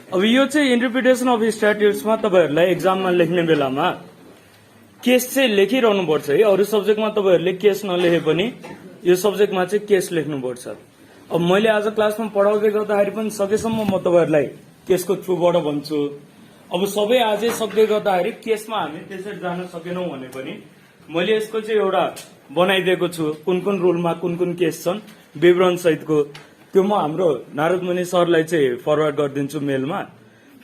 अब यो चाहिँ इन्टरप्रिटेसन अफ स्ट्याट्युट्समा तपाईहरुलाई एक्जाममा लेख्ने बेलामा केस चाहिँ लेखिरहनु पर्छ है। अरु सब्जेक्टमा तपाईहरुले केस नलेखे पनि यो सब्जेक्टमा चाहिँ केस लेख्नुपर्छ। अब मैले आज क्लासमा पढाउँदै गर्दाखेरि पनि सकेसम्म म तपाईहरुलाई केसको थ्रुबाट भन्छु। अब सबै आजै सक्दै गर्दाखेरि केसमा हामी त्यसरी जान सकेनौं भने पनि मैले यसको चाहिँ एउटा बनाइदिएको छु, कुन कुन रुलमा कुन कुन केस छन् विवरण सहितको। त्यो म हाम्रो नारदमुनि सरलाई चाहिँ फरवर्ड गरिदिन्छु मेलमा।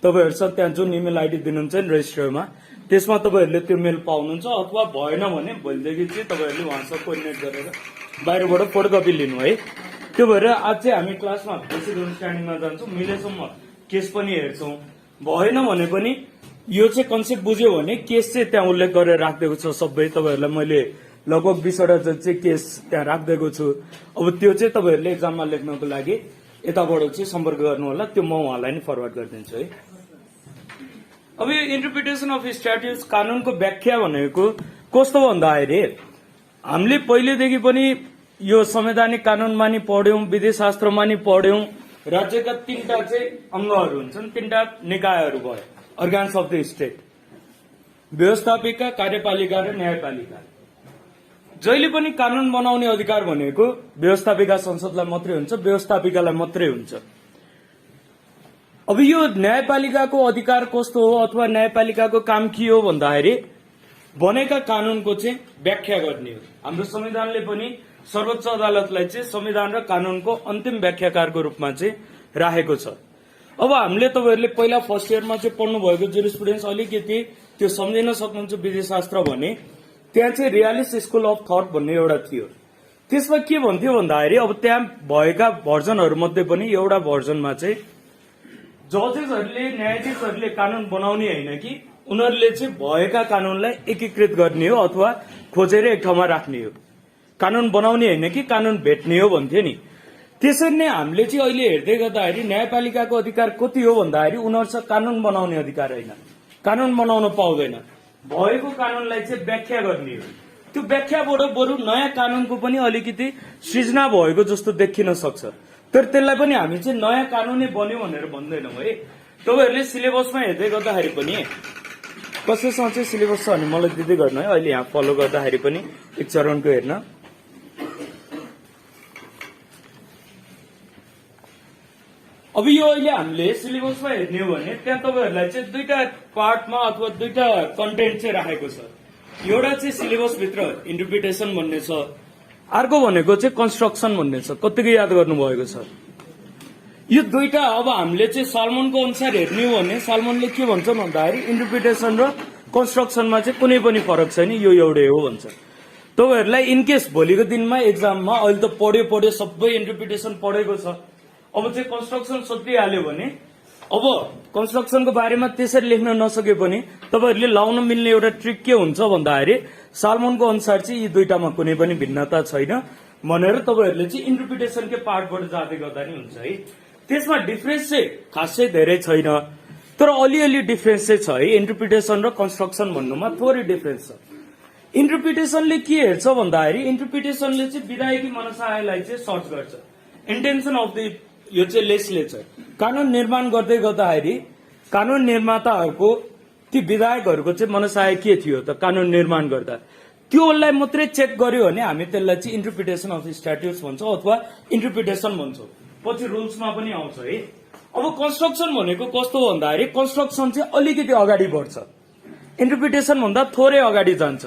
तपाईहरुसँग त्यहाँ जुन इमेल आइडी दिनुहुन्छ नि रेजिस्टरमा, त्यसमा तपाईहरुले त्यो मेल पाउनुहुन्छ। अथवा भएन भने भोलिदेखि चाहिँ तपाईहरुले उहाँसँग कोर्डिनेट गरेर बाहिरबाट फोटोकपी लिनु है। त्यो भएर आज चाहिँ हामी क्लासमा बेसिक अन्डरस्ट्यान्डिङमा जान्छौँ, मिलेसम्म केस पनि हेर्छौं। भएन भने पनि यो चाहिँ कन्सेप्ट बुझ्यो भने केस चाहिँ त्यहाँ उल्लेख गरेर राखिदिएको छ सबै। तपाईहरुलाई मैले लगभग 20वटा चाहिँ केस त्यहाँ राखिदिएको छु। अब त्यो चाहिँ तपाईहरुले एक्जाममा लेख्नको लागि यताबाट चाहिँ सम्पर्क गर्नु होला, त्यो म उहाँलाई नै फरवर्ड गरिदिन्छु है। अब यो इन्टरप्रिटेसन अफ स्ट्याट्युट्स कानूनको व्याख्या भनेको कस्तो भन्दाखेरि हामीले पहिलेदेखि पनि यो संवैधानिक कानूनमा नि पढ्यौं, विधि शास्त्रमा नि पढ्यौं। राज्यका तीनटा चाहिँ अंगहरू हुन्छन्, तीनटा निकायहरू भयो, अर्गान्स अफ द स्टेट, व्यवस्थापिका, कार्यपालिका र न्यायपालिका। जहिले पनि कानून बनाउने अधिकार भनेको व्यवस्थापिका संसदलाई मात्रै हुन्छ, व्यवस्थापिकालाई मात्रै हुन्छ। अब यो न्यायपालिकाको अधिकार कस्तो हो अथवा न्यायपालिकाको काम के हो भन्दाखेरि बनेका कानूनको चाहिँ व्याख्या गर्ने हो। हाम्रो संविधानले पनि सर्वोच्च अदालतलाई चाहिँ संविधान र कानूनको अन्तिम व्याख्याकारको रूपमा चाहिँ राखेको छ। अब हामीले तपाईहरुले पहिला फर्स्ट इयरमा चाहिँ पढ्नु भएको जुरिस्प्रुडेन्स अलिकति त्यो सम्झिन सक्नुहुन्छ विधिशास्त्र भने त्यहाँ चाहिँ रियालिस्ट स्कुल अफ थट भन्ने एउटा थियो। त्यसमा के भन्थ्यो भन्दाखेरि अब त्यहाँ भएका भर्जनहरू मध्ये पनि एउटा भर्जनमा चाहिँ जजेसहरूले, न्यायाधीशहरूले कानून बनाउने होइन कि उनीहरूले चाहिँ भएका कानूनलाई एकीकृत गर्ने हो अथवा खोजेर एक ठाउँमा राख्ने हो। कानून बनाउने होइन कि कानून भेट्ने हो भन्थ्यो नि। त्यसरी नै हामीले चाहिँ अहिले हेर्दै गर्दाखेरि न्यायपालिकाको अधिकार कति हो भन्दाखेरि उनीहरूसँग कानून बनाउने अधिकार होइन, कानून बनाउन पाउँदैन, भएको कानूनलाई चाहिँ व्याख्या गर्ने हो। त्यो व्याख्याबाट बरु नयाँ कानूनको पनि अलिकति सृजना भएको जस्तो देखिन सक्छ, तर त्यसलाई पनि हामी चाहिँ नयाँ कानूनै बन्यो भनेर भन्दैनौँ है। तपाईहरुले सिलेबसमा हेर्दै गर्दाखेरि पनि कसैसँग चाहिँ सिलेबस छ भने मलाई दिँदै गर्नु है। अहिले यहाँ फलो गर्दाखेरि पनि एक चरणको हेर्न। अब यो अहिले हामीले सिलेबसमा हेर्ने हो भने त्यहाँ तपाईहरुलाई चाहिँ दुईटा पार्टमा अथवा दुईटा कन्टेन्ट चाहिँ राखेको छ। एउटा चाहिँ सिलेबस भित्र इन्टरप्रिटेसन भन्ने छ, अर्को भनेको चाहिँ कन्स्ट्रक्सन भन्ने छ। कतिको याद गर्नु भएको छ? यो दुईटा अब हामीले चाहिँ साल्मनको अनुसार हेर्ने हो भने साल्मनले के भन्छ भन्दाखेरि इन्टरप्रिटेसन र कन्स्ट्रक्सनमा चाहिँ कुनै पनि फरक छैन, यो एउटै हो भन्छ। तपाईहरुलाई इनकेस भोलिको दिनमा एक्जाममा अहिले त पढ्यो सबै इन्टरप्रिटेसन पढेको छ, अब चाहिँ कन्स्ट्रक्सन सोधिहाल्यो भने अब कन्स्ट्रक्सनको बारेमा त्यसरी लेख्न नसके पनि तपाईहरुले लाउन मिल्ने एउटा ट्रिक के हुन्छ भन्दाखेरि साल्मनको अनुसार चाहिँ यी दुईटामा कुनै पनि भिन्नता छैन भनेर तपाईहरुले चाहिँ इन्टरप्रिटेसनकै पार्टबाट जाँदै गर्दा नि हुन्छ है। त्यसमा डिफरेन्स चाहिँ खासै धेरै छैन, तर अलिअलि डिफरेन्स चाहिँ छ है। इन्टरप्रिटेसन र कन्स्ट्रक्सन भन्नुमा थोरै डिफरेन्स छ। इन्टरप्रिटेसनले के हेर्छ भन्दाखेरि इन्टरप्रिटेसनले चाहिँ विधायकी मनसायलाई चाहिँ सर्च गर्छ, इन्टेन्सन अफ द यो चाहिँ लेजिस्लेचर। कानून निर्माण गर्दै गर्दाखेरि कानून निर्माताहरूको ती विधायकहरूको चाहिँ मनसाय के थियो त कानून निर्माण गर्दा, त्योलाई मात्रै चेक गर्यो भने हामी त्यसलाई चाहिँ इन्टरप्रिटेसन अफ स्ट्याट्युट्स भन्छौँ अथवा इन्टरप्रिटेसन भन्छौँ। पछि रुल्समा पनि आउँछ है। अब कन्स्ट्रक्सन भनेको कस्तो भन्दाखेरि कन्स्ट्रक्सन चाहिँ अलिकति अगाडि बढ्छ, इन्टरप्रिटेसन भन्दा थोरै अगाडि जान्छ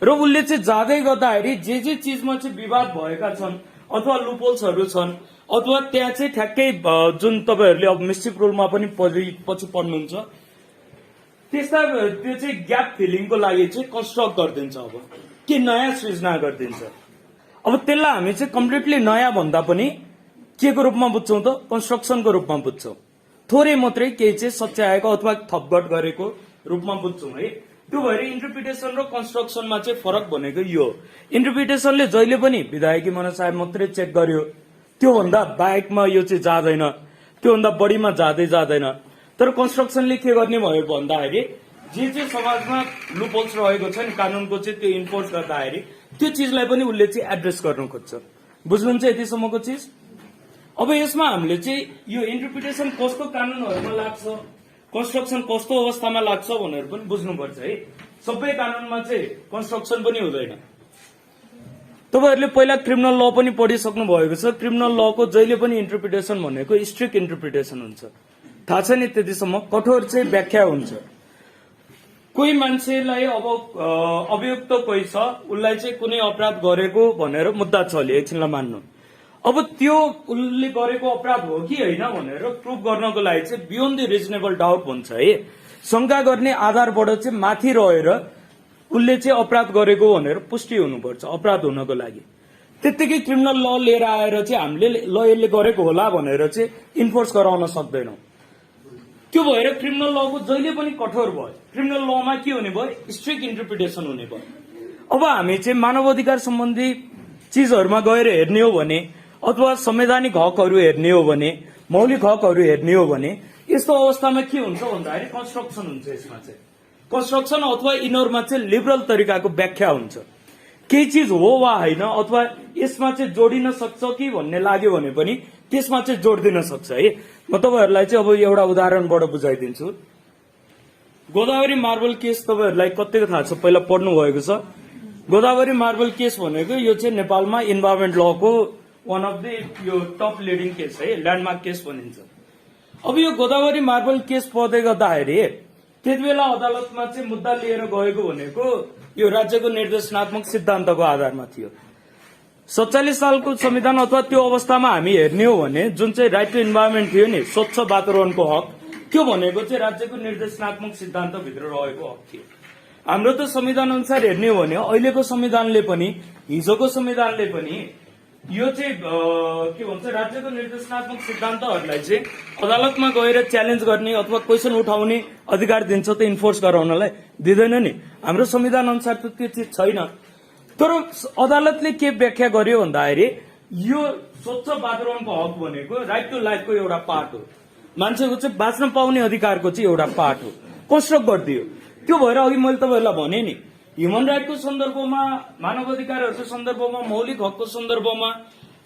र उसले चाहिँ जाँदै गर्दाखेरि जे चिजमा चाहिँ विवाद भएका छन् अथवा लुपोल्सहरू छन् अथवा त्यहाँ चाहिँ ठ्याक्कै जुन तपाईहरुले अब मिस्टिक रुलमा पनि पछि पढ्नुहुन्छ त्यस्ता त्यो चाहिँ ग्याप फिलिङको लागि चाहिँ कन्स्ट्रक्ट गरिदिन्छ, अब के नयाँ सृजना गरिदिन्छ। अब त्यसलाई हामी चाहिँ कम्प्लिटली नयाँ भन्दा पनि के को रूपमा बुझ्छौं त कन्स्ट्रक्सनको रूपमा बुझ्छौं, थोरै मात्रै केही चाहिँ सच्याएको अथवा थपगट गरेको रूपमा बुझ्छौं है। त्यो भएर इन्टरप्रिटेसन र कन्स्ट्रक्सनमा चाहिँ फरक भनेको यो। इन्टरप्रिटेसनले जहिले पनि विधायकी मनसाय मात्रै चेक गर्यो, त्योभन्दा बाहेकमा यो चाहिँ जाँदैन, त्योभन्दा बढीमा जाँदैन। तर कन्स्ट्रक्सनले के गर्ने भयो भन्दाखेरि जे समाजमा लुपोल्स रहेको छ नि कानूनको चाहिँ त्यो इन्फोर्स गर्दाखेरि त्यो चिजलाई पनि उसले चाहिँ एड्रेस गर्न खोज्छ। बुझ्नुहुन्छ यतिसम्मको चिज? अब यसमा हामीले चाहिँ यो इन्टरप्रिटेसन कस्तो कानूनहरूमा लाग्छ, कन्स्ट्रक्सन कस्तो अवस्थामा लाग्छ भनेर पनि बुझ्नुपर्छ है। सबै कानूनमा चाहिँ कन्स्ट्रक्सन पनि हुँदैन। तपाईहरुले पहिला क्रिमिनल ल पनि पढिसक्नु भएको छ। क्रिमिनल लको जहिले पनि इन्टरप्रिटेसन भनेको स्ट्रिक्ट इन्टरप्रिटेसन हुन्छ। थाहा छ नि, त्यतिसम्म कठोर चाहिँ व्याख्या हुन्छ। कोही मान्छेलाई अब अभियुक्त कोही छ, उसलाई चाहिँ कुनै अपराध गरेको भनेर मुद्दा चल्यो, एकछिनलाई मान्नु। अब त्यो उसले गरेको अपराध हो कि होइन भनेर प्रुभ गर्नको लागि चाहिँ बियोन्ड द रिजनेबल डाउट भन्छ है। शंका गर्ने आधारबाट चाहिँ माथि रहेर उसले चाहिँ अपराध गरेको भनेर पुष्टि हुनुपर्छ अपराध हुनको लागि। त्यतिकै क्रिमिनल ल लिएर आएर चाहिँ हामीले ल यसले गरेको होला भनेर चाहिँ इन्फोर्स गराउन सक्दैनौं। त्यो भएर क्रिमिनल लको जहिले पनि कठोर भयो। क्रिमिनल लमा के हुने भयो, स्ट्रिक्ट इन्टरप्रिटेसन हुने भयो। अब हामी चाहिँ मानव अधिकार सम्बन्धी चीजहरुमा गएर हेर्ने हो भने अथवा संवैधानिक हकहरू हेर्ने हो भने, मौलिक हकहरू हेर्ने हो भने यस्तो अवस्थामा के हुन्छ भन्दाखेरि कन्स्ट्रक्सन हुन्छ। यसमा चाहिँ कन्स्ट्रक्सन अथवा यिनीहरुमा चाहिँ लिबरल तरिकाको व्याख्या हुन्छ। केही चीज हो वा होइन अथवा यसमा चाहिँ जोडिन सक्छ कि भन्ने लाग्यो भने पनि त्यसमा चाहिँ जोडिदिन सक्छ है। म तपाईहरुलाई चाहिँ अब एउटा उदाहरणबाट बुझाइदिन्छु। गोदावरी मार्बल केस तपाईहरुलाई कतिको थाहा छ, पहिला पढ्नु भएको छ। गोदावरी मार्बल केस भनेको यो चाहिँ नेपालमा इन्भाइरोमेन्ट लको वान अफ द यो टप लिडिङ केस है, ल्यान्डमार्क केस भनिन्छ। अब यो गोदावरी मार्बल केस पढ्दै गर्दाखेरि त्यति बेला अदालतमा चाहिँ मुद्दा लिएर गएको भनेको यो राज्यको निर्देशनात्मक सिद्धान्तको आधारमा थियो। 47 सालको संविधान अथवा त्यो अवस्थामा हामी हेर्ने हो भने जुन चाहिँ राइट टु इन्भाइरोमेन्ट थियो नि, स्वच्छ वातावरणको हक, त्यो भनेको चाहिँ राज्यको निर्देशनात्मक सिद्धान्तभित्र रहेको हक थियो। हाम्रो त संविधान अनुसार हेर्ने हो भने अहिलेको संविधानले पनि हिजोको संविधानले पनि यो चाहिँ के भन्छ, राज्यको निर्देशनात्मक सिद्धान्तहरूलाई चाहिँ अदालतमा गएर च्यालेन्ज गर्ने अथवा क्वेसन उठाउने अधिकार दिन्छ त, इन्फोर्स गराउनलाई दिँदैन नि। हाम्रो संविधान अनुसार त त्यो चिज छैन। तर अदालतले के व्याख्या गर्यो भन्दाखेरि यो स्वच्छ वातावरणको हक भनेको राइट टु लाइफको एउटा पार्ट हो, मान्छेको चाहिँ बाँच्न पाउने अधिकारको चाहिँ एउटा पार्ट हो, कन्स्ट्रक्ट गरिदियो। त्यो भएर अघि मैले तपाईहरुलाई भने नि, ह्युमन राइटको सन्दर्भमा, मानव अधिकारहरूको सन्दर्भमा, मौलिक हकको सन्दर्भमा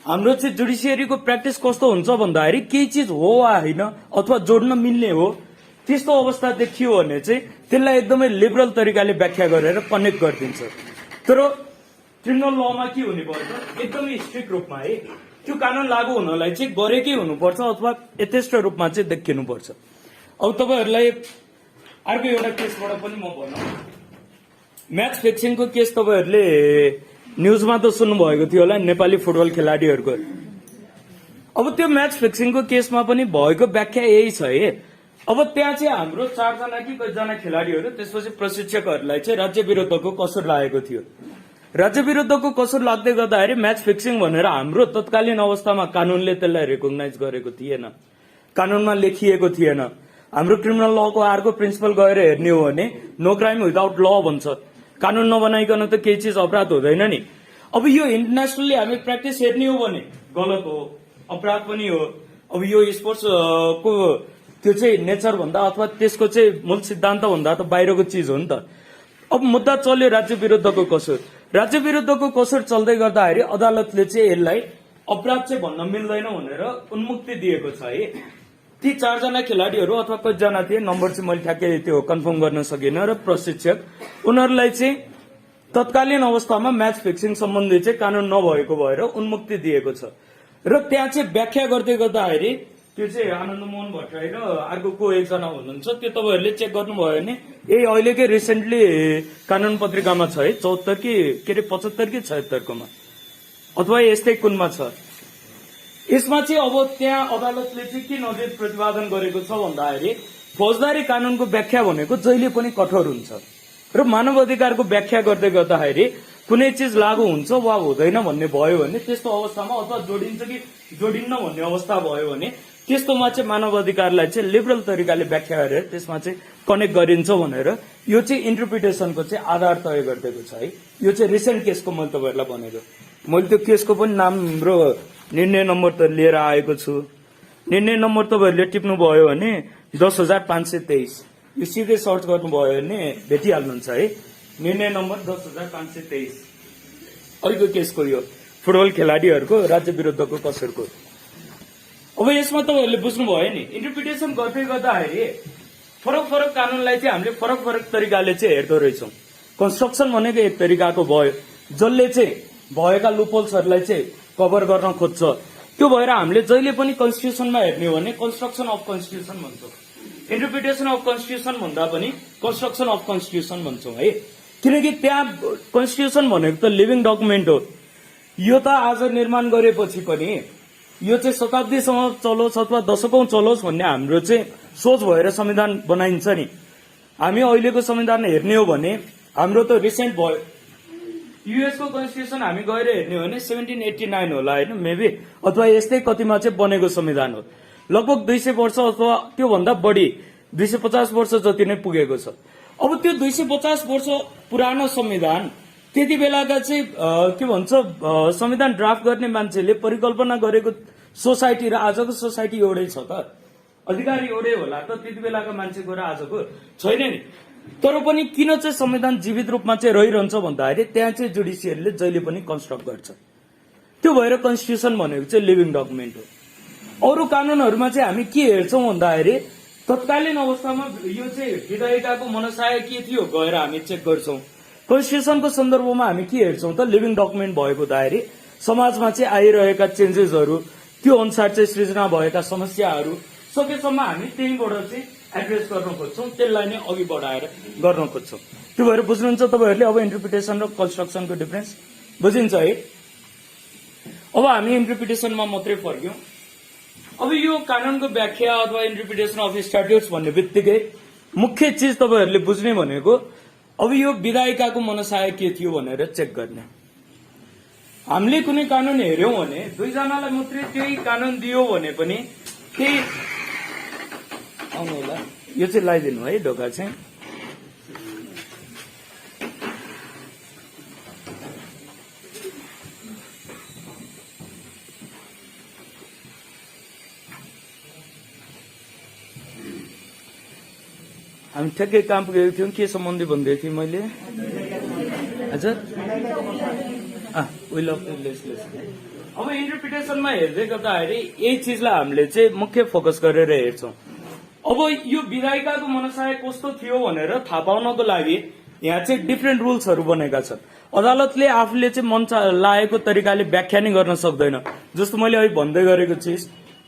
हाम्रो चाहिँ जुडिसियरीको प्र्याक्टिस कस्तो हुन्छ भन्दाखेरि केही चिज हो वा होइन अथवा जोड्न मिल्ने हो त्यस्तो अवस्था देखियो भने चाहिँ त्यसलाई एकदमै लिबरल तरिकाले व्याख्या गरेर कनेक्ट गरिदिन्छ। तर क्रिमिनल लमा के हुने भयो त, एकदमै स्ट्रिक्ट रूपमा है त्यो कानून लागू हुनलाई चाहिँ गरेकै हुनुपर्छ अथवा यथेष्ट रूपमा चाहिँ देखिनुपर्छ। अब तपाईहरुलाई अर्को एउटा केसबाट पनि म भन्नु, म्याच फिक्सिङको केस तपाईहरुले न्यूजमा त सुन्नु भएको थियो होला, नेपाली फुटबल खेलाडीहरुको। अब त्यो म्याच फिक्सिङको केसमा पनि भएको व्याख्या यही छ है। अब त्यहाँ चाहिँ हाम्रो 4 जना कि कतिजना खेलाडीहरु त्यसपछि प्रशिक्षकहरुलाई चाहिँ राज्य विरुद्धको कसुर लागेको थियो। राज्य विरुद्धको कसुर लाग्दै गर्दाखेरि म्याच फिक्सिङ भनेर हाम्रो तत्कालीन अवस्थामा कानूनले त्यसलाई रेकग्नाइज गरेको थिएन, कानूनमा लेखिएको थिएन। हाम्रो क्रिमिनल लको अर्को प्रिन्सिपल गएर हेर्ने हो भने नो क्राइम विदाउट ल भन्छ। कानून नबनाइकन त केही चिज अपराध हुँदैन नि। अब यो इन्टरनेसनली हामी प्र्याक्टिस हेर्ने हो भने गलत हो, अपराध पनि हो। अब यो स्पोर्ट्स को त्यो चाहिँ नेचर भन्दा अथवा त्यसको चाहिँ मूल सिद्धान्त भन्दा त बाहिरको चिज हो नि त। अब मुद्दा चल्यो राज्य विरुद्धको कसुर। राज्य विरुद्धको कसुर चल्दै गर्दाखेरि अदालतले चाहिँ यसलाई अपराध चाहिँ भन्न मिल्दैन भनेर उन्मुक्ति दिएको छ है। ती 4 जना खेलाडीहरु अथवा कतिजना थिए नम्बर चाहिँ मैले ठ्याक्कै त्यो कन्फर्म गर्न सकिनँ, र प्रशिक्षक उनीहरूलाई चाहिँ तत्कालीन अवस्थामा म्याच फिक्सिङ सम्बन्धी चाहिँ कानून नभएको भएर उन्मुक्ति दिएको छ। र त्यहाँ चाहिँ व्याख्या गर्दै गर्दाखेरि त्यो चाहिँ आनन्द मोहन भट्टराई र अर्को को एकजना हुनुहुन्छ, त्यो तपाईहरुले चेक गर्नुभयो भने यही अहिलेकै रिसेन्टली कानून पत्रिकामा छ है, 74 कि के अरे 75 कि 76 कोमा अथवा यस्तै कुनमा छ। यसमा चाहिँ अब त्यहाँ अदालतले चाहिँ के नजिर प्रतिपादन गरेको छ भन्दाखेरि फौजदारी कानूनको व्याख्या भनेको जहिले पनि कठोर हुन्छ र मानव अधिकारको व्याख्या गर्दै गर्दाखेरि कुनै चिज लागू हुन्छ वा हुँदैन भन्ने भयो भने त्यस्तो अवस्थामा अथवा जोडिन्छ कि जोडिन्न भन्ने अवस्था भयो भने त्यस्तोमा चाहिँ मानव अधिकारलाई चाहिँ लिबरल तरिकाले व्याख्या गरेर त्यसमा चाहिँ कनेक्ट गरिन्छ भनेर यो चाहिँ इन्टरप्रिटेसनको चाहिँ आधार तय गरिदिएको छ है। यो चाहिँ रिसेन्ट केसको मैले तपाईहरुलाई भनेको, मैले त्यो केसको पनि नाम र निर्णय नम्बर त लिएर आएको छु। निर्णय नम्बर तपाईँहरूले टिप्नुभयो भने 10,523, यो सिधै सर्च गर्नुभयो भने भेटिहाल्नुहुन्छ है। निर्णय नम्बर 10,523 अहिलेको केसको यो फुटबल खेलाडीहरूको राज्य विरुद्धको कसुरको। अब यसमा तपाईँहरूले बुझ्नुभयो नि, इन्टरप्रिटेसन गर्दै गर्दाखेरि फरक फरक कानूनलाई चाहिँ हामीले फरक फरक तरिकाले चाहिँ हेर्दो रहेछौँ। कन्स्ट्रक्सन भनेको एक तरिकाको भयो, जसले चाहिँ भएका लुपहोल्सहरूलाई चाहिँ कभर गर्न खोज्छ। त्यो भएर हामीले जहिले पनि कन्स्टिट्युसनमा हेर्ने हो भने कन्स्ट्रक्सन अफ कन्स्टिट्युसन भन्छौँ, इन्टरप्रिटेसन अफ कन्स्टिट्युसन भन्दा पनि कन्स्ट्रक्सन अफ कन्स्टिट्युसन भन्छौँ है। किनकि त्यहाँ कन्स्टिट्युसन भनेको त लिभिङ डकुमेन्ट हो। यो त आज निर्माण गरेपछि पनि यो चाहिँ शताब्दीसम्म चलोस् अथवा दशकौं चलोस् भन्ने हाम्रो चाहिँ सोच भएर संविधान बनाइन्छ नि। हामी अहिलेको संविधान हेर्ने हो भने हाम्रो त रिसेन्ट भयो, युएसको कन्स्टिट्युसन हामी गएर हेर्ने हो भने 1789 होला होइन मेबी, अथवा यस्तै कतिमा चाहिँ बनेको संविधान हो। लगभग 200 वर्ष अथवा त्योभन्दा बढी 250 वर्ष जति नै पुगेको छ। अब त्यो 250 वर्ष पुरानो संविधान त्यति बेलाका चाहिँ के भन्छ संविधान ड्राफ्ट गर्ने मान्छेले परिकल्पना गरेको सोसाइटी र आजको सोसाइटी एउटै छ त, अधिकार एउटै होला त, त्यति बेलाका मान्छेको र आजको छैन नि। तर पनि किन चाहिँ संविधान जीवित रूपमा चाहिँ रहिरहन्छ भन्दाखेरि त्यहाँ चाहिँ जुडिसियरीले जहिले पनि कन्स्ट्रक्ट गर्छ। त्यो भएर कन्स्टिट्युसन भनेको चाहिँ लिभिङ डकुमेन्ट हो। अरू कानूनहरूमा चाहिँ हामी के हेर्छौँ भन्दाखेरि तत्कालीन अवस्थामा यो चाहिँ विधायिकाको मनसाय के थियो गएर हामी चेक गर्छौँ। कन्स्टिट्युसनको सन्दर्भमा हामी के हेर्छौँ त लिभिङ डकुमेन्ट भएको हुँदाखेरि समाजमा चाहिँ आइरहेका चेन्जेसहरू, त्यो अनुसार चाहिँ सृजना भएका समस्याहरू सकेसम्म हामी त्यहीँबाट चाहिँ एड्रेस गर्न खोज्छौँ, त्यसलाई नै अघि बढाएर गर्न खोज्छौँ। त्यो भएर बुझ्नुहुन्छ तपाईँहरूले अब इन्टरप्रिटेसन र कन्स्ट्रक्सनको डिफरेन्स बुझिन्छ है। अब हामी इन्टरप्रिटेसनमा मात्रै फर्क्यौँ। अब यो कानूनको व्याख्या अथवा इन्टरप्रिटेसन अफ स्ट्याट्युट्स भन्ने बित्तिकै मुख्य चिज तपाईँहरूले बुझ्ने भनेको अब यो विधायिकाको मनसाय के थियो भनेर चेक गर्ने। हामीले कुनै कानून हेर्यौं भने दुईजनालाई मात्रै त्यही कानून दियो भने पनि त्यही आउनु होला, यो चाहिँ लगाइदिनु है ढोका चाहिँ। हामी ठ्याक्कै काम पुगेको थियौँ, के सम्बन्धी भन्दै थिएँ मैले हजुर, विल अफ लेजिस्लेसन। अब इन्टरप्रिटेसनमा हेर्दै गर्दाखेरि यही चिजलाई हामीले चाहिँ मुख्य फोकस गरेर हेर्छौँ। अब यो विधायिकाको मनसाय कस्तो थियो भनेर थाहा पाउनको लागि यहाँ चाहिँ डिफ्रेन्ट रुल्सहरू बनेका छन्। अदालतले आफूले चाहिँ मन लागेको तरिकाले व्याख्या नै गर्न सक्दैन। जस्तो मैले अहिले भन्दै गरेको चिज,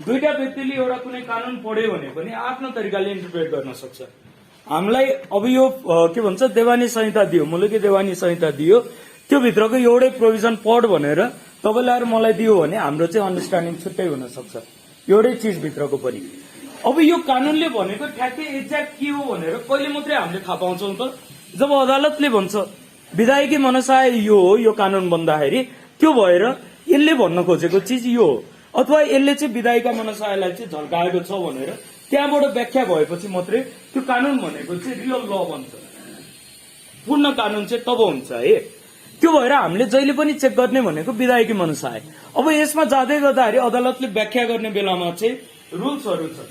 दुईटा व्यक्तिले एउटा कुनै कानून पढ्यो भने पनि आफ्नो तरिकाले इन्टरप्रेट गर्न सक्छ। हामीलाई अब यो के भन्छ देवानी संहिता दियो, मुलुकी देवानी संहिता दियो, त्यो भित्रको एउटै प्रोभिजन पढ भनेर तपाईँलाई र मलाई दियो भने हाम्रो चाहिँ अन्डरस्ट्यान्डिङ छुट्टै हुन सक्छ एउटै चिज भित्रको पनि। अब यो कानूनले भनेको ठ्याक्कै एक्ज्याक्ट के हो भनेर कहिले मात्रै हामीले थाहा पाउँछौँ त जब अदालतले भन्छ विधायकी मनसाय यो हो, यो कानून बन्दाखेरि त्यो भएर यसले भन्न खोजेको चिज यो हो, अथवा यसले चाहिँ विधायिका मनसायलाई चाहिँ झल्काएको छ भनेर त्यहाँबाट व्याख्या भएपछि मात्रै त्यो कानून भनेको चाहिँ रियल ल बन्छ, पूर्ण कानून चाहिँ तब हुन्छ है। त्यो भएर हामीले जहिले पनि चेक गर्ने भनेको विधायकी मनसाय। अब यसमा जाँदै गर्दाखेरि अदालतले व्याख्या गर्ने बेलामा चाहिँ रुल्सहरू छन्।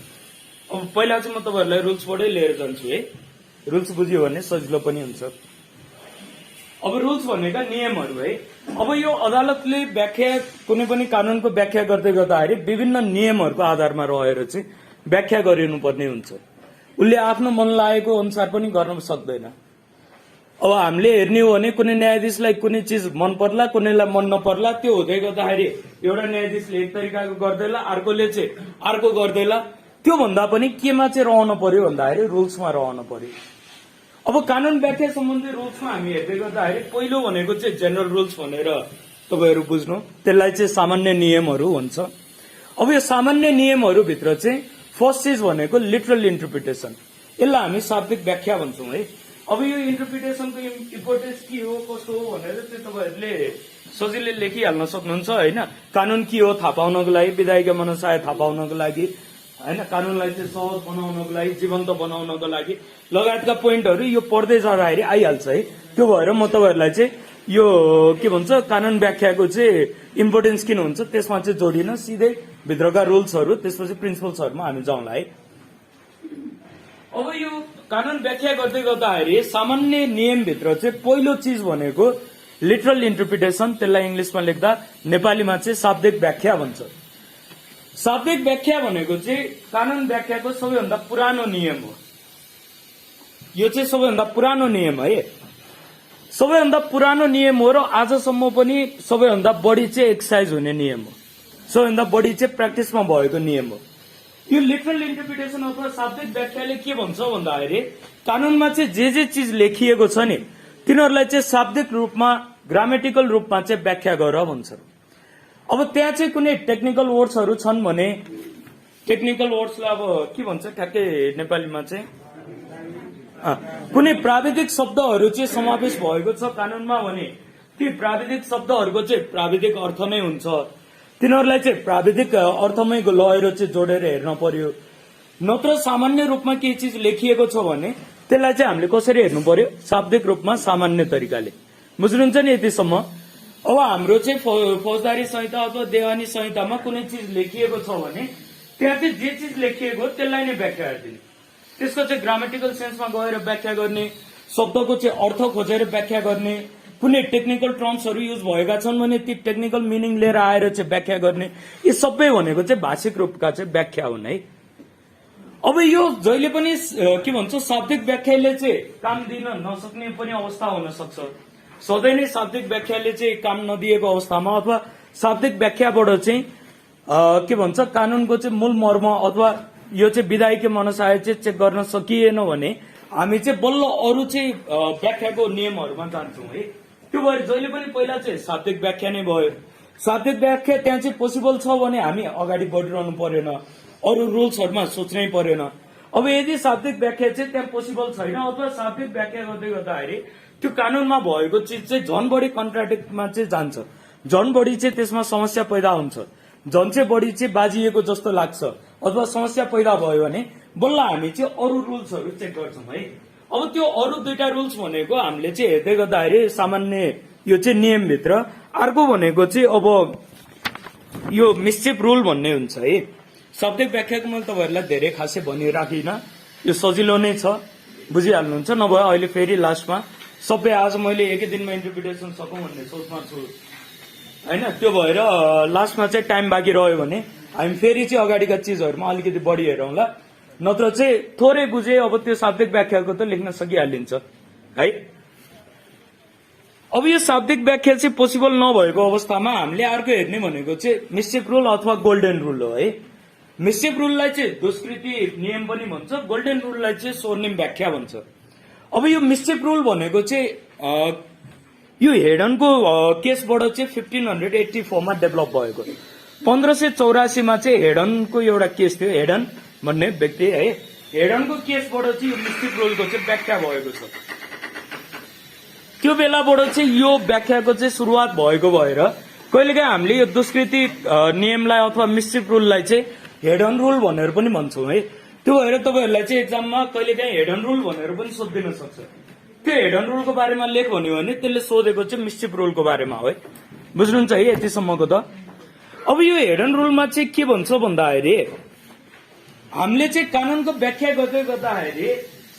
अब पहिला चाहिँ म तपाईँहरूलाई रुल्सबाटै लिएर जान्छु है, रुल्स बुझ्यो भने सजिलो पनि हुन्छ। अब रुल्स भनेका नियमहरू है। अब यो अदालतले व्याख्या कुनै पनि कानूनको व्याख्या गर्दै गर्दाखेरि विभिन्न नियमहरूको आधारमा रहेर चाहिँ व्याख्या गरिनुपर्ने हुन्छ। उसले आफ्नो मन लागेको अनुसार पनि गर्न सक्दैन। अब हामीले हेर्ने हो भने कुनै न्यायाधीशलाई कुनै चिज मन पर्ला, कुनैलाई मन नपर्ला, त्यो हुँदै गर्दाखेरि एउटा न्यायाधीशले एक तरिकाको गर्दैला, अर्कोले चाहिँ अर्को गर्दैला। त्यो भन्दा पनि केमा चाहिँ रहनु पर्यो भन्दाखेरि रुल्समा रहनु पर्यो। अब कानून व्याख्या सम्बन्धी रुल्समा हामी हेर्दै गर्दाखेरि पहिलो भनेको चाहिँ जेनरल रुल्स भनेर तपाईँहरू बुझ्नु, त्यसलाई चाहिँ सामान्य नियमहरू भन्छ। अब यो सामान्य नियमहरूभित्र चाहिँ फर्स्ट चिज भनेको लिटरल इन्टरप्रिटेसन, यसलाई हामी शाब्दिक व्याख्या भन्छौँ है। अब यो इन्टरप्रिटेसनको इम्पोर्टेन्स के हो कस्तो हो भनेर चाहिँ तपाईँहरूले सजिलै लेखिहाल्न सक्नुहुन्छ होइन। कानून के हो थाहा पाउनको लागि, विधायिका मनसाय थाहा पाउनको लागि होइन, कानूनलाई चाहिँ सहज बनाउनको लागि, जीवन्त बनाउनको लागि लगायतका पोइन्टहरू यो पढ्दै जाँदाखेरि आइहाल्छ है। त्यो भएर म तपाईँहरूलाई चाहिँ यो के भन्छ कानून व्याख्याको चाहिँ इम्पोर्टेन्स किन हुन्छ त्यसमा चाहिँ जोडिन, सिधै भित्रका रुल्सहरू त्यसपछि प्रिन्सिपल्सहरूमा हामी जाउँला है। अब यो कानून व्याख्या गर्दै गर्दाखेरि सामान्य नियमभित्र चाहिँ पहिलो चिज भनेको लिटरल इन्टरप्रिटेसन, त्यसलाई इङ्ग्लिसमा लेख्दा नेपालीमा चाहिँ शाब्दिक व्याख्या भन्छ। शाब्दिक व्याख्या भनेको चाहिँ कानून व्याख्याको सबैभन्दा पुरानो नियम हो। यो चाहिँ सबैभन्दा पुरानो नियम है, सबैभन्दा पुरानो नियम हो र आजसम्म पनि सबैभन्दा बढी चाहिँ एक्सर्साइज हुने नियम हो, सबैभन्दा बढी चाहिँ प्र्याक्टिसमा भएको नियम हो। यो लिटरल इन्टरप्रिटेसन अथवा शाब्दिक व्याख्याले के भन्छ भन्दाखेरि कानूनमा चाहिँ जे चीज लेखिएको छ नि तिनीहरूलाई चाहिँ शाब्दिक रूपमा ग्रामेटिकल रूपमा चाहिँ व्याख्या गर भन्छ। अब त्यहाँ चाहिँ कुनै टेक्निकल वर्ड्सहरू छन् भने टेक्निकल वर्ड्सलाई अब के भन्छ ठ्याक्कै नेपालीमा चाहिँ कुनै प्राविधिक शब्दहरू चाहिँ समावेश भएको छ कानूनमा भने ती प्राविधिक शब्दहरूको चाहिँ प्राविधिक अर्थ नै हुन्छ, तिनीहरूलाई चाहिँ प्राविधिक अर्थमै लगेर चाहिँ जोडेर हेर्न पर्यो। नत्र सामान्य रूपमा केही चिज लेखिएको छ भने त्यसलाई चाहिँ हामीले कसरी हेर्नु पर्यो, शाब्दिक रूपमा सामान्य तरिकाले। बुझ्नुहुन्छ नि यतिसम्म? अब हाम्रो चाहिँ फौजदारी संहिता अथवा देवानी संहितामा कुनै चिज लेखिएको छ भने त्यहाँ चाहिँ जे चिज लेखिएको त्यसलाई नै व्याख्या गरिदिने, त्यसको चाहिँ ग्रामेटिकल सेन्समा गएर व्याख्या गर्ने, शब्दको चाहिँ अर्थ खोजेर व्याख्या गर्ने, कुनै टेक्निकल टर्म्सहरू युज भएका छन् भने ती टेक्निकल मिनिङ लिएर आएर चाहिँ व्याख्या गर्ने, यी सबै भनेको चाहिँ भाषिक रूपका चाहिँ व्याख्या हुन् है। अब यो जहिले पनि के भन्छ शाब्दिक व्याख्याले चाहिँ काम दिन नसक्ने पनि अवस्था हुन सक्छ। सधैँ नै शाब्दिक व्याख्याले चाहिँ काम नदिएको अवस्थामा अथवा शाब्दिक व्याख्याबाट चाहिँ के भन्छ कानूनको चाहिँ मूल मर्म अथवा यो चाहिँ विधायकी मनसाय चाहिँ चेक गर्न सकिएन भने हामी चाहिँ बल्ल अरू चाहिँ व्याख्याको नियमहरूमा जान्छौँ है। त्यो भएर जहिले पनि पहिला चाहिँ शाब्दिक व्याख्या नै भयो। शाब्दिक व्याख्या त्यहाँ चाहिँ पोसिबल छ भने हामी अगाडि बढिरहनु परेन, अरू रुल्सहरूमा सोच्नै परेन। अब यदि शाब्दिक व्याख्या चाहिँ त्यहाँ पोसिबल छैन अथवा शाब्दिक व्याख्या गर्दै गर्दाखेरि त्यो कानूनमा भएको चिज चाहिँ झन बढी कन्ट्राडिक्टमा चाहिँ जान्छ, झन बढी चाहिँ त्यसमा समस्या पैदा हुन्छ, झन चाहिँ बढी चाहिँ बाजिएको जस्तो लाग्छ अथवा समस्या पैदा भयो भने बल्ल हामी चाहिँ अरू रुल्सहरू चेक गर्छौँ है। अब त्यो अरू दुईटा रुल्स भनेको हामीले चाहिँ हेर्दै गर्दाखेरि सामान्य यो चाहिँ नियमभित्र अर्को भनेको चाहिँ अब यो मिस्चिफ रुल भन्ने हुन्छ है। शाब्दिक व्याख्याको मैले तपाईँहरूलाई धेरै खासै भनिराखिनँ, यो सजिलो नै छ, बुझिहाल्नुहुन्छ। नभए अहिले फेरि लास्टमा सबै आज मैले एकै दिनमा इन्टरप्रिटेसन सकौँ भन्ने सोचमा छु होइन। त्यो भएर लास्टमा चाहिँ टाइम बाँकी रह्यो भने हामी फेरि चाहिँ अगाडिका चिजहरूमा अलिकति बढी हेरौँला, नत्र चाहिँ थोरै बुझे अब त्यो शाब्दिक व्याख्याको त लेख्न सकिहालिन्छ है। अब यो शाब्दिक व्याख्या चाहिँ पोसिबल नभएको अवस्थामा हामीले अर्को हेर्ने भनेको चाहिँ मिस्चिफ रुल अथवा गोल्डन रुल हो है। मिस्चिफ रुललाई चाहिँ दुष्कृति नियम पनि भन्छ, गोल्डन रुललाई चाहिँ स्वर्णिम व्याख्या भन्छ। अब यो मिस्चिफ रुल भनेको चाहिँ यो हेडनको केसबाट चाहिँ 1584 मा डेभलप भएको। 1584 मा चाहिँ हेडनको एउटा केस थियो, हेडन भन्ने व्यक्ति है, हेडनको केसबाट चाहिँ यो मिस्चिफ रुलको चाहिँ व्याख्या भएको छ। त्यो बेलाबाट चाहिँ यो व्याख्याको चाहिँ सुरुवात भएको भएर कहिलेकाहीँ हामीले यो दुष्कृति नियमलाई अथवा मिस्चिफ रुललाई चाहिँ हेडन रुल भनेर पनि भन्छौँ है। त्यो भएर तपाईँहरूलाई चाहिँ एक्जाममा कहिलेकाहीँ हेडन रुल भनेर पनि सोधिदिन सक्छ। त्यो हेडन रुलको बारेमा लेख भन्यो भने त्यसले सोधेको चाहिँ मिस्चिफ रुलको बारेमा हो है। बुझ्नुहुन्छ है यतिसम्मको त? अब यो हेडन रुलमा चाहिँ के भन्छ भन्दाखेरि हामीले चाहिँ कानूनको व्याख्या गर्दै गर्दाखेरि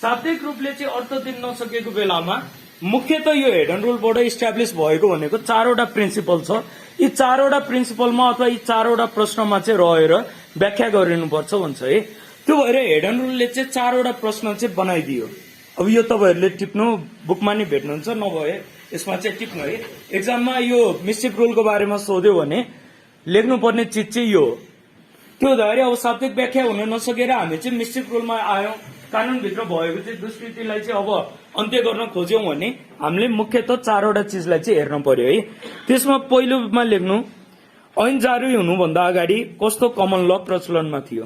शाब्दिक रूपले चाहिँ अर्थ दिन नसकेको बेलामा मुख्यतः यो हेडन रुलबाट इस्टाब्लिस भएको भनेको चारवटा प्रिन्सिपल छ। यी चारवटा प्रिन्सिपलमा अथवा यी चारवटा प्रश्नमा चाहिँ रहेर व्याख्या गरिनुपर्छ भन्छ है। त्यो भएर हेडन रुलले चाहिँ चारवटा प्रश्न चाहिँ बनाइदियो। अब यो तपाईँहरूले टिप्नु, बुकमा नि भेट्नुहुन्छ, नभए यसमा चाहिँ टिप्नु है। एक्जाममा यो मिस्चिफ रुलको बारेमा सोध्यो भने लेख्नुपर्ने चिज चाहिँ यो हो। त्यो हुँदाखेरि अब शाब्दिक व्याख्या हुन नसकेर हामी चाहिँ मिस्चिफ रुलमा आयौँ, कानूनभित्र भएको चाहिँ दुष्कृतिलाई चाहिँ अब अन्त्य गर्न खोज्यौँ भने हामीले मुख्यतः चारवटा चिजलाई चाहिँ हेर्न पर्यो है। त्यसमा पहिलोमा लेख्नु ऐन जारी हुनुभन्दा अगाडि कस्तो कमन ल प्रचलनमा थियो।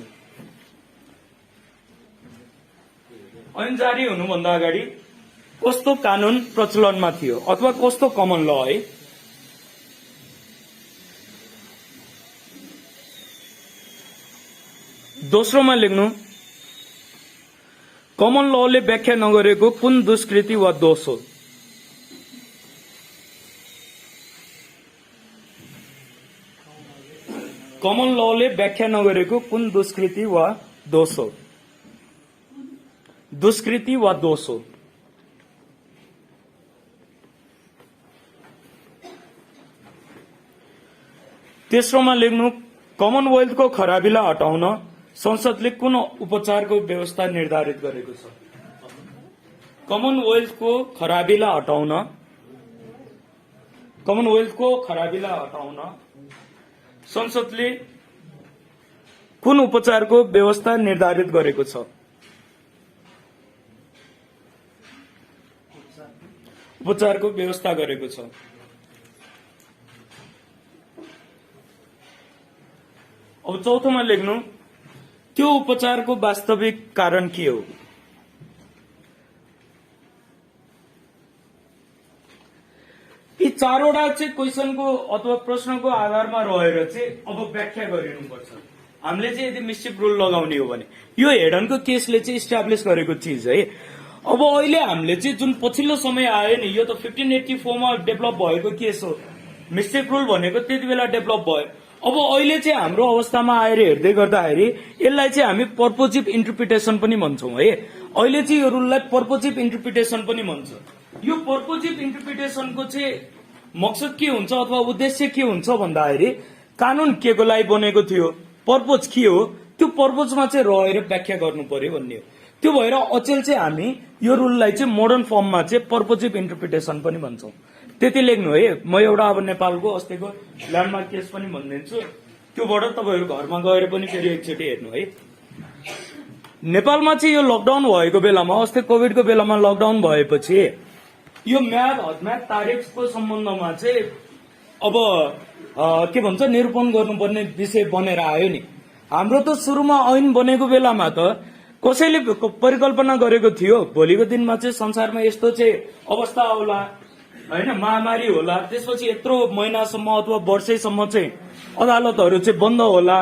ऐन जारी हुनुभन्दा अगाडि कस्तो कानून प्रचलनमा थियो अथवा कस्तो कमन ल है। दोस्रोमा लेख्नु कमन लले व्याख्या नगरेको कुन दुष्कृति वा दोष हो। कमन लले व्याख्या नगरेको कुन दुष्कृति वा दोष हो। दुष्कृति वा दोष हो। तेस्रोमा लेख्नु कमनवेल्थको खराबीलाई हटाउन संसदले कुन उपचारको व्यवस्था निर्धारित गरेको छ? कमनवेल्थको खराबीलाई हटाउन संसदले कुन उपचारको व्यवस्था निर्धारित गरेको छ? उपचारको व्यवस्था गरेको छ। अब चौथोमा लेख्नु, त्यो उपचारको वास्तविक कारण के हो? यी चारवटा चाहिँ क्वेसनको अथवा प्रश्नको आधारमा रहेर चाहिँ अब व्याख्या गरिनुपर्छ। हामीले चाहिँ यदि मिस्टिक रूल लगाउने हो भने यो हेडनको केसले चाहिँ इस्टाब्लिस गरेको चिज है। अब अहिले हामीले चाहिँ जुन पछिल्लो समय आयो नि, यो त 1584 मा डेभलप भएको केस हो। मिस्टिक रूल भनेको त्यति बेला डेभलप भयो। अब अहिले चाहिँ हाम्रो अवस्थामा आएर हेर्दै गर्दाखेरि यसलाई चाहिँ हामी पर्पोजिभ इन्टरप्रिटेसन पनि भन्छौं है। अहिले चाहिँ यो रूललाई पर्पोजिभ इन्टरप्रिटेसन पनि भन्छ। यो पर्पोजिभ इन्टरप्रिटेसनको चाहिँ मकसद के हुन्छ अथवा उद्देश्य के हुन्छ भन्दाखेरि कानून के को लागि बनेको थियो, पर्पोज के हो, त्यो पर्पोजमा चाहिँ रहेर व्याख्या गर्नु पर्यो भन्ने हो। त्यो भएर अचेल चाहिँ हामी यो रूललाई चाहिँ मोडर्न फर्ममा चाहिँ पर्पोजिभ इन्टरप्रिटेसन पनि भन्छौं। त्यति लेख्नु है। म एउटा अब नेपालको अस्तिको ल्यान्डमार्क केस पनि भनिदिन्छु, त्योबाट तपाईहरु घरमा गएर पनि फेरि एकचोटि हेर्नु है। नेपालमा चाहिँ यो लकडाउन भएको बेलामा, अस्ति कोभिडको बेलामा लकडाउन भएपछि यो म्याद हदम्याद तारिखको सम्बन्धमा चाहिँ अब के भन्छ निरूपण गर्नुपर्ने विषय बनेर आयो नि। हाम्रो त सुरुमा ऐन बनेको बेलामा त कसैले परिकल्पना गरेको थियो भोलिको दिनमा चाहिँ संसारमा यस्तो चाहिँ अवस्था आउला हैन, महामारी होला, त्यसपछि यत्रो महिनासम्म अथवा वर्षैसम्म चाहिँ अदालतहरू चाहिँ बन्द होला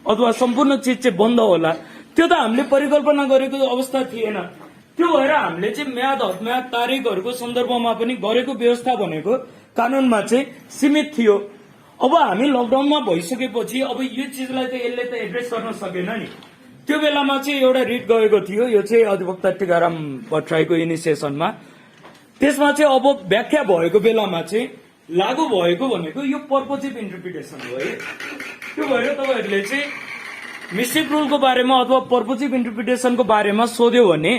अथवा सम्पूर्ण चीज चाहिँ बन्द होला। त्यो त हामीले परिकल्पना गरेको अवस्था थिएन। त्यो भएर हामीले चाहिँ म्याद हदम्याद तारिखहरूको सन्दर्भमा पनि गरेको व्यवस्था भनेको कानूनमा चाहिँ सीमित थियो। अब हामी लकडाउनमा भइसकेपछि अब यो चिजलाई त यसले त एड्रेस गर्न सकेन नि। त्यो बेलामा चाहिँ एउटा रिट गएको थियो, यो चाहिँ अधिवक्ता टीकाराम भट्टराईको इनिसिएसनमा। त्यसमा चाहिँ अब व्याख्या भएको बेलामा चाहिँ लागू भएको भनेको यो पर्पोजिभ इन्टरप्रिटेसन हो है। त्यो भएर तपाईहरुले चाहिँ मिस्टिक रूलको बारेमा अथवा पर्पोजिभ इन्टरप्रिटेसनको बारेमा सोध्यो भने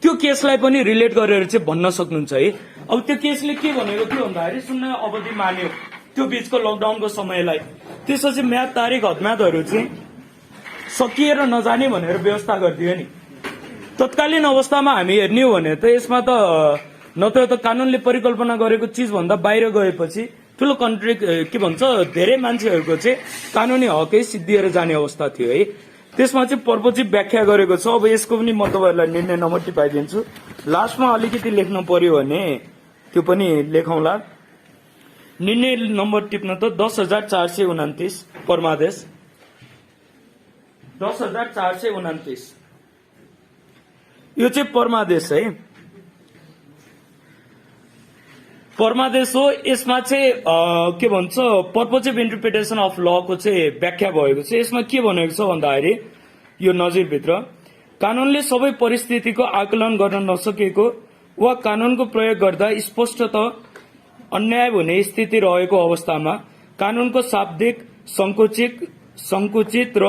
त्यो केसलाई पनि रिलेट गरेर चाहिँ भन्न सक्नुहुन्छ है। अब त्यो केसले के भनेको थियो भन्दाखेरि शून्य अवधि मान्यो त्यो बीचको लकडाउनको समयलाई, त्यसपछि म्याद तारिख हदम्यादहरू चाहिँ सकिएर नजाने भनेर व्यवस्था गरिदियो नि। तत्कालीन अवस्थामा हामी हेर्ने हो भने त यसमा त नत्र त कानूनले परिकल्पना गरेको चिज भन्दा बाहिर गएपछि ठूलो के भन्छ धेरै मान्छेहरूको चाहिँ कानूनी हकै सिद्धिएर जाने अवस्था थियो है। त्यसमा चाहिँ पर्पोजिभ व्याख्या गरेको छ। अब यसको पनि म तपाईहरुलाई निर्णय नम्बर टिपाइदिन्छु। लास्टमा अलिकति लेख्नु पर्यो भने त्यो पनि लेखौंला। निर्णय नम्बर टिप्न त 10,429 परमादेश 10,429 यो चाहिँ परमादेश है, परमादेश हो। यसमा चाहिँ के भन्छ पर्पोजिभ इन्टरप्रिटेसन अफ ल को चाहिँ व्याख्या भएको छ। यसमा के भनेको छ भन्दाखेरि यो नजिरभित्र कानूनले सबै परिस्थितिको आकलन गर्न नसकेको वा कानूनको प्रयोग गर्दा स्पष्टतः अन्याय हुने स्थिति रहेको अवस्थामा कानूनको शाब्दिक संकुचित र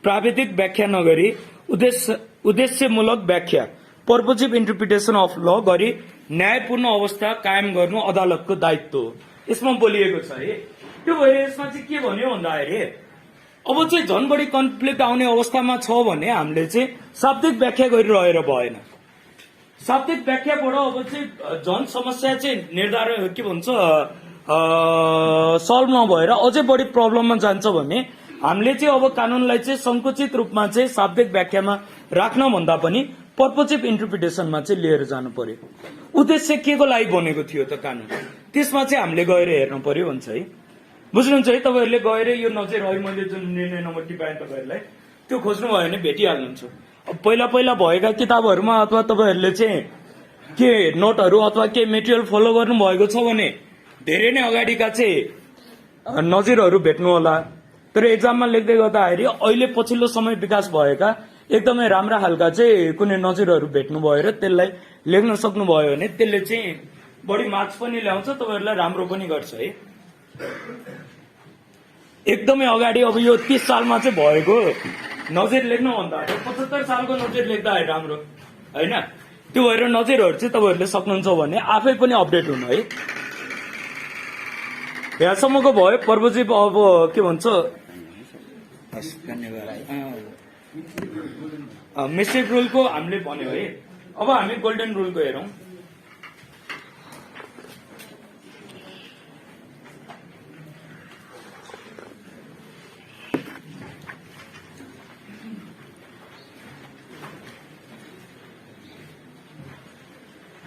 प्राविधिक व्याख्या नगरी उद्देश्यमूलक व्याख्या पर्पोजिभ इन्टरप्रिटेसन अफ ल गरी न्यायपूर्ण अवस्था कायम गर्नु अदालतको दायित्व हो, यसमा बोलिएको छ है। त्यो भएर यसमा चाहिँ के भन्यो भन्दाखेरि अब चाहिँ झन बढी कन्फ्लिक्ट आउने अवस्थामा छ भने हामीले चाहिँ शाब्दिक व्याख्या गरिरहेर भएन। शाब्दिक व्याख्याबाट अब चाहिँ झन समस्या चाहिँ निर्धारण के भन्छ सल्भ नभएर अझै बढी प्रब्लममा जान्छ भने हामीले चाहिँ अब कानूनलाई चाहिँ संकुचित रूपमा चाहिँ शाब्दिक व्याख्यामा राख्न भन्दा पनि पर्पोजिभ इन्टरप्रिटेसनमा चाहिँ लिएर जानु पर्यो। उद्देश्य के को लागि बनेको थियो त कानून, त्यसमा चाहिँ हामीले गएर हेर्नु पर्यो भन्छ है। बुझ्नुहुन्छ है। तपाईहरुले गएर यो नजिर है मैले जुन निर्णय नम्बर टिपाएँ तपाईहरुलाई त्यो खोज्नु भयो भने भेटिहाल्नुहुन्छ। अब पहिला पहिला भएका किताबहरुमा अथवा तपाईहरुले चाहिँ के नोटहरु अथवा के मेटेरियल फलो गर्नु भएको छ भने धेरै नै अगाडिका चाहिँ नजिरहरु भेट्नु होला। तर एक्जाममा लेख्दै गर्दाखेरि अहिले पछिल्लो समय विकास भएका एकदमै राम्रा खालका चाहिँ कुनै नजिरहरु भेट्नु भयो र त्यसलाई लेख्न सक्नु भयो भने त्यसले चाहिँ बढी मार्क्स पनि ल्याउँछ, तपाईहरुलाई राम्रो पनि गर्छ है। एकदमै अगाडि अब यो 30 सालमा चाहिँ भएको नजिर लेख्नु भन्दाखेरि 75 सालको नजिर लेख्दाखेरि राम्रो होइन। त्यो भएर नजिरहरू चाहिँ तपाईँहरूले सक्नुहुन्छ भने आफै पनि अपडेट हुनु है। यहाँसम्मको भयो पर्वजी। अब के भन्छ मिस्टेक रुलको हामीले भन्यो है। अब हामी गोल्डन रुलको हेरौँ।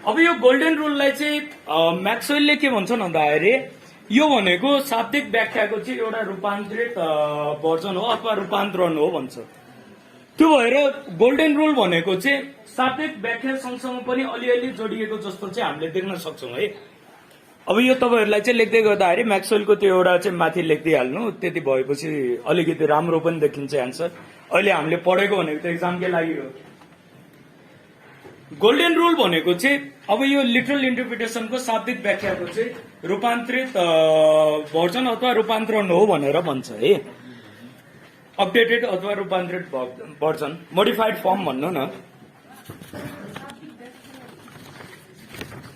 अब यो गोल्डन रुललाई चाहिँ म्याक्सवेलले के भन्छन् भन्दाखेरि यो भनेको शाब्दिक व्याख्याको चाहिँ एउटा रूपान्तरित भर्जन हो अथवा रूपान्तरण हो भन्छ। त्यो भएर गोल्डन रुल भनेको चाहिँ शाब्दिक व्याख्या सँगसँगै पनि अलिअलि जोडिएको जस्तो चाहिँ हामीले देख्न सक्छौँ है। अब यो तपाईँहरूलाई चाहिँ लेख्दै गर्दाखेरि म्याक्सवेलको त्यो एउटा चाहिँ माथि लेखिदिइहाल्नु, त्यति भएपछि अलिकति राम्रो पनि देखिन्छ एन्सर। अहिले हामीले पढेको भनेको त एक्जामकै लागि हो। गोल्डन रुल भनेको चाहिँ अब यो लिटरल इन्टरप्रिटेसनको शाब्दिक व्याख्याको चाहिँ रूपान्तरित भर्जन अथवा रूपान्तरण हो भनेर भन्छ है। अपडेटेड अथवा रूपान्तरित भर्जन, मोडिफाइड फर्म भन्नु न।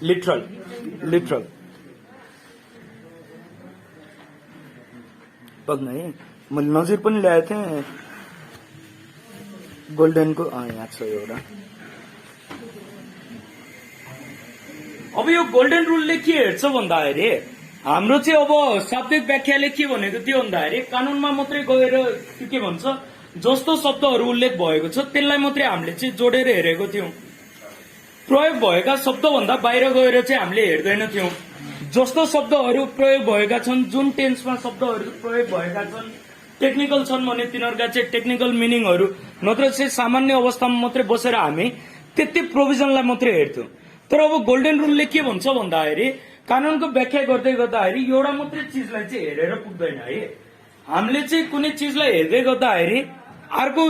लिटरल बग्न है। मैले नजिर पनि ल्याएको थिएँ गोल्डनको, यहाँ छ एउटा। अब यो गोल्डन रुलले के हेर्छ भन्दाखेरि हाम्रो चाहिँ अब शाब्दिक व्याख्याले के भनेको थियो भन्दाखेरि कानूनमा मात्रै गएर के भन्छ जस्तो शब्दहरू उल्लेख भएको छ त्यसलाई मात्रै हामीले चाहिँ जोडेर हेरेको थियौं। प्रयोग भएका शब्दभन्दा बाहिर गएर चाहिँ हामीले हेर्दैन थियौं। जस्तो शब्दहरू प्रयोग भएका छन्, जुन टेन्समा शब्दहरू प्रयोग भएका छन्, टेक्निकल छन् भने तिनीहरूका चाहिँ टेक्निकल मिनिङहरू, नत्र चाहिँ सामान्य अवस्थामा मात्रै बसेर हामी त्यति प्रोभिजनलाई मात्रै हेर्थ्यौं। तर अब गोल्डन रुलले के भन्छ भन्दाखेरि कानूनको व्याख्या गर्दै गर्दाखेरि एउटा मात्रै चिजलाई चाहिँ हेरेर पुग्दैन है। हामीले चाहिँ कुनै चिजलाई हेर्दै गर्दाखेरि अर्को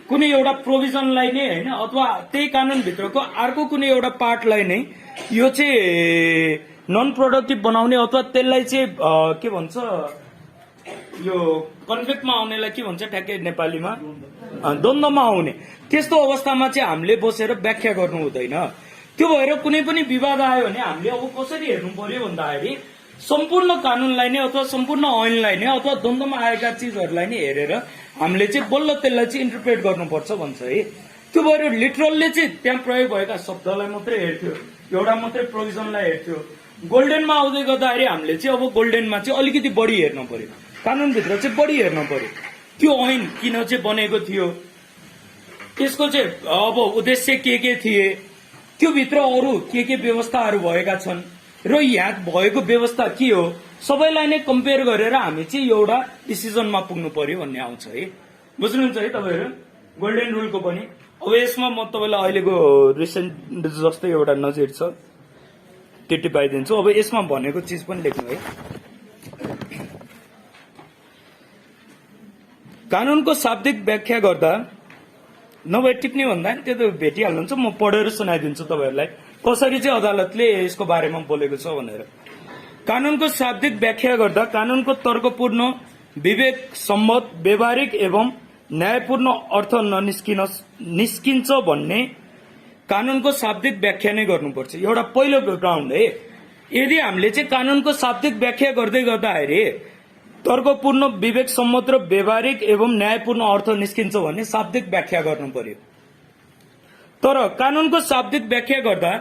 कुनै एउटा प्रोभिजनलाई नै होइन अथवा त्यही कानूनभित्रको अर्को कुनै एउटा पार्टलाई नै यो चाहिँ नन प्रोडक्टिभ बनाउने अथवा त्यसलाई चाहिँ के भन्छ यो कन्फ्लिक्टमा आउनेलाई के भन्छ ठ्याक्कै नेपालीमा द्वन्द्वमा आउने, त्यस्तो अवस्थामा चाहिँ हामीले बसेर व्याख्या गर्नु हुँदैन। त्यो भएर कुनै पनि विवाद आयो भने हामीले अब कसरी हेर्नु पर्यो भन्दाखेरि सम्पूर्ण कानूनलाई नै अथवा सम्पूर्ण ऐनलाई नै अथवा द्वन्द्वमा आएका चिजहरूलाई नै हेरेर हामीले चाहिँ बल्ल त्यसलाई चाहिँ इन्टरप्रेट गर्नुपर्छ भन्छ है। त्यो भएर लिटरलले चाहिँ त्यहाँ प्रयोग भएका शब्दलाई मात्रै हेर्थ्यो, एउटा मात्रै प्रोभिजनलाई हेर्थ्यो। गोल्डनमा आउँदै गर्दाखेरि हामीले चाहिँ अब गोल्डनमा चाहिँ अलिकति बढी हेर्न पर्यो, कानूनभित्र चाहिँ बढी हेर्न पर्यो। त्यो ऐन किन चाहिँ बनेको थियो, त्यसको चाहिँ अब उद्देश्य के थिए, त्यो भित्र अरू के व्यवस्थाहरू भएका छन् र यहाँ भएको व्यवस्था के हो, सबैलाई नै कम्पेयर गरेर हामी चाहिँ एउटा डिसिजनमा पुग्नु पर्यो भन्ने आउँछ है। बुझ्नुहुन्छ है तपाईँहरू गोल्डन रुलको पनि। अब यसमा म तपाईँलाई अहिलेको रिसेन्ट जस्तै एउटा नजिर छ त्यति पाइदिन्छु। अब यसमा भनेको चिज पनि लेख्नु है। कानूनको शाब्दिक व्याख्या गर्दा नभए टिप्ने भन्दा त्यो त भेटिहाल्नुहुन्छ, म पढेर सुनाइदिन्छु तपाईँहरूलाई कसरी चाहिँ अदालतले यसको बारेमा बोलेको छ भनेर। कानूनको शाब्दिक व्याख्या गर्दा कानूनको तर्कपूर्ण, विवेक सम्मत, व्यवहारिक एवं न्यायपूर्ण अर्थ निस्किन्छ भन्ने कानूनको शाब्दिक व्याख्या नै गर्नुपर्छ। एउटा पहिलो ग्राउन्ड है। यदि हामीले चाहिँ कानूनको शाब्दिक व्याख्या गर्दै गर्दाखेरि तर्कपूर्ण, विवेक सम्मत र व्यवहारिक एवं न्यायपूर्ण अर्थ निस्किन्छ भने शाब्दिक व्याख्या गर्नु पर्यो। तर कानूनको शाब्दिक व्याख्या गर्दा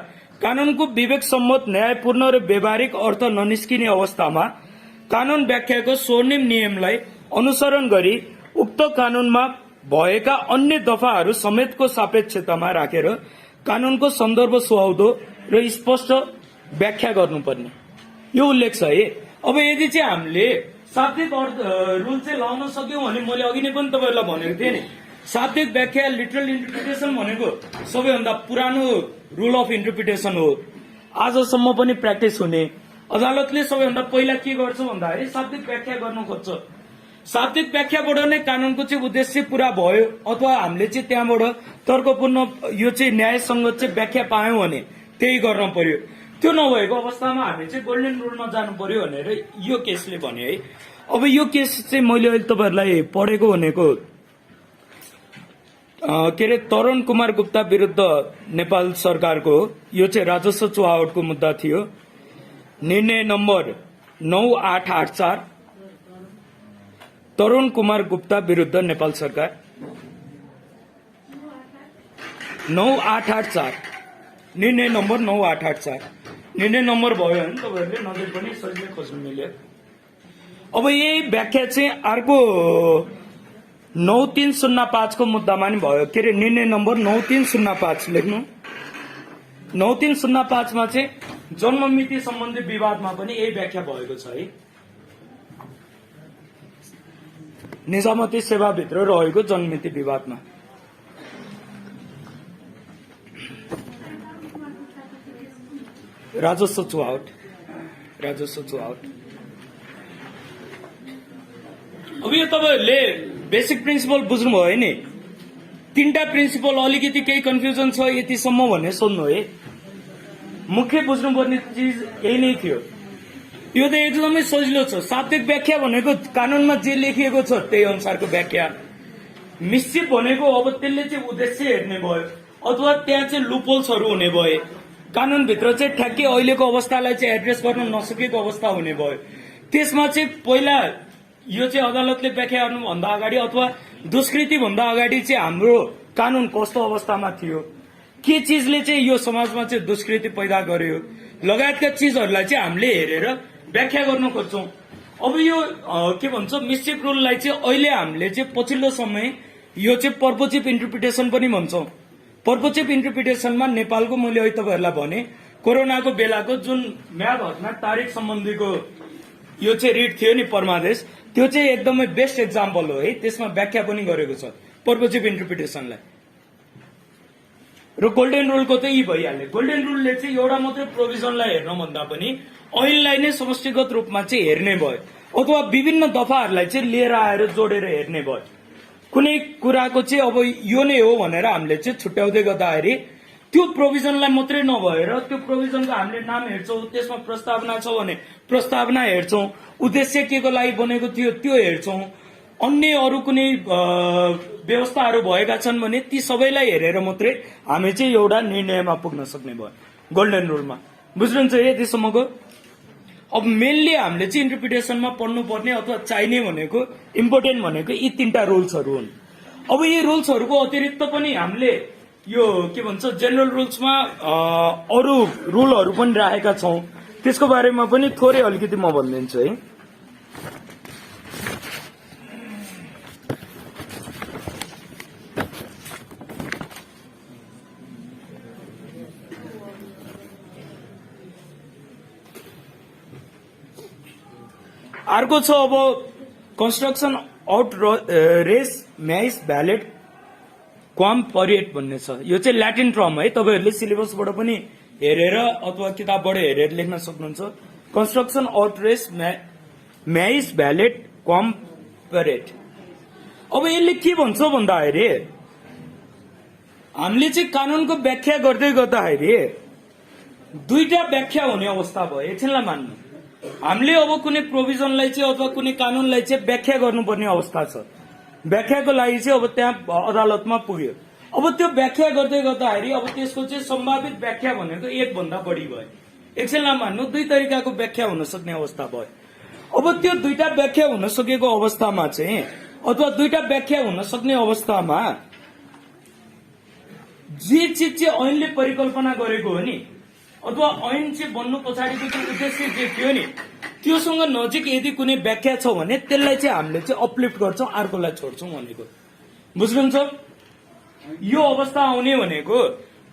कानूनको विवेक सम्मत, न्यायपूर्ण र व्यवहारिक अर्थ ननिस्किने अवस्थामा कानून व्याख्याको स्वर्णिम नियमलाई अनुसरण गरी उक्त कानूनमा भएका अन्य दफाहरू समेतको सापेक्षतामा राखेर कानूनको सन्दर्भ सुहाउँदो र स्पष्ट व्याख्या गर्नुपर्ने यो उल्लेख छ है। अब यदि चाहिँ हामीले शाब्दिक रुल चाहिँ लाउन सक्यौं भने मैले अघि नै पनि तपाईँहरूलाई भनेको थिएँ नि, शाब्दिक व्याख्या लिटरल इन्टरप्रिटेसन भनेको सबैभन्दा पुरानो रुल अफ इन्टरप्रिटेसन हो, आजसम्म पनि प्र्याक्टिस हुने। अदालतले सबैभन्दा पहिला के गर्छ भन्दाखेरि शाब्दिक व्याख्या गर्न खोज्छ। शाब्दिक व्याख्याबाट नै कानूनको चाहिँ उद्देश्य पूरा भयो अथवा हामीले चाहिँ त्यहाँबाट तर्कपूर्ण यो चाहिँ न्यायसङ्गत चाहिँ व्याख्या पायौं भने त्यही गर्न पर्यो। त्यो नभएको अवस्थामा हामी चाहिँ गोल्डन रुलमा जानु पर्यो भनेर यो केसले भन्यो है। अब यो केस चाहिँ मैले अहिले तपाईहरुलाई पढेको भनेको के अरे तरुण कुमार गुप्ता विरुद्ध नेपाल सरकारको यो चाहिँ राजस्व चुहावटको मुद्दा थियो। निर्णय नम्बर 9884 तरुण कुमार गुप्ता विरुद्ध नेपाल सरकार 9884 निर्णय नम्बर 9884 निर्णय नम्बर भयो भने तपाईहरुले नजिक पनि सजिलै खोज्न मिल्यो। अब यही व्याख्या चाहिँ अर्को 9305 को मुद्दामा नि भयो। के अरे निर्णय नम्बर 9305 लेख्नु। 9305 मा चाहिँ जन्म मिति सम्बन्धी विवादमा पनि यही व्याख्या भएको छ है। निजामती सेवा भित्र रहेको जन्ममिति विवादमा राजस्व चुहावट अब यो तपाईहरुले बेसिक प्रिन्सिपल बुझ्नुभयो नि। तीनटा प्रिन्सिपल अलिकति केही कन्फ्युजन छ यतिसम्म भन्ने सोध्नु है। मुख्य बुझ्नुपर्ने चीज यही नै थियो। यो त एकदमै सजिलो छ। शाब्दिक व्याख्या भनेको कानूनमा जे लेखिएको छ त्यही अनुसारको व्याख्या। मिश्रित भनेको अब त्यसले चाहिँ उद्देश्य हेर्ने भयो अथवा त्यहाँ चाहिँ लुपहोल्सहरु हुने भए। कानून भित्र चाहिँ ठ्याक्कै अहिलेको अवस्थालाई चाहिँ एड्रेस गर्न नसकेको अवस्था हुने भयो। त्यसमा चाहिँ पहिला यो चाहिँ अदालतले व्याख्या गर्नुभन्दा अगाडि अथवा दुष्कृति भन्दा अगाडि चाहिँ हाम्रो कानून कस्तो अवस्थामा थियो, के चीजले चाहिँ यो समाजमा चाहिँ दुष्कृति पैदा गर्यो लगायतका चीजहरूलाई चाहिँ हामीले हेरेर व्याख्या गर्न खोज्छौं। अब यो के भन्छ मिस्टेक रुललाई चाहिँ अहिले हामीले चाहिँ पछिल्लो समय यो चाहिँ पर्पोजिभ इन्टरप्रिटेसन पनि भन्छौं। पर्पोजिभ इन्टरप्रिटेसनमा नेपालको मैले अहिले तपाईहरुलाई भने कोरोनाको बेलाको जुन म्याद हकमा तारिख सम्बन्धीको यो चाहिँ रिट थियो नि परमादेश, त्यो चाहिँ एकदमै बेस्ट एक्जाम्पल हो है। त्यसमा व्याख्या पनि गरेको छ पर्पोजिभ इन्टरप्रिटेसनलाई। र गोल्डन रुलको त यी भइहाल्यो। गोल्डन रुलले चाहिँ एउटा मात्रै प्रोभिजनलाई हेर्न भन्दा पनि ऐनलाई नै समष्टिगत रूपमा चाहिँ हेर्ने भयो अथवा विभिन्न दफाहरूलाई चाहिँ लिएर आएर जोडेर हेर्ने भयो। कुनै कुराको चाहिँ अब यो नै हो भनेर हामीले चाहिँ छुट्याउँदै गर्दाखेरि त्यो प्रोभिजनलाई मात्रै नभएर त्यो प्रोभिजनको हामीले नाम हेर्छौं, त्यसमा प्रस्तावना छ भने प्रस्तावना हेर्छौं, उद्देश्य के को लागि बनेको थियो त्यो हेर्छौं, अन्य अरू कुनै व्यवस्थाहरू भएका छन् भने ती सबैलाई हेरेर मात्रै हामी चाहिँ एउटा निर्णयमा पुग्न सक्ने भयो गोल्डन रुलमा। बुझ्नुहुन्छ यतिसम्मको? अब मेनली हामीले चाहिँ इन्टरप्रिटेसनमा पढ्नुपर्ने अथवा चाहिने भनेको इम्पोर्टेन्ट भनेको यी तीनटा रुल्सहरू हुन्। अब यी रुल्सहरूको अतिरिक्त पनि हामीले यो के भन्छ जेनरल रुल्समा अरू रुलहरू पनि राखेका छौं। त्यसको बारेमा पनि थोरै अलिकति म भनिदिन्छु है। अर्को छ अब कन्स्ट्रक्सन आउट रेस म्याइस भ्यालेट क्वाम परेड भन्ने छ। यो चाहिँ ल्याटिन टर्म है। तपाईहरुले सिलेबसबाट पनि हेरेर अथवा किताबबाट हेरेर लेख्न सक्नुहुन्छ। कन्स्ट्रक्सन आउट रेस म्याइस भ्यालेट क्वाम परेड। अब यसले के भन्छ भन्दाखेरि हामीले चाहिँ कानूनको व्याख्या गर्दै गर्दाखेरि दुईटा व्याख्या हुने अवस्था भयो। एकछिनलाई मान्नु, हामीले अब कुनै प्रोभिजनलाई चाहिँ अथवा कुनै कानूनलाई चाहिँ व्याख्या गर्नुपर्ने अवस्था छ। व्याख्याको लागि चाहिँ अब त्यहाँ अदालतमा पुग्यो। अब त्यो व्याख्या गर्दै गर्दाखेरि अब त्यसको चाहिँ सम्भावित व्याख्या भनेको एक भन्दा बढी भयो। एकछिनलाई मान्नु, दुई तरिकाको व्याख्या हुन सक्ने अवस्था भयो। अब त्यो दुईटा व्याख्या हुन सकेको अवस्थामा चाहिँ अथवा दुईटा व्याख्या हुन सक्ने अवस्थामा जे चिज चाहिँ ऐनले परिकल्पना गरेको हो नि अथवा ऐन चाहिँ बन्नु पछाडिको चाहिँ उद्देश्य जे थियो नि त्योसँग नजिक यदि कुनै व्याख्या छ भने त्यसलाई चाहिँ हामीले चाहिँ अपलिफ्ट गर्छौं, अर्कोलाई छोड्छौं भनेको। बुझ्नुहुन्छ? यो अवस्था आउने भनेको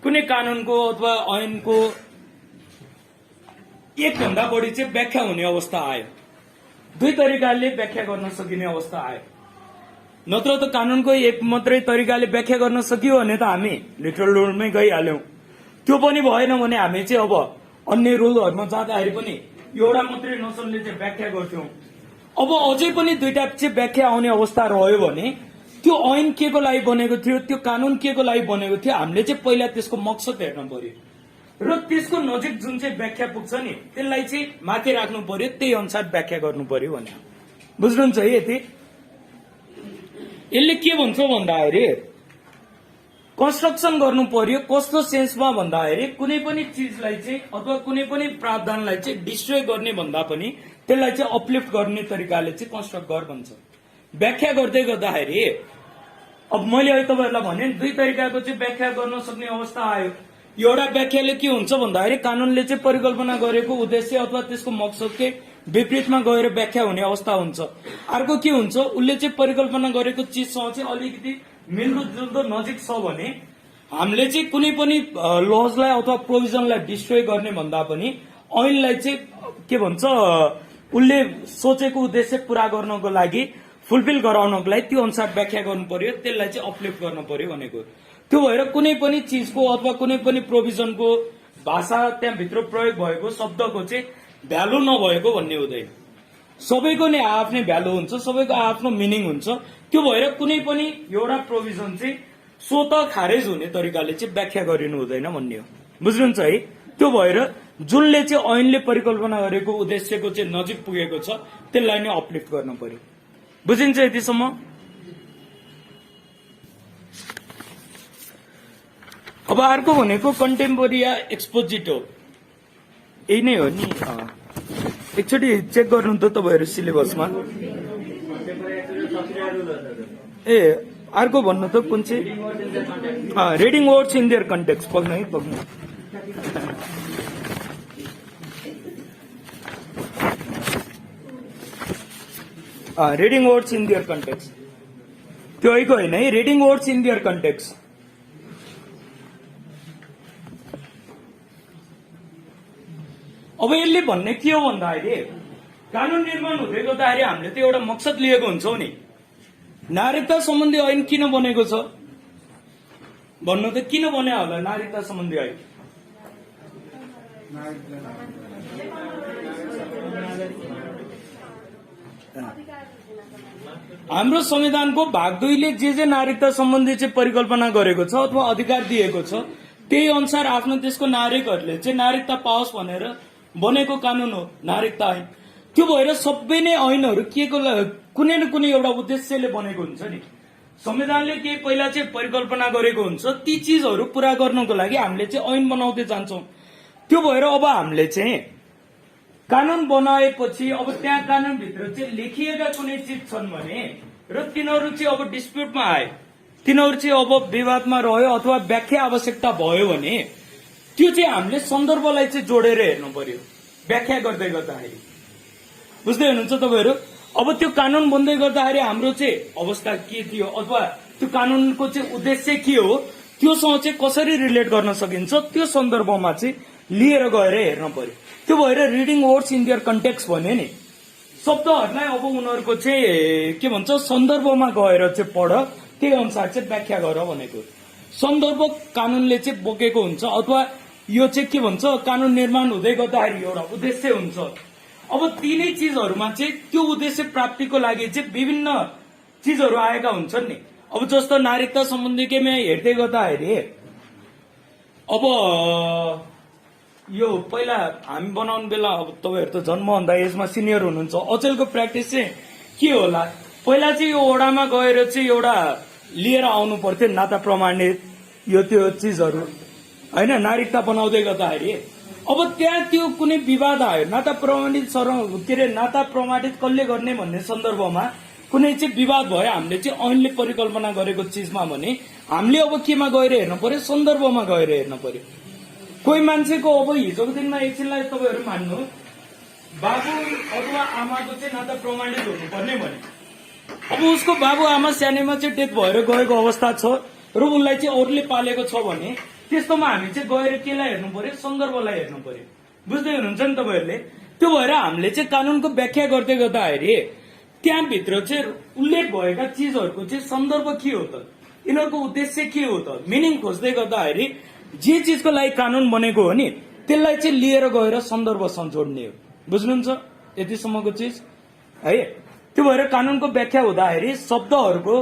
कुनै कानूनको अथवा ऐनको एक भन्दा बढी चाहिँ व्याख्या हुने अवस्था आयो। दुई तरिकाले व्याख्या गर्न सकिने अवस्था आयो। नत्र त कानूनको एक मात्रै तरिकाले व्याख्या गर्न सकियो भने त हामी लिटरल रुलमै गइहाल्यौं। त्यो पनि भएन भने हामी चाहिँ अब अन्य रुलहरुमा जाँदाखेरि पनि एउटा मात्रै नसनले चाहिँ व्याख्या गर्थ्यौं। अब अझै पनि दुईटा चाहिँ व्याख्या आउने अवस्था रह्यो भने त्यो ऐन के को लागि बनेको थियो, त्यो कानून के को लागि बनेको थियो, हामीले चाहिँ पहिला त्यसको मकसद हेर्न पर्यो र त्यसको नजिक जुन चाहिँ व्याख्या पुग्छ नि त्यसलाई चाहिँ माथि राख्नु पर्यो, त्यही अनुसार व्याख्या गर्नु पर्यो भने। बुझ्नुहुन्छ है यति। यसले के भन्छ भन्दाखेरि कन्स्ट्रक्सन गर्नु पर्यो कस्तो सेन्समा भन्दाखेरि कुनै पनि चिजलाई चाहिँ अथवा कुनै पनि प्रावधानलाई चाहिँ डिस्ट्रोय गर्ने भन्दा पनि त्यसलाई चाहिँ अपलिफ्ट गर्ने तरिकाले चाहिँ कन्स्ट्रक्ट गर भन्छ। व्याख्या गर्दै गर्दाखेरि अब मैले अहिले तपाईँहरूलाई भने दुई तरिकाको चाहिँ व्याख्या गर्न सक्ने अवस्था आयो। एउटा व्याख्याले के हुन्छ भन्दाखेरि कानूनले चाहिँ परिकल्पना गरेको उद्देश्य अथवा त्यसको मकसदकै विपरीतमा गएर व्याख्या हुने अवस्था हुन्छ। अर्को के हुन्छ, उसले चाहिँ परिकल्पना गरेको चिजसँग चाहिँ अलिकति मिल्दो जुल्दो नजिक छ भने हामीले चाहिँ कुनै पनि लजलाई अथवा प्रोभिजनलाई डिस्ट्रोय गर्ने भन्दा पनि ऐनलाई चाहिँ के भन्छ उसले सोचेको उद्देश्य पूरा गर्नको लागि फुलफिल गराउनको लागि त्यो अनुसार व्याख्या गर्नु पर्यो, त्यसलाई चाहिँ अपलिफ्ट गर्नु पर्यो भनेको। त्यो भएर कुनै पनि चिजको अथवा कुनै पनि प्रोभिजनको भाषा त्यहाँभित्र प्रयोग भएको शब्दको चाहिँ भ्यालु नभएको भन्ने हुँदैन। सबैको नै आफ्नै भ्यालु हुन्छ, सबैको आफ्नो मिनिङ हुन्छ। त्यो भएर कुनै पनि एउटा प्रोभिजन चाहिँ स्वत खारेज हुने तरिकाले चाहिँ व्याख्या गरिनु हुँदैन भन्ने हो। बुझ्नुहुन्छ है। त्यो भएर जुनले चाहिँ ऐनले परिकल्पना गरेको उद्देश्यको चाहिँ नजिक पुगेको छ त्यसलाई नै अपलिफ्ट गर्नु पर्यो। बुझिन्छ यतिसम्म। अब अर्को भनेको कन्टेम्पोरी या एक्सपोजिट हो। यही नै हो नि। एकचोटि चेक गर्नु त तपाईँहरू सिलेबसमा। ए अर्को भन्नु त कुन चाहिँ reading words in their context पढ्नु है पढ्नु। Reading words in their context त्यो ऐको होइन है। Reading words in their context अब यसले भन्ने के हो भन्दाखेरि कानून निर्माण हुँदै गर्दाखेरि हामीले त एउटा मकसद लिएको हुन्छौँ नि। नागरिकता सम्बन्धी ऐन किन बनेको छ भन्नु त किन बने होला नागरिकता सम्बन्धी ऐन? हाम्रो संविधानको भाग 2 ले जे नागरिकता सम्बन्धी चाहिँ परिकल्पना गरेको छ अथवा अधिकार दिएको छ त्यही अनुसार आफ्नो देशको नागरिकहरूले चाहिँ नागरिकता पाओस् भनेर बनेको कानून हो नागरिकता ऐन। त्यो भएर सबै नै ऐनहरू के को कुनै न कुनै एउटा उद्देश्यले बनेको हुन्छ नि। संविधानले के पहिला चाहिँ परिकल्पना गरेको हुन्छ ती चिजहरू पूरा गर्नको लागि हामीले चाहिँ ऐन बनाउँदै जान्छौं। त्यो भएर अब हामीले चाहिँ कानून बनाएपछि अब त्यहाँ कानूनभित्र चाहिँ लेखिएका कुनै चिज छन् भने र तिनीहरू चाहिँ अब डिस्प्युटमा आए, तिनीहरू चाहिँ अब विवादमा रह्यो अथवा व्याख्या आवश्यकता भयो भने त्यो चाहिँ हामीले सन्दर्भलाई चाहिँ जोडेर हेर्नु पर्यो व्याख्या गर्दै गर्दाखेरि। बुझ्दै हुनुहुन्छ तपाईँहरू? अब त्यो कानून बन्दै गर्दाखेरि हाम्रो चाहिँ अवस्था के थियो अथवा त्यो कानूनको चाहिँ उद्देश्य के हो त्योसँग चाहिँ कसरी रिलेट गर्न सकिन्छ त्यो सन्दर्भमा चाहिँ लिएर गएर हेर्न पर्यो। त्यो भएर reading words in their context भन्यो नि। शब्दहरूलाई अब उनीहरूको चाहिँ के भन्छ सन्दर्भमा गएर चाहिँ पढ, त्यही अनुसार चाहिँ व्याख्या गर भनेको। सन्दर्भ कानूनले चाहिँ बोकेको हुन्छ अथवा यो चाहिँ के भन्छ कानून निर्माण हुँदै गर्दाखेरि एउटा उद्देश्य हुन्छ। अब तीनै चिजहरूमा चाहिँ त्यो उद्देश्य प्राप्तिको लागि चाहिँ विभिन्न चिजहरू आएका हुन्छन् नि। अब जस्तो नागरिकता सम्बन्धी केमा हेर्दै गर्दाखेरि अब यो पहिला हामी बनाउने बेला अब तपाईहरु त जन्मभन्दा एजमा सिनियर हुनुहुन्छ, अचेलको प्र्याक्टिस चाहिँ के होला? पहिला चाहिँ यो ओडामा गएर चाहिँ एउटा लिएर आउनु पर्थ्यो नाता प्रमाणित यो त्यो चिजहरू हैन नागरिकता बनाउँदै गर्दाखेरि। अब त्यहाँ त्यो कुनै विवाद आयो नाता प्रमाणित के अरे नाता प्रमाणित कसले गर्ने भन्ने सन्दर्भमा कुनै चाहिँ विवाद भयो, हामीले चाहिँ ऐनले परिकल्पना गरेको चिजमा भने हामीले अब केमा गएर हेर्नु पर्यो? सन्दर्भमा गएर हेर्नु पर्यो। कोही मान्छेको अब हिजोको दिनमा एकछिनलाई तपाईहरु मान्नु बाबु अथवा आमाको चाहिँ नाता प्रमाणित हुनुपर्ने भने अब उसको बाबु आमा सानैमा चाहिँ डेथ भएर गएको अवस्था छ र उनलाई चाहिँ अरूले पालेको छ भने त्यस्तोमा हामी चाहिँ गएर केलाई हेर्नु पर्यो? सन्दर्भलाई हेर्नु पर्यो। बुझ्दै हुनुहुन्छ नि तपाईहरुले? त्यो भएर हामीले चाहिँ कानूनको व्याख्या गर्दै गर्दाखेरि त्यहाँभित्र चाहिँ उल्लेख भएका चिजहरूको चाहिँ सन्दर्भ के हो त, यिनीहरूको उद्देश्य के हो त, मिनिङ खोज्दै गर्दाखेरि जे चिजको लागि कानून बनेको हो नि त्यसलाई चाहिँ लिएर गएर सन्दर्भसँग जोड्ने हो। बुझ्नुहुन्छ यतिसम्मको चिज है? त्यो भएर कानूनको व्याख्या हुँदाखेरि शब्दहरूको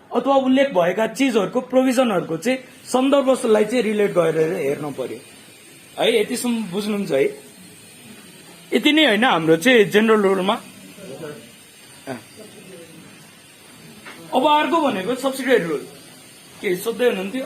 अथवा उल्लेख भएका चिजहरूको प्रोभिजनहरूको चाहिँ सन्दर्भलाई चाहिँ रिलेट गरेर हेर्नु पर्यो है। यतिसम्म बुझ्नुहुन्छ है? यति नै होइन हाम्रो चाहिँ जेनरल रुलमा। अब अर्को भनेको सब्सिडियरी रुल। के सोध्दै हुनुहुन्थ्यो?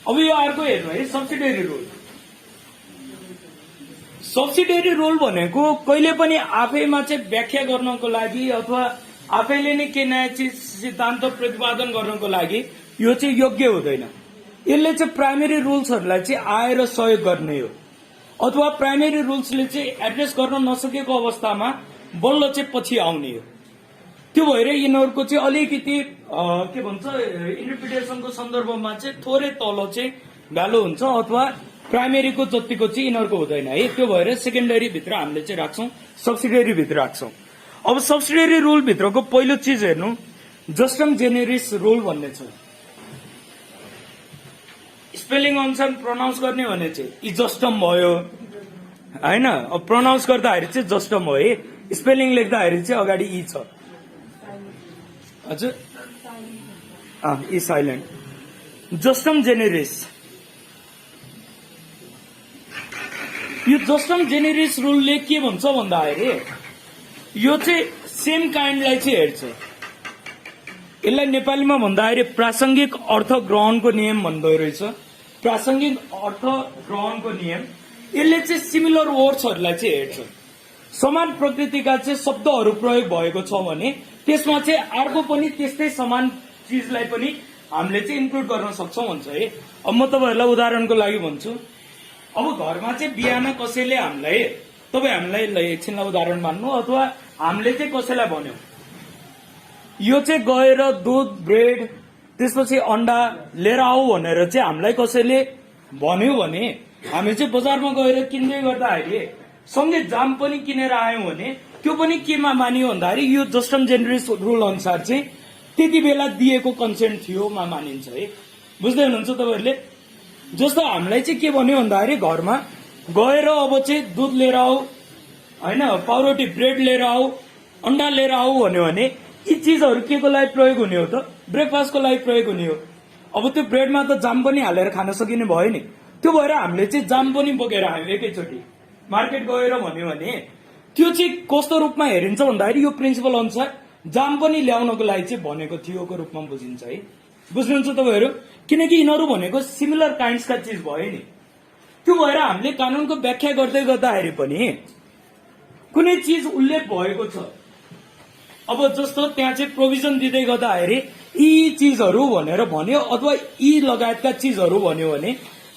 अब यो अर्को हेर्नु है, सब्सिडियरी रुल। सब्सिडियरी रुल भनेको कहिले पनि आफैमा चाहिँ व्याख्या गर्नको लागि अथवा आफैले नै के नयाँ चिज सिद्धान्त प्रतिपादन गर्नको लागि यो चाहिँ योग्य हुँदैन। यसले चाहिँ प्राइमेरी रुल्सहरूलाई चाहिँ आएर सहयोग गर्ने हो, अथवा प्राइमेरी रुल्सले चाहिँ एड्रेस गर्न नसकेको अवस्थामा बल्ल चाहिँ पछि आउने हो। त्यो भएर यिनीहरूको चाहिँ अलिकति के भन्छ इन्टरप्रिटेसनको सन्दर्भमा चाहिँ थोरै तल चाहिँ भ्यालु हुन्छ, अथवा प्राइमेरीको जतिको चाहिँ यिनीहरूको हुँदैन है। त्यो भएर सेकेन्डरी भित्र हामीले चाहिँ राख्छौं, सब्सिडियरी भित्र राख्छौं। अब सब्सिडियरी रुल भित्रको पहिलो चिज हेर्नु, जस्टम जेनेरिस रुल भन्ने छ। स्पेलिङ अनुसार प्रोनाउन्स गर्ने भने चाहिँ इजस्टम भयो हैन। अब प्रोनाउन्स गर्दाखेरि चाहिँ जस्टम हो है, स्पेलिङ लेख्दाखेरि चाहिँ अगाडि ई छ। हजुर ई साइलेन्ट। जस्टम जेनेरिस, यो जस्टम जेनेरिस रुलले के भन्छ भन्दाखेरि यो चाहिँ सेम काइन्डलाई चाहिँ हेर्छ। यसलाई नेपालीमा भन्दाखेरि प्रासंगिक अर्थ ग्रहणको नियम भन्दो रहेछ। प्रासंगिक अर्थ ग्रहणको नियम यसले चाहिँ सिमिलर वर्ड्सहरूलाई चाहिँ हेर्छ। समान प्रकृतिका चाहिँ शब्दहरू प्रयोग भएको छ भने त्यसमा चाहिँ अर्को पनि त्यस्तै समान चिजलाई पनि हामीले चाहिँ इन्क्लुड गर्न सक्छौं भन्छ है। अब म तपाईहरुलाई उदाहरणको लागि भन्छु। अब घरमा चाहिँ बिहान कसैले हामीलाई, तपाई हामीलाई एकछिनलाई उदाहरण मान्नु, अथवा हामीले चाहिँ कसैलाई भन्यौ यो चाहिँ गएर दुध ब्रेड त्यसपछि अन्डा लिएर आऊ भनेर चाहिँ हामीलाई कसैले भन्यो भने हामी चाहिँ बजारमा गएर किन्दै गर्दाखेरि सँगै जाम पनि किनेर आयौं भने त्यो पनि केमा मानियो भन्दाखेरि यो जस्टम जेनेरिस रुल अनुसार चाहिँ त्यति बेला दिएको कन्सेन्ट थियो मा मानिन्छ है। बुझ्दै हुनुहुन्छ तपाईहरुले? जस्तो हामीलाई चाहिँ के भन्यो भन्दाखेरि घरमा गएर अब चाहिँ दुध लिएर आऊ हैन, पाउरोटी ब्रेड लिएर आऊ, अन्डा लिएर आऊ भन्यो भने यी चीजहरु केको लागि प्रयोग हुने हो त? ब्रेकफास्टको लागि प्रयोग हुने हो। अब त्यो ब्रेडमा त जाम पनि हालेर खान सकिने भयो नि। त्यो भएर हामीले चाहिँ जाम पनि बोकेर आयौं एकैचोटी मार्केट गएर भन्यो भने त्यो चाहिँ कस्तो रूपमा हेरिन्छ भन्दाखेरि यो प्रिन्सिपल अनुसार जाम पनि ल्याउनको लागि चाहिँ भनेको थियोको रूपमा बुझिन्छ है। बुझ्नुहुन्छ तपाईहरु? किनकि यिनीहरु भनेको सिमिलर काइन्ड्सका चीज भयो नि। त्यो भएर हामीले कानूनको व्याख्या गर्दै गर्दाखेरि पनि कुनै चीज उल्लेख भएको छ, अब जस्तो त्यहाँ चाहिँ प्रोभिजन दिँदै गर्दाखेरि यी चीजहरु भनेर भन्यो अथवा यी लगायतका चीजहरु भन्यो भने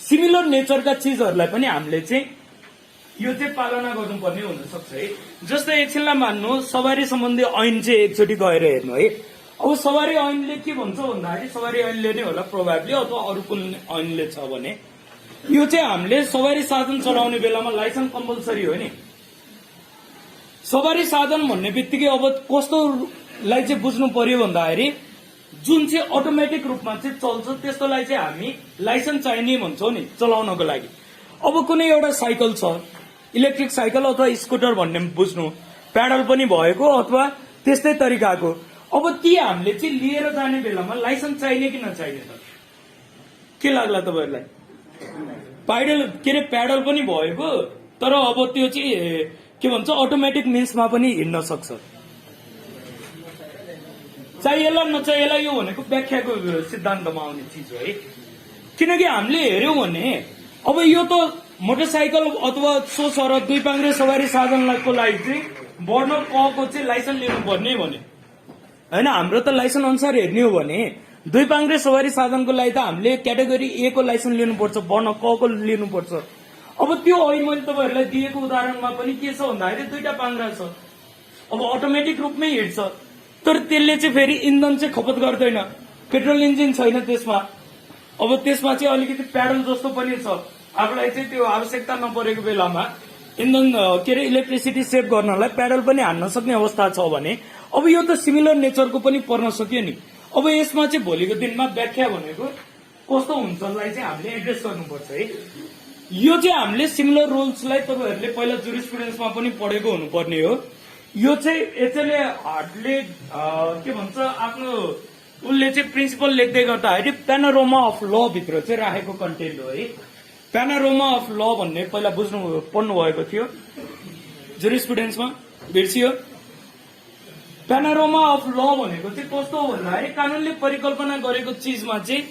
सिमिलर नेचरका चीजहरुलाई पनि हामीले चाहिँ यो चाहिँ पालना गर्नुपर्ने हुन सक्छ है। जस्तै एकछिनलाई मान्नु सवारी सम्बन्धी ऐन चाहिँ एकचोटि गएर हेर्नु है। अब सवारी ऐनले के भन्छ भन्दाखेरि सवारी ऐनले नै होला प्रोबेबली, अथवा अरु कुन ऐनले छ भने यो चाहिँ हामीले सवारी साधन चलाउने बेलामा लाइसेन्स कम्पलसरी हो नि। सवारी साधन भन्ने बित्तिकै अब कस्तोलाई चाहिँ बुझ्नु पर्यो भन्दाखेरि जुन चाहिँ अटोमेटिक रूपमा चाहिँ चल्छ त्यस्तोलाई चाहिँ हामी लाइसेन्स चाहिने भन्छौं नि चलाउनको लागि। अब कुनै एउटा साइकल छ, इलेक्ट्रिक साइकल अथवा स्कुटर भन्ने बुझ्नु, प्याडल पनि भएको अथवा त्यस्तै तरिकाको, अब ती हामीले चाहिँ लिएर जाने बेलामा लाइसेन्स चाहिने कि नचाहिने त? के लाग्ला तपाईहरुलाई? प्याडल पनि भएको तर अब त्यो चाहिँ के भन्छ अटोमेटिक मिन्समा पनि हिँड्न सक्छ। चाहिएला नचाहिएला यो भनेको व्याख्याको सिद्धान्तमा आउने चिज हो है। किनकि हामीले हेर्यौं भने अब यो त मोटरसाइकल अथवा सो सर दुई पाङ्ग्रे सवारी साधनको लागि चाहिँ बढ्न कको चाहिँ लाइसेन्स लिनुपर्ने भन्यो हैन। हाम्रो त लाइसेन्स अनुसार हेर्ने हो भने दुई पाङ्ग्रे सवारी साधनको लागि त हामीले क्याटेगोरी ए को लाइसेन्स लिनुपर्छ, बढ्न कको लिनुपर्छ। अब त्यो ऐन मैले तपाईहरुलाई दिएको उदाहरणमा पनि के छ भन्दाखेरि दुईटा पाङ्ग्रा छ, अब अटोमेटिक रूपमै हिँड्छ तर त्यसले चाहिँ फेरि इन्धन चाहिँ खपत गर्दैन, पेट्रोल इन्जिन छैन त्यसमा। अब त्यसमा चाहिँ अलिकति प्याडल जस्तो पनि छ, आफूलाई चाहिँ त्यो आवश्यकता नपरेको बेलामा इन्धन के अरे इलेक्ट्रिसिटी सेभ गर्नलाई प्याडल पनि हान्न सक्ने अवस्था छ भने अब यो त सिमिलर नेचरको पनि पर्न सक्यो नि। अब यसमा चाहिँ भोलिको दिनमा व्याख्या भनेको कस्तो हुन्छलाई चाहिँ हामीले एड्रेस गर्नुपर्छ है। यो चाहिँ हामीले सिमिलर रुल्सलाई तपाईहरुले पहिला जुरिस्प्रुडेन्समा पनि पढेको हुनुपर्ने हो। यो चाहिँ एचएलए हार्टले के भन्छ आफ्नो उसले चाहिँ प्रिन्सिपल लेख्दै गर्दाखेरि प्यानोरोमा अफ ल भित्र चाहिँ राखेको कन्टेन्ट हो है। प्यानोरोमा अफ ल भन्ने पहिला पढ्नु भएको थियो जुरिस्प्रुडेन्समा, बिर्सियो। प्यानोरोमा अफ ल भनेको चाहिँ कस्तो हो भन्दाखेरि कानूनले परिकल्पना गरेको चिजमा चाहिँ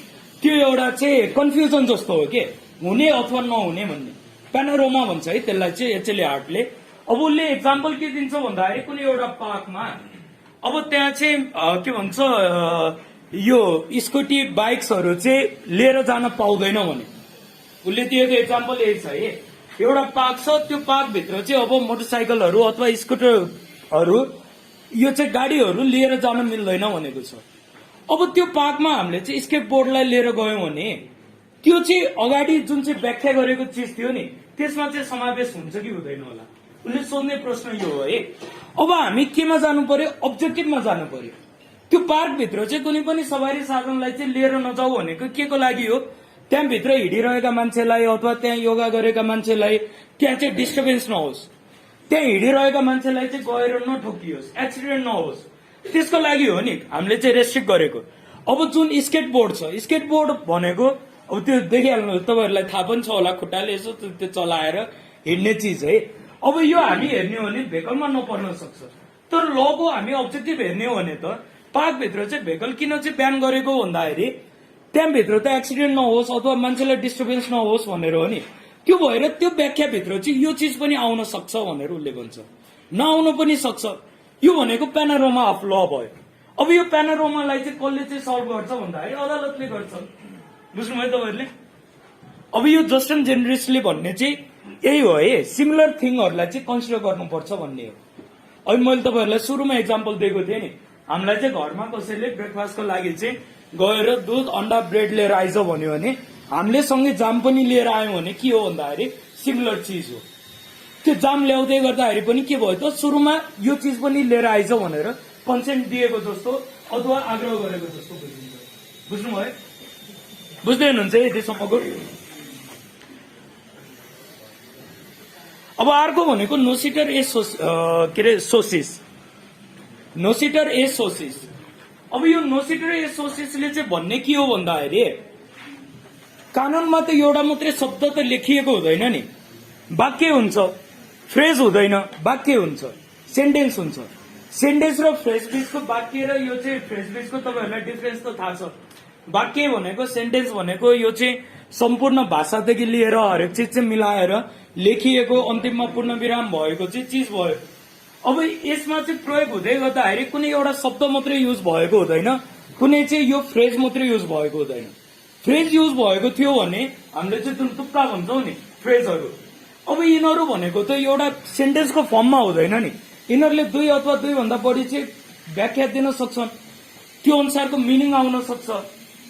त्यो एउटा चाहिँ कन्फ्युजन जस्तो हो के, हुने अथवा नहुने भन्ने प्यानोरोमा भन्छ है त्यसलाई चाहिँ एचएलए हार्टले। अब उसले एक्जाम्पल के दिन्छ भन्दाखेरि कुनै एउटा पार्कमा अब त्यहाँ चाहिँ के भन्छ यो स्कुटी बाइक्सहरू चाहिँ लिएर जान पाउँदैन भने उसले दिएको एक्जाम्पल यही छ है। एउटा पार्क छ, त्यो पार्कभित्र चाहिँ अब मोटरसाइकलहरू अथवा स्कुटरहरू यो चाहिँ गाडीहरू लिएर जान मिल्दैन भनेको छ। अब त्यो पार्कमा हामीले चाहिँ स्केट बोर्डलाई लिएर गयौँ भने त्यो चाहिँ अगाडि जुन चाहिँ व्याख्या गरेको चिज थियो नि त्यसमा चाहिँ समावेश हुन्छ कि हुँदैन होला, उसले सोध्ने प्रश्न यो हो है। अब हामी केमा जानु पर्यो, अब्जेक्टिभमा जानु पर्यो। त्यो पार्कभित्र चाहिँ कुनै पनि सवारी साधनलाई चाहिँ लिएर नजाऊ भनेको के को लागि हो, त्यहाँभित्र हिँडिरहेका मान्छेलाई अथवा त्यहाँ योगा गरेका मान्छेलाई त्यहाँ चाहिँ डिस्टर्बेन्स नहोस्, त्यहाँ हिँडिरहेका मान्छेलाई चाहिँ गएर नठोकियोस्, एक्सिडेन्ट नहोस्, त्यसको लागि हो नि हामीले चाहिँ रेस्ट्रिक्ट गरेको। अब जुन स्केट बोर्ड छ, स्केट बोर्ड भनेको अब त्यो देखिहाल्नु तपाईँहरूलाई थाहा पनि छ होला, खुट्टाले यसो त्यो चलाएर हिँड्ने चिज है। अब यो हामी हेर्ने हो भने भेकलमा नपर्न सक्छ, तर लको हामी अब्जेक्टिभ हेर्ने हो भने त पार्कभित्र चाहिँ भेकल किन चाहिँ ब्यान गरेको भन्दाखेरि त्यहाँभित्र त एक्सिडेन्ट नहोस् अथवा मान्छेलाई डिस्टर्बेन्स नहोस् भनेर हो नि। त्यो भएर त्यो व्याख्याभित्र चाहिँ यो चिज पनि आउन सक्छ भनेर उसले भन्छ, नआउन पनि सक्छ। यो भनेको प्यानोरोमा अफ ल भयो। अब यो प्यानोरोमालाई चाहिँ कसले चाहिँ सल्भ गर्छ भन्दाखेरि अदालतले गर्छ, बुझ्नुभयो तपाईँहरूले। अब यो जस्ट एन्ड जेनरसली भन्ने चाहिँ यही हो है, सिमिलर थिङहरूलाई चाहिँ कन्सिडर गर्नुपर्छ भन्ने हो। अब मैले तपाईँहरूलाई सुरुमा एक्जाम्पल दिएको थिएँ नि, हामीलाई चाहिँ घरमा कसैले ब्रेकफास्टको लागि चाहिँ गएर दुध अन्डा ब्रेड लिएर आइज भन्यो भने हामीले सँगै जाम पनि लिएर आयौँ भने के हो भन्दाखेरि सिमिलर चिज हो। त्यो जाम ल्याउँदै गर्दाखेरि पनि के भयो त, सुरुमा यो चिज पनि लिएर आइज भनेर कन्सेन्ट दिएको जस्तो अथवा आग्रह गरेको जस्तो बुझिन्छ। बुझ्नुभयो, बुझ्दै हुनुहुन्छ यतिसम्मको। अब अर्को भनेको नोसिटर ए के अरे सोसिस, नोसिटर ए सोसिस। अब यो नोसिटर ए सोसिसले चाहिँ भन्ने के हो भन्दाखेरि कानूनमा त एउटा मात्रै शब्द त लेखिएको हुँदैन नि, वाक्य हुन्छ, फ्रेज हुँदैन, वाक्य हुन्छ, सेन्टेन्स हुन्छ। सेन्टेन्स र फ्रेज बिचको वाक्य र यो चाहिँ फ्रेज बिचको तपाईँहरूलाई डिफरेन्स त थाहा छ। वाक्य भनेको, सेन्टेन्स भनेको यो चाहिँ सम्पूर्ण भाषादेखि लिएर हरेक चिज चाहिँ मिलाएर लेखिएको अन्तिममा पूर्ण विराम भएको चाहिँ चिज भयो। अब यसमा चाहिँ प्रयोग हुँदै गर्दाखेरि कुनै एउटा शब्द मात्रै युज भएको हुँदैन, कुनै चाहिँ यो फ्रेज मात्रै युज भएको हुँदैन। फ्रेज युज भएको थियो भने हामीले चाहिँ जुन तुक्का भन्छौँ नि फ्रेजहरू, अब यिनीहरू भनेको त एउटा सेन्टेन्सको फर्ममा हुँदैन नि, यिनीहरूले दुई अथवा दुईभन्दा बढी चाहिँ व्याख्या दिन सक्छन्, त्यो अनुसारको मिनिङ आउन सक्छ।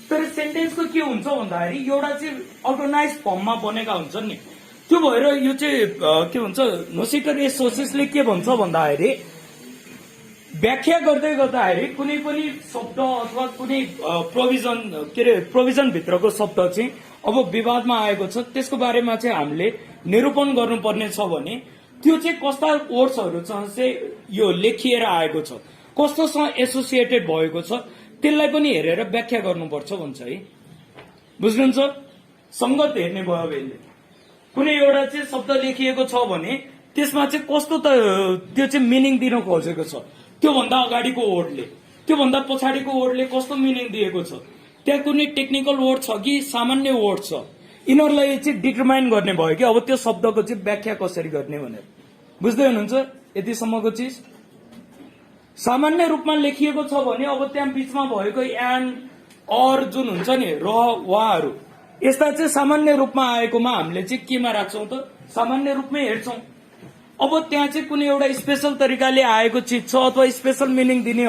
तर सेन्टेन्सको के हुन्छ भन्दाखेरि एउटा चाहिँ अर्गनाइज फर्ममा बनेका हुन्छन् नि। त्यो भएर यो चाहिँ के भन्छ, नोसिटर ए सोसिसले के भन्छ भन्दाखेरि व्याख्या गर्दै गर्दाखेरि कुनै पनि शब्द अथवा कुनै प्रोभिजन के अरे प्रोभिजन भित्रको शब्द चाहिँ अब विवादमा आएको छ, त्यसको बारेमा चाहिँ हामीले निरूपण गर्नुपर्ने छ भने त्यो चाहिँ कस्ता वर्ड्सहरूसँग चाहिँ यो लेखिएर आएको छ, कस्तोसँग एसोसिएटेड भएको छ, त्यसलाई पनि हेरेर व्याख्या गर्नुपर्छ भन्छ है। बुझ्नुहुन्छ, संगत हेर्ने भयो अब यसले। कुनै एउटा चाहिँ शब्द लेखिएको छ भने त्यसमा चाहिँ कस्तो त त्यो चाहिँ मिनिङ दिन खोजेको छ, त्योभन्दा अगाडिको वर्डले त्योभन्दा पछाडिको वर्डले कस्तो मिनिङ दिएको छ, त्यहाँ कुनै टेक्निकल वर्ड छ कि सामान्य वर्ड छ, यिनीहरूलाई चाहिँ डिटरमाइन गर्ने भयो कि अब त्यो शब्दको चाहिँ व्याख्या कसरी गर्ने भनेर। बुझ्दै हुनुहुन्छ यतिसम्मको चिज। सामान्य रूपमा लेखिएको छ भने अब त्यहाँ बिचमा भएको एन्ड अर जुन हुन्छ नि र वाहरू, यस्ता चाहिँ सामान्य रूपमा आएकोमा हामीले चाहिँ केमा राख्छौँ त, सामान्य रूपमै हेर्छौँ। अब त्यहाँ चाहिँ कुनै एउटा स्पेशल तरिकाले आएको चिज छ अथवा स्पेशल मिनिङ दिने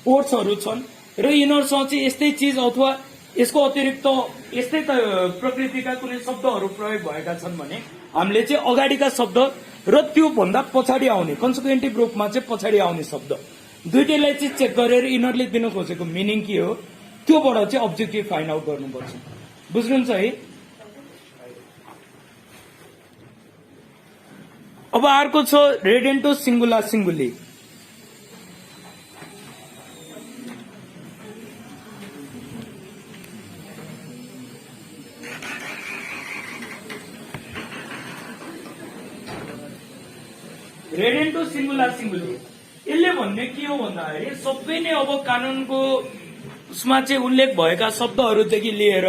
वर्ड्सहरू छन् र यिनीहरूसँग चाहिँ यस्तै चिज अथवा यसको अतिरिक्त यस्तै प्रकृतिका कुनै शब्दहरू प्रयोग भएका छन् भने हामीले चाहिँ अगाडिका शब्द र त्यो भन्दा पछाडि आउने कन्सिक्वेन्टिभ रूपमा चाहिँ पछाडि आउने शब्द दुईटैलाई चाहिँ चेक गरेर यिनीहरूले दिन खोजेको मिनिङ के हो त्योबाट चाहिँ अब्जेक्टिभ फाइन्ड आउट गर्नुपर्छ। बुझ्नुहुन्छ है। अब अर्को छ रेडेन्टो सिंगुला सिंगुली। रेडेन्टो सिंगुला सिंगुली यसले भन्ने के हो भन्दाखेरि सबै नै अब कानूनको उसमा चाहिँ उल्लेख भएका शब्दहरूदेखि लिएर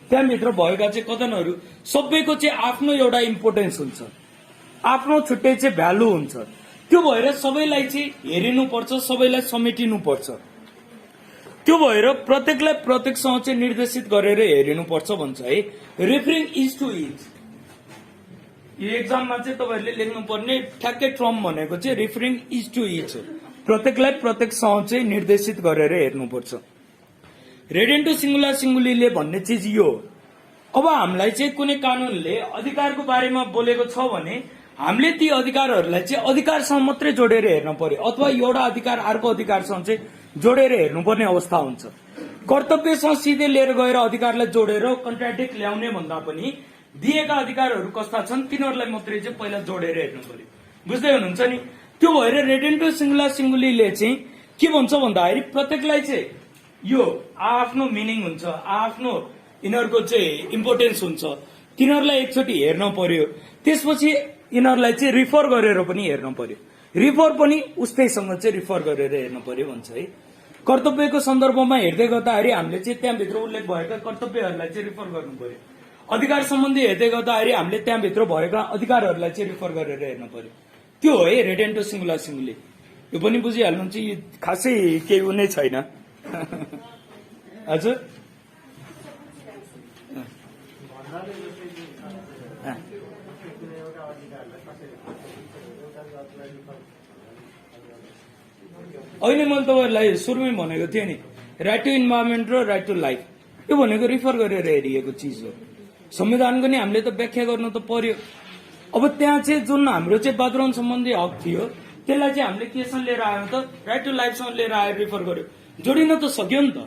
त्यहाँभित्र भएका चाहिँ कथनहरू सबैको चाहिँ आफ्नो एउटा इम्पोर्टेन्स हुन्छ, आफ्नो छुट्टै चाहिँ भ्यालु हुन्छ। त्यो भएर सबैलाई चाहिँ हेरिनुपर्छ, सबैलाई समेटिनुपर्छ। त्यो भएर प्रत्येकलाई प्रत्येकसँग चाहिँ निर्देशित गरेर हेरिनुपर्छ भन्छ है। रेफरिङ इज टु इच, यो एक्जाममा चाहिँ तपाईँहरूले लेख्नुपर्ने ठ्याक्कै ट्रम भनेको चाहिँ रेफरिङ इज टु इच हो। प्रत्येकलाई प्रत्येकसँग चाहिँ निर्देशित गरेर हेर्नुपर्छ। रेडेन्टो सिंगुला सिंगुलीले भन्ने चिज यो हो, अब हामीलाई चाहिँ कुनै कानूनले अधिकारको बारेमा बोलेको छ भने हामीले ती अधिकारहरूलाई चाहिँ अधिकारसँग मात्रै जोडेर हेर्न पर्यो, अथवा एउटा अधिकार अर्को अधिकारसँग चाहिँ जोडेर हेर्नुपर्ने अवस्था हुन्छ। कर्तव्यसँग सिधै लिएर गएर अधिकारलाई जोडेर कन्ट्राडिक्ट ल्याउने भन्दा पनि दिएका अधिकारहरू कस्ता छन् तिनीहरूलाई मात्रै चाहिँ पहिला जोडेर हेर्नु पर्यो। बुझ्दै हुनुहुन्छ नि? त्यो भएर रेडेन्टो सिंगुला सिंगुलीले चाहिँ के भन्छ भन्दाखेरि प्रत्येकलाई चाहिँ यो आफ्नो मिनिङ हुन्छ, आफ्नो यिनीहरूको चाहिँ इम्पोर्टेन्स हुन्छ, तिनीहरूलाई एकचोटि हेर्न पर्यो। त्यसपछि यिनीहरूलाई चाहिँ रिफर गरेर पनि हेर्न पर्यो, रिफर पनि उस्तैसँग चाहिँ रिफर गरेर हेर्न पर्यो भन्छ है। कर्तव्यको सन्दर्भमा हेर्दै गर्दाखेरि हामीले चाहिँ त्यहाँभित्र उल्लेख भएका कर्तव्यहरूलाई चाहिँ रिफर गर्नु पर्यो। अधिकार सम्बन्धी हेर्दै गर्दाखेरि हामीले त्यहाँभित्र भएका अधिकारहरूलाई चाहिँ रिफर गरेर हेर्न पर्यो। त्यो हो है रेडेन्टो सिंगुला सिंगुली। यो पनि बुझिहाल्नुहुन्छ, यो खासै केही उनै छैन। हजुर अहिले मैले तपाईँहरूलाई सुरुमै भनेको थिएँ नि, राइट टु इन्भाइरोमेन्ट र राइट टु लाइफ, यो भनेको रिफर गरेर हेरिएको चिज हो। संविधानको नि हामीले त व्याख्या गर्नु त पर्यो। अब त्यहाँ चाहिँ जुन हाम्रो चाहिँ वातावरण सम्बन्धी हक थियो त्यसलाई चाहिँ हामीले केसँग लिएर आयो त, राइट टु लाइफसँग लिएर आएर रिफर गर्यो। जोडिन त सक्यो नि त।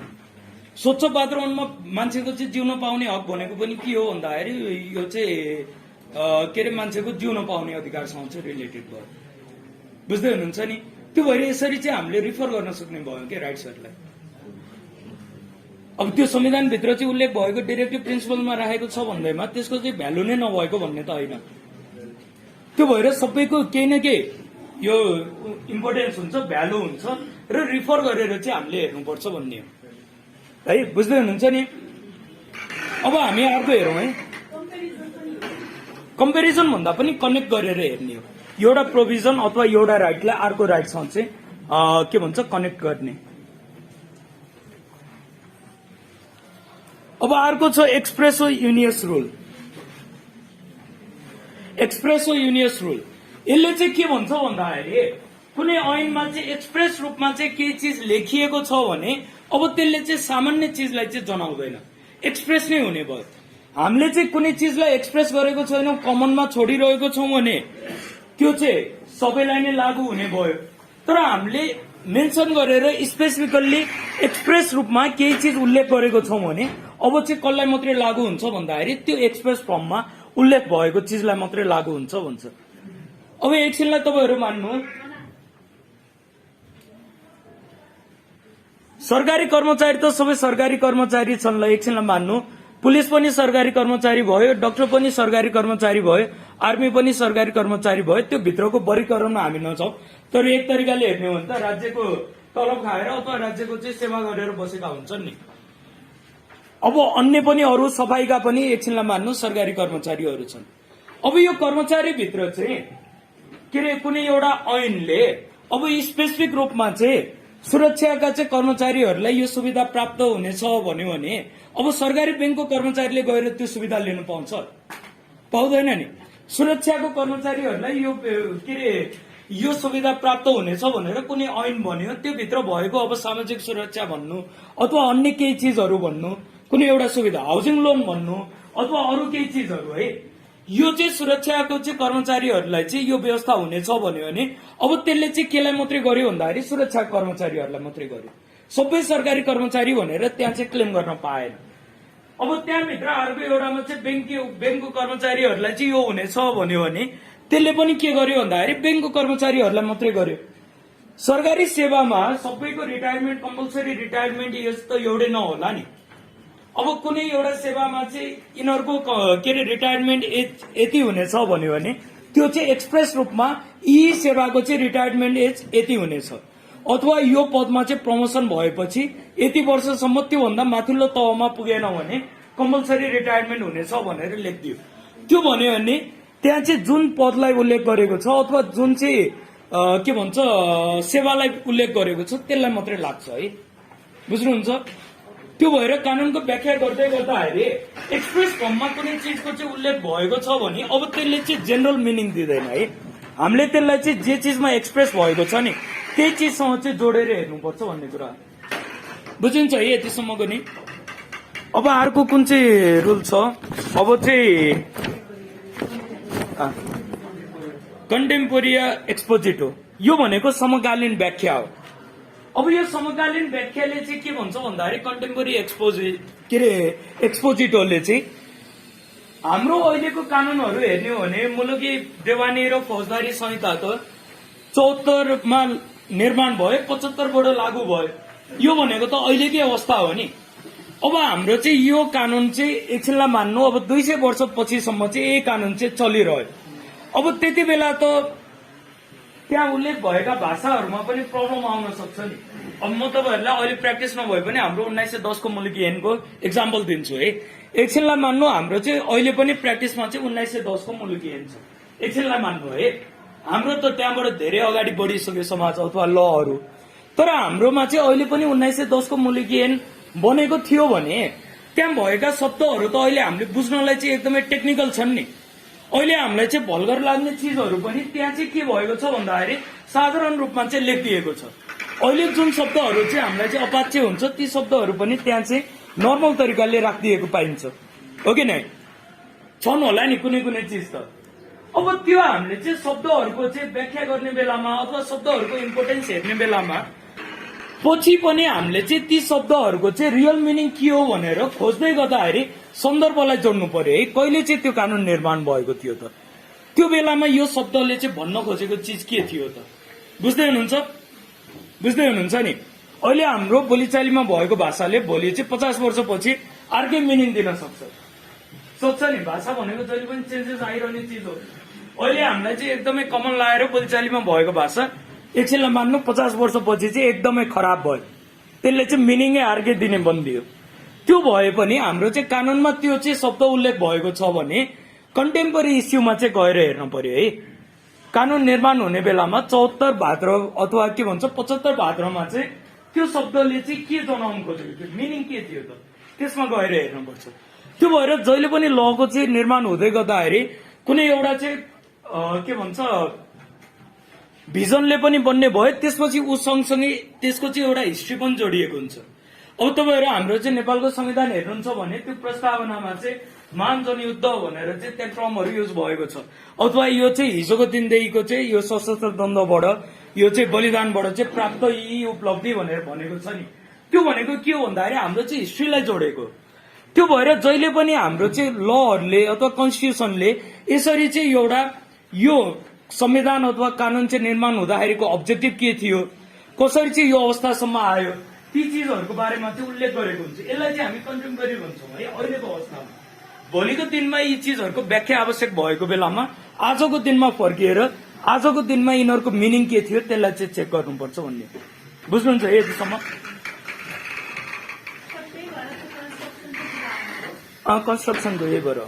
स्वच्छ वातावरणमा मान्छेको चाहिँ जिउन पाउने हक भनेको पनि के हो भन्दाखेरि यो चाहिँ के अरे मान्छेको जिउन पाउने अधिकारसँग चाहिँ रिलेटेड भयो। बुझ्दै हुनुहुन्छ नि? त्यो भएर यसरी चाहिँ हामीले रिफर गर्न सक्ने भयो क्या राइट्सहरूलाई। अब त्यो संविधानभित्र चाहिँ उल्लेख भएको डिरेक्टिभ प्रिन्सिपलमा राखेको छ भन्दैमा त्यसको चाहिँ भ्यालु नै नभएको भन्ने त होइन। त्यो भएर सबैको केही न केही यो इम्पोर्टेन्स हुन्छ, भ्यालु हुन्छ र रिफर गरेर चाहिँ हामीले हेर्नुपर्छ भन्ने हो है। बुझ्दै हुनुहुन्छ नि? अब हामी अर्को हेरौँ है, कम्पेरिजन भन्दा पनि कनेक्ट गरेर हेर्ने हो। एउटा प्रोभिजन अथवा एउटा राइटलाई अर्को राइटसँग चाहिँ के भन्छ कनेक्ट गर्ने। अब अर्को छ एक्सप्रेसो युनियस रुल। एक्सप्रेसो युनियस रुल यसले चाहिँ के भन्छ भन्दाखेरि कुनै ऐनमा चाहिँ एक्सप्रेस रूपमा चाहिँ केही चिज लेखिएको छ भने अब त्यसले चाहिँ सामान्य चिजलाई चाहिँ जनाउँदैन, एक्सप्रेस नै हुने भयो। हामीले चाहिँ कुनै चिजलाई एक्सप्रेस गरेको छैनौँ, कमनमा छोडिरहेको छौँ भने त्यो चाहिँ सबैलाई नै लागू हुने भयो। तर हामीले मेन्सन गरेर स्पेसिफिकल्ली एक्सप्रेस रूपमा केही चिज उल्लेख गरेको छौँ भने अब चाहिँ कसलाई मात्रै लागू हुन्छ भन्दाखेरि त्यो एक्सप्रेस फर्ममा उल्लेख भएको चिजलाई मात्रै लागू हुन्छ भन्छ। अब एकछिनलाई तपाईँहरू मान्नु सरकारी कर्मचारी त सबै सरकारी कर्मचारी छन् ल, एकछिनलाई मान्नु पुलिस पनि सरकारी कर्मचारी भयो, डाक्टर पनि सरकारी कर्मचारी भयो, आर्मी पनि सरकारी कर्मचारी भयो। त्यो भित्रको वर्गीकरणमा हामी नजाउँ, तर एक तरिकाले हेर्ने हो भने त राज्यको तलब खाएर अथवा राज्यको चाहिँ सेवा गरेर बसेका हुन्छन् नि। अब अन्य पनि अरू सफाईका पनि एकछिनलाई मान्नु सरकारी कर्मचारीहरू छन्। अब यो कर्मचारीभित्र चाहिँ के अरे कुनै एउटा ऐनले अब स्पेसिफिक रूपमा चाहिँ सुरक्षाका चाहिँ कर्मचारीहरूलाई यो सुविधा प्राप्त हुनेछ भन्यो भने अब सरकारी बैंकको कर्मचारीले गएर त्यो सुविधा लिनु पाउँछ? पाउँदैन नि। सुरक्षाको कर्मचारीहरूलाई यो के अरे यो सुविधा प्राप्त हुनेछ भनेर कुनै ऐन भन्यो, त्यो भित्र भएको अब सामाजिक सुरक्षा भन्नु अथवा अन्य केही चिजहरू भन्नु, कुनै एउटा सुविधा हाउसिङ लोन भन्नु अथवा अरू केही चिजहरू है, यो चाहिँ सुरक्षाको चाहिँ कर्मचारीहरूलाई चाहिँ यो व्यवस्था हुनेछ भन्यो भने अब त्यसले चाहिँ केलाई मात्रै गर्यो भन्दाखेरि सुरक्षा कर्मचारीहरूलाई मात्रै गर्यो, सबै सरकारी कर्मचारी भनेर त्यहाँ चाहिँ क्लेम गर्न पाएन। अब त्यहाँभित्र अर्को एउटामा चाहिँ बैंकको कर्मचारीहरूलाई चाहिँ यो हुनेछ भन्यो भने त्यसले पनि के गर्यो भन्दाखेरि बैंकको कर्मचारीहरूलाई मात्रै गर्यो। सरकारी सेवामा सबैको रिटायरमेन्ट कम्पलसरी रिटायरमेन्ट एज त एउटै नहोला नि। अब कुनै एउटा सेवामा चाहिँ यिनीहरूको के अरे रिटायरमेन्ट एज यति हुनेछ भन्यो भने त्यो चाहिँ एक्सप्रेस रूपमा यी सेवाको चाहिँ रिटायरमेन्ट एज यति हुनेछ अथवा यो पदमा चाहिँ प्रमोसन भएपछि यति वर्षसम्म त्योभन्दा माथिल्लो तहमा पुगेन भने कम्पलसरी रिटायरमेन्ट हुनेछ भनेर लेखिदियो। त्यो भन्यो भने त्यहाँ चाहिँ जुन पदलाई उल्लेख गरेको छ अथवा जुन चाहिँ के भन्छ सेवालाई उल्लेख गरेको छ त्यसलाई मात्रै लाग्छ है, बुझ्नुहुन्छ? त्यो भएर कानूनको व्याख्या गर्दै गर्दाखेरि एक्सप्रेस फर्ममा कुनै चिजको चाहिँ उल्लेख भएको छ भने अब त्यसले चाहिँ जेनरल मिनिङ दिँदैन है, हामीले त्यसलाई चाहिँ जे चिजमा एक्सप्रेस भएको छ नि त्यही चिजसँग चाहिँ जोडेर हेर्नुपर्छ भन्ने कुरा बुझिन्छ है यतिसम्मको नि। अब अर्को कुन चाहिँ रुल छ, अब चाहिँ कन्टेम्पोरी एक्सपोजिट हो, यो भनेको समकालीन व्याख्या हो। अब यो समकालीन व्याख्याले चाहिँ के भन्छ भन्दाखेरि कन्टेम्पोरी एक्सपोजिटोले चाहिँ हाम्रो अहिलेको कानूनहरू हेर्ने हो भने मुलुकी देवानी र फौजदारी संहिता त 74 मा निर्माण भयो, 75 बाट लागू भयो, यो भनेको त अहिलेकै अवस्था हो नि। अब हाम्रो चाहिँ यो कानून चाहिँ एकछिनलाई मान्नु अब 200 वर्ष पछिसम्म चाहिँ यही कानून चाहिँ चलिरह्यो। अब त्यति बेला त त्यहाँ उल्लेख भएका भाषाहरूमा पनि प्रब्लम आउन सक्छ नि। अब म तपाईँहरूलाई अहिले प्र्याक्टिस नभए पनि हाम्रो 1910 को मुलुकी ऐनको एक्जाम्पल दिन्छु है। एकछिनलाई मान्नु हाम्रो चाहिँ अहिले पनि प्र्याक्टिसमा चाहिँ 1910 को मुलुकी ऐन छ, एकछिनलाई मान्नु है। हाम्रो त त्यहाँबाट धेरै अगाडि बढिसक्यो समाज अथवा लहरू, तर हाम्रोमा चाहिँ अहिले पनि 1910 को मुलुकी ऐन बनेको थियो भने त्यहाँ भएका शब्दहरू त अहिले हामीले बुझ्नलाई चाहिँ एकदमै टेक्निकल छन् नि। अहिले हामीलाई चाहिँ भल्गर लाग्ने चिजहरू पनि त्यहाँ चाहिँ के भएको छ भन्दाखेरि साधारण रूपमा चाहिँ लेखिएको छ। अहिले जुन शब्दहरू चाहिँ हामीलाई चाहिँ अपाच्य हुन्छ ती शब्दहरू पनि त्यहाँ चाहिँ नर्मल तरिकाले राखिदिएको पाइन्छ, हो कि नै? छन् होला नि कुनै कुनै चिज त। अब त्यो हामीले चाहिँ शब्दहरूको चाहिँ व्याख्या गर्ने बेलामा अथवा शब्दहरूको इम्पोर्टेन्स हेर्ने बेलामा पछि पनि हामीले चाहिँ ती शब्दहरूको चाहिँ रियल मिनिङ के हो भनेर खोज्दै गर्दाखेरि सन्दर्भलाई जोड्नु पर्यो है। कहिले चाहिँ त्यो कानून निर्माण भएको थियो त, त्यो बेलामा यो शब्दले चाहिँ भन्न खोजेको चिज के थियो त, बुझ्दै हुनुहुन्छ? बुझ्दै हुनुहुन्छ नि? अहिले हाम्रो बोलीचालीमा भएको भाषाले भोलि चाहिँ 50 वर्षपछि अर्कै मिनिङ दिन सक्छ नि। भाषा भनेको जहिले पनि चेन्जेस आइरहने चिज हो। अहिले हामीलाई चाहिँ एकदमै कमन लागेर बोलीचालीमा भएको भाषा एकछिनलाई मान्नु 50 वर्षपछि चाहिँ एकदमै खराब भयो, त्यसले चाहिँ मिनिङै अर्कै दिने बन्दियो। त्यो भए पनि हाम्रो चाहिँ कानूनमा त्यो चाहिँ शब्द उल्लेख भएको छ भने कन्टेम्पोरी इस्युमा चाहिँ गएर हेर्न पर्यो है। कानून निर्माण हुने बेलामा 74 भाद्र अथवा के भन्छ 75 भाद्रमा चाहिँ त्यो शब्दले चाहिँ के जनाउन खोजेको थियो, मिनिङ के थियो त, त्यसमा गएर हेर्नुपर्छ। त्यो भएर जहिले पनि लको चाहिँ निर्माण हुँदै गर्दाखेरि कुनै एउटा चाहिँ के भन्छ भिजनले पनि बन्ने भयो, त्यसपछि ऊ सँगसँगै त्यसको चाहिँ एउटा हिस्ट्री पनि जोडिएको हुन्छ। अब तपाईँहरू हाम्रो चाहिँ नेपालको संविधान हेर्नुहुन्छ भने त्यो प्रस्तावनामा चाहिँ महान जनयुद्ध भनेर चाहिँ त्यहाँ टर्महरू युज भएको छ, अथवा यो चाहिँ हिजोको दिनदेखिको चाहिँ यो सशस्त्र द्वन्द्वबाट यो चाहिँ बलिदानबाट चाहिँ प्राप्त यी उपलब्धि भनेर भनेको छ नि। त्यो भनेको के हो भन्दाखेरि हाम्रो चाहिँ हिस्ट्रीलाई जोडेको। त्यो भएर जहिले पनि हाम्रो चाहिँ लहरूले अथवा कन्स्टिट्युसनले यसरी चाहिँ एउटा यो संविधान अथवा कानून चाहिँ निर्माण हुँदाखेरिको अब्जेक्टिभ के थियो, कसरी चाहिँ यो अवस्थासम्म आयो, ती चिजहरूको बारेमा चाहिँ उल्लेख गरेको हुन्छ। यसलाई चाहिँ हामी कन्टेम्पोरेरी भन्छौँ है अहिलेको अवस्थामा। भोलिको दिनमा यी चिजहरूको व्याख्या आवश्यक भएको बेलामा आजको दिनमा फर्किएर आजको दिनमा यिनीहरूको मिनिङ के थियो त्यसलाई चाहिँ चेक गर्नुपर्छ भन्ने बुझ्नुहुन्छ यतिसम्म? कन्स्ट्रक्सनको यही भएर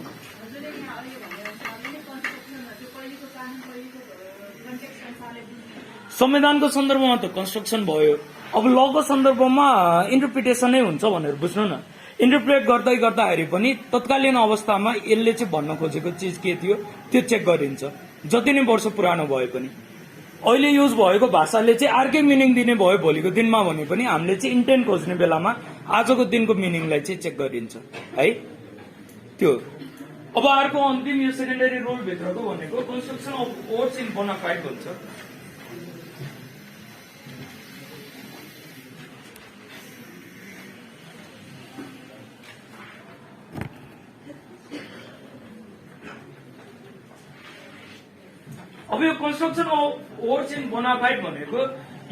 संविधानको सन्दर्भमा त कन्स्ट्रक्सन भयो, अब लको सन्दर्भमा इन्टरप्रिटेसनै हुन्छ भनेर बुझ्नु न। इन्टरप्रेट गर्दै गर्दाखेरि पनि तत्कालीन अवस्थामा यसले चाहिँ भन्न खोजेको चिज के थियो त्यो चेक गरिन्छ, जति नै वर्ष पुरानो भए पनि। अहिले युज भएको भाषाले चाहिँ अर्कै मिनिङ दिने भयो भोलिको दिनमा भने पनि हामीले चाहिँ इन्टेन्ट खोज्ने बेलामा आजको दिनको मिनिङलाई चाहिँ चेक गरिन्छ है। त्यो अब अर्को अन्तिम यो सेकेन्डरी रुल भित्रको भनेको construction of courts in bona fide भन्छ। अब यो construction of courts in bona fide भनेको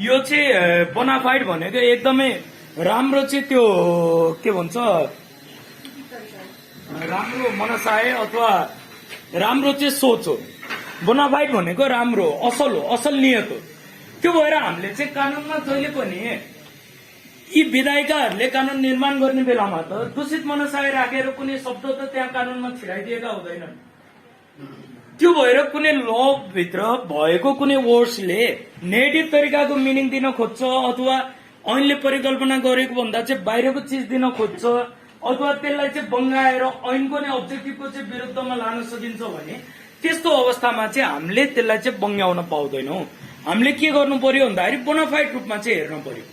यो चाहिँ बोनाफाइड भनेको एकदमै राम्रो चाहिँ त्यो के भन्छ राम्रो मनसाय अथवा राम्रो चाहिँ सोच हो। बोनाफाइड भनेको राम्रो असल हो, असल नियत हो। त्यो भएर हामीले चाहिँ कानूनमा जहिले पनि यी विधायिकाहरूले कानून निर्माण गर्ने बेलामा त दूषित मनसाय राखेर कुनै शब्द त त्यहाँ कानूनमा छिराइदिएका हुँदैनन्। त्यो भएर कुनै ल भित्र भएको कुनै वर्ड्सले नेगेटिभ तरिकाको मिनिङ दिन खोज्छ अथवा ऐनले परिकल्पना गरेको भन्दा चाहिँ बाहिरको चिज दिन खोज्छ अथवा त्यसलाई चाहिँ बङ्गाएर ऐनको नै अब्जेक्टिभको चाहिँ विरुद्धमा लान सकिन्छ भने त्यस्तो अवस्थामा चाहिँ हामीले त्यसलाई चाहिँ बङ्ग्याउन पाउँदैनौँ। हामीले के गर्नु पर्यो भन्दाखेरि बोनाफाइड रूपमा चाहिँ हेर्न पर्यो।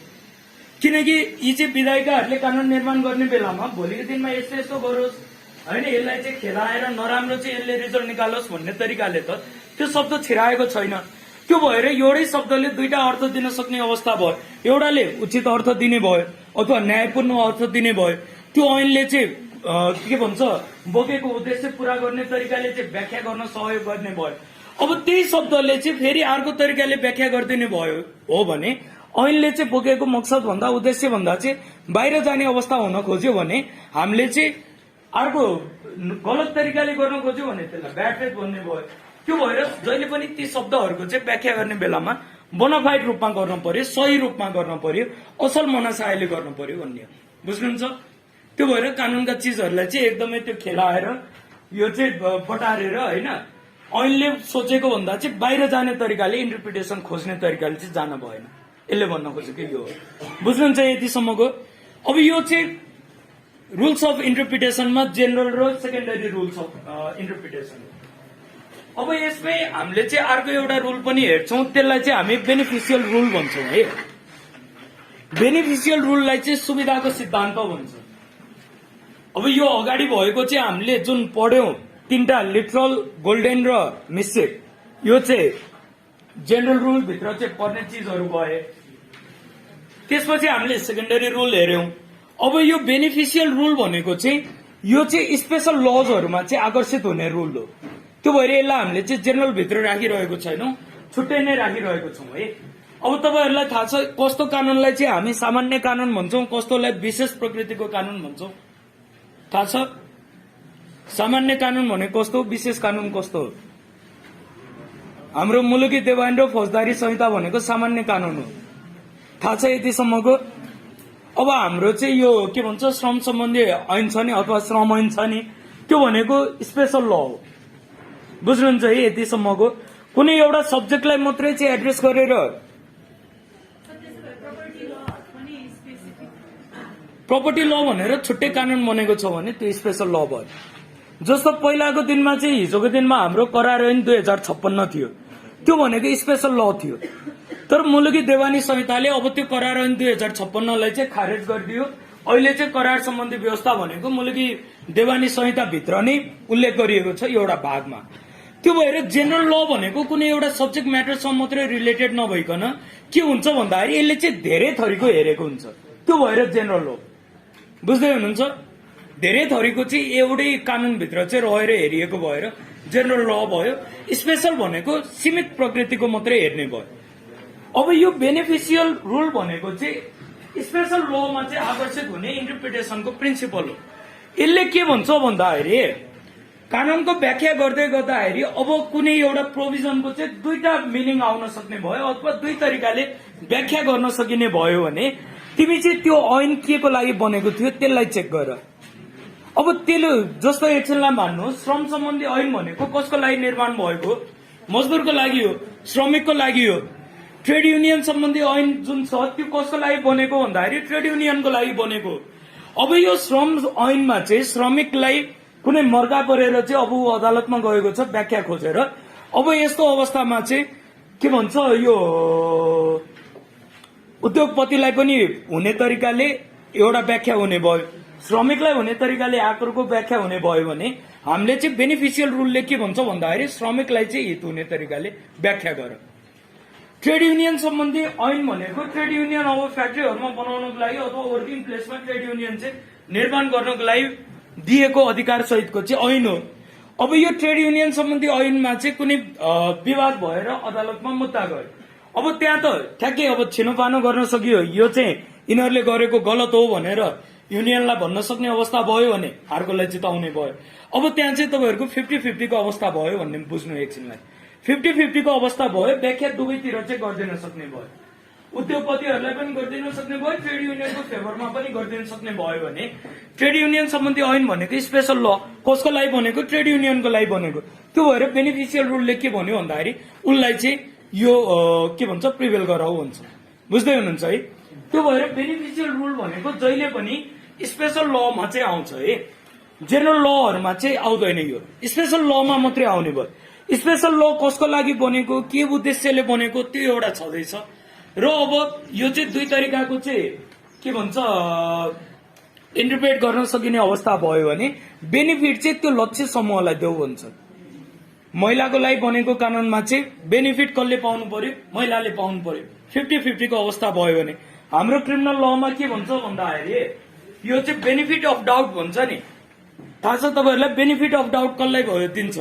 किनकि यी चाहिँ विधायिकाहरूले कानून निर्माण गर्ने बेलामा भोलिको दिनमा यस्तो यस्तो गरोस् होइन, यसलाई चाहिँ खेलाएर नराम्रो चाहिँ यसले रिजल्ट निकालोस् भन्ने तरिकाले त त्यो शब्द छिराएको छैन। त्यो भएर एउटै शब्दले दुईटा अर्थ दिन सक्ने अवस्था भयो। एउटाले उचित अर्थ दिने भयो अथवा न्यायपूर्ण अर्थ दिने भयो। त्यो ऐनले चाहिँ के भन्छ बोकेको उद्देश्य पूरा गर्ने तरिकाले चाहिँ व्याख्या गर्न सहयोग गर्ने भयो। अब त्यही शब्दले चाहिँ फेरि अर्को तरिकाले व्याख्या गरिदिने भयो हो भने ऐनले चाहिँ बोकेको मकसद भन्दा उद्देश्य भन्दा चाहिँ बाहिर जाने अवस्था हुन खोज्यो भने हामीले चाहिँ अर्को गलत तरिकाले गर्न खोज्यो भने त्यसलाई ब्याड फेथ भन्ने भयो। त्यो भएर जहिले पनि ती शब्दहरूको चाहिँ व्याख्या गर्ने बेलामा बोनाफाइड रूपमा गर्न पर्यो, सही रूपमा गर्न पर्यो, असल मनसायले गर्न पर्यो भन्ने बुझ्नुहुन्छ। त्यो भएर कानूनका चिजहरूलाई चाहिँ एकदमै त्यो खेलाएर यो चाहिँ बटारेर होइन ऐनले सोचेको भन्दा चाहिँ बाहिर जाने तरिकाले इन्टरप्रिटेसन खोज्ने तरिकाले चाहिँ जान भएन। यसले भन्न खोजेको यो हो, बुझ्नुहुन्छ यतिसम्मको। अब यो चाहिँ रुल्स अफ इन्टरप्रिटेसनमा जेनरल र सेकेन्डरी रुल्स अफ इन्टरप्रिटेसन। अब यसमै हामीले चाहिँ अर्को एउटा रुल पनि हेर्छौँ, त्यसलाई चाहिँ हामी बेनिफिसियल रुल भन्छौँ है। बेनिफिसियल रुललाई चाहिँ सुविधाको सिद्धान्त भन्छ। अब यो अगाडि भएको चाहिँ हामीले जुन पढ्यौं तीनटा लिटरल, गोल्डेन र मिस्टेक, यो चाहिँ जेनरल रुल भित्र चाहिँ पर्ने चिजहरू भए। त्यसपछि हामीले सेकेन्डरी रुल हेर्यौं। अब यो बेनिफिसियल रुल भनेको चाहिँ यो चाहिँ स्पेशल लजहरूमा चाहिँ आकर्षित हुने रुल हो। त्यो भएर यसलाई हामीले चाहिँ जेनरल भित्र राखिरहेको छैनौं, छुट्टै नै राखिरहेको छौं है। अब तपाईहरुलाई थाहा छ कस्तो कानूनलाई चाहिँ हामी सामान्य कानून भन्छौं, कस्तोलाई विशेष प्रकृतिको कानून भन्छौं, थाहा छ? सामान्य कानून भने कस्तो, विशेष कानून कस्तो हो? हाम्रो मुलुकी देवान र फौजदारी संहिता भनेको सामान्य कानून हो, थाहा छ यतिसम्मको। अब हाम्रो चाहिँ यो के भन्छ श्रम सम्बन्धी ऐन छ नि अथवा श्रम ऐन छ नि, त्यो भनेको स्पेशल ल हो, बुझ्नुहुन्छ है यतिसम्मको। कुनै एउटा सब्जेक्टलाई मात्रै चाहिँ एड्रेस गरेर प्रपर्टी ल भनेर छुट्टै कानून बनेको छ भने त्यो स्पेशल ल भयो। जस्तो पहिलाको दिनमा चाहिँ हिजोको दिनमा हाम्रो करार ऐन 2056 थियो, त्यो भनेको स्पेशल ल थियो। तर मुलुकी देवानी संहिताले अब त्यो करार ऐन 2056 लाई चाहिँ खारेज गरिदियो। अहिले चाहिँ करार सम्बन्धी व्यवस्था भनेको मुलुकी देवानी संहिता भित्र नै उल्लेख गरिएको छ एउटा भागमा। त्यो भएर जेनरल ल भनेको कुनै एउटा सब्जेक्ट म्याटरसँग मात्रै रिलेटेड नभइकन के हुन्छ भन्दाखेरि यसले चाहिँ धेरै थरीको हेरेको हुन्छ। त्यो भएर जेनरल ल, बुझ्दै हुनुहुन्छ? धेरै थरीको चाहिँ एउटै कानून भित्र चाहिँ रहेर हेरिएको भएर जेनरल ल भयो। स्पेशल भनेको सीमित प्रकृतिको मात्रै हेर्ने भयो। अब यो बेनिफिसियल रुल भनेको चाहिँ स्पेशल लमा चाहिँ आकर्षित हुने इन्टरप्रिटेसनको प्रिन्सिपल हो। यसले के भन्छ भन्दाखेरि कानूनको व्याख्या गर्दै गर्दाखेरि अब कुनै एउटा प्रोभिजनको चाहिँ दुईटा मिनिङ आउन सक्ने भयो अथवा दुई तरिकाले व्याख्या गर्न सकिने भयो भने तिमी चाहिँ त्यो ऐन के को लागि बनेको थियो त्यसलाई चेक गर। अब त्यसले जस्तो एकछिनलाई मान्नु श्रम सम्बन्धी ऐन भनेको कसको लागि निर्माण भएको? मजदुरको लागि हो, श्रमिकको लागि हो। ट्रेड युनियन सम्बन्धी ऐन जुन छ त्यो कसको लागि बनेको भन्दाखेरि ट्रेड युनियनको लागि बनेको। अब यो श्रम ऐनमा चाहिँ श्रमिकलाई कुनै मर्का परेर चाहिँ अब ऊ अदालतमा गएको छ व्याख्या खोजेर। अब यस्तो अवस्थामा चाहिँ के भन्छ यो उद्योगपतिलाई पनि हुने तरिकाले एउटा व्याख्या हुने भयो, श्रमिकलाई हुने तरिकाले अर्को व्याख्या हुने भयो भने हामीले चाहिँ बेनिफिसियल रुलले के भन्छ भन्दाखेरि श्रमिकलाई चाहिँ हित हुने तरिकाले व्याख्या गर। ट्रेड युनियन सम्बन्धी ऐन भनेको ट्रेड युनियन अब फ्याक्ट्रीहरूमा बनाउनको लागि अथवा वर्किङ प्लेसमा ट्रेड युनियन चाहिँ निर्माण गर्नको लागि दिएको अधिकार सहितको चाहिँ ऐन हो। अब यो ट्रेड युनियन सम्बन्धी ऐनमा चाहिँ कुनै विवाद भएर अदालतमा मुद्दा गयो। अब त्यहाँ त ठ्याक्कै अब छिनोपानो गर्न सकियो, यो चाहिँ यिनीहरूले गरेको गलत हो भनेर युनियनलाई भन्न सक्ने अवस्था भयो भने अर्कोलाई जिताउने भयो। अब त्यहाँ चाहिँ तपाईँहरूको 50-50 को अवस्था भयो भन्ने बुझ्नु एकछिनलाई। 50-50 को अवस्था भयो, व्याख्या दुवैतिर चाहिँ गरिदिन सक्ने भयो। उद्योगपतिहरूलाई पनि गरिदिन सक्ने भयो, ट्रेड युनियनको फेभरमा पनि गरिदिन सक्ने भयो भने ट्रेड युनियन सम्बन्धी ऐन भनेको स्पेशल ल कसको लागि बनेको, ट्रेड युनियनको लागि बनेको। त्यो भएर बेनिफिसियल रुलले के भन्यो भन्दाखेरि उनलाई चाहिँ यो के भन्छ प्रिभेल गराऊ भन्छ। बुझ्दै हुनुहुन्छ है? त्यो भएर बेनिफिसियल रुल भनेको जहिले पनि स्पेशल लमा चाहिँ आउँछ है, जेनरल लहरूमा चाहिँ आउँदैन। यो स्पेशल लमा मात्रै आउने भयो। स्पेशल ल कसको लागि बनेको, के उद्देश्यले बनेको, त्यो एउटा छँदैछ। र अब यो चाहिँ दुई तरिकाको चाहिँ के भन्छ इन्टरप्रेट गर्न सकिने अवस्था भयो भने बेनिफिट चाहिँ त्यो लक्ष्य समूहलाई देऊ भन्छ। महिलाको लागि बनेको कानूनमा चाहिँ बेनिफिट कसले पाउनु पर्यो, महिलाले पाउनु पर्यो। 50-50 को अवस्था भयो भने हाम्रो क्रिमिनल लमा के भन्छ भन्दाखेरि यो चाहिँ बेनिफिट अफ डाउट भन्छ नि। थाहा छ तपाईँहरूलाई बेनिफिट अफ डाउट कसलाई भयो दिन्छ?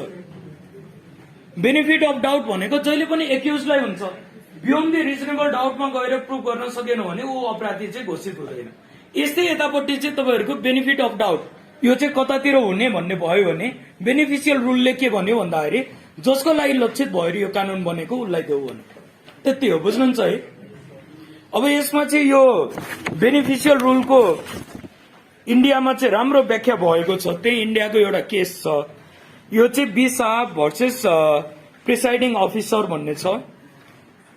बेनिफिट अफ डाउट भनेको जहिले पनि एक्युजलाई हुन्छ। बियोन्ड द रिजनेबल डाउटमा गएर प्रुभ गर्न सकेन भने ऊ अपराधी चाहिँ घोषित हुँदैन। यस्तै यतापट्टि चाहिँ तपाईँहरूको बेनिफिट अफ डाउट यो चाहिँ कतातिर हुने भन्ने भयो भने बेनिफिसियल रुलले के भन्यो भन्दाखेरि जसको लागि लक्षित भएर यो कानून बनेको उसलाई देऊ भने त्यति हो। बुझ्नुहुन्छ है? अब यसमा चाहिँ यो बेनिफिसियल रुलको इन्डियामा चाहिँ राम्रो व्याख्या भएको छ। त्यही इन्डियाको एउटा केस छ, यो चाहिँ be Shah versus presiding officer भन्ने छ।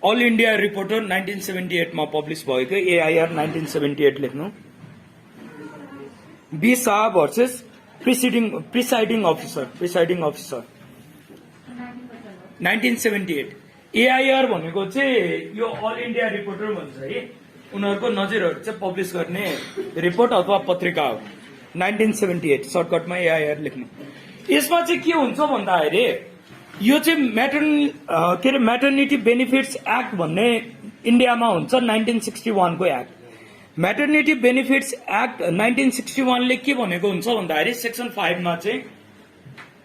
अल इन्डिया रिपोर्टर 1978 मा पब्लिश भएको, AIR 1978 लेख्नु। B Shah versus presiding officer 1978। AIR भनेको चाहिँ यो अल इन्डिया रिपोर्टर भन्छ है, उनीहरूको नजिरहरू चाहिँ पब्लिस गर्ने रिपोर्ट अथवा पत्रिका हो। 1978 सर्टकटमा AIR लेख्नु। यसमा चाहिँ के हुन्छ भन्दाखेरि यो चाहिँ म्याटर्निटी बेनिफिट्स एक्ट भन्ने इन्डियामा हुन्छ 1961 को एक्ट। म्याटर्निटी बेनिफिट्स एक्ट 1961 ले के भनेको हुन्छ भन्दाखेरि सेक्सन 5 मा चाहिँ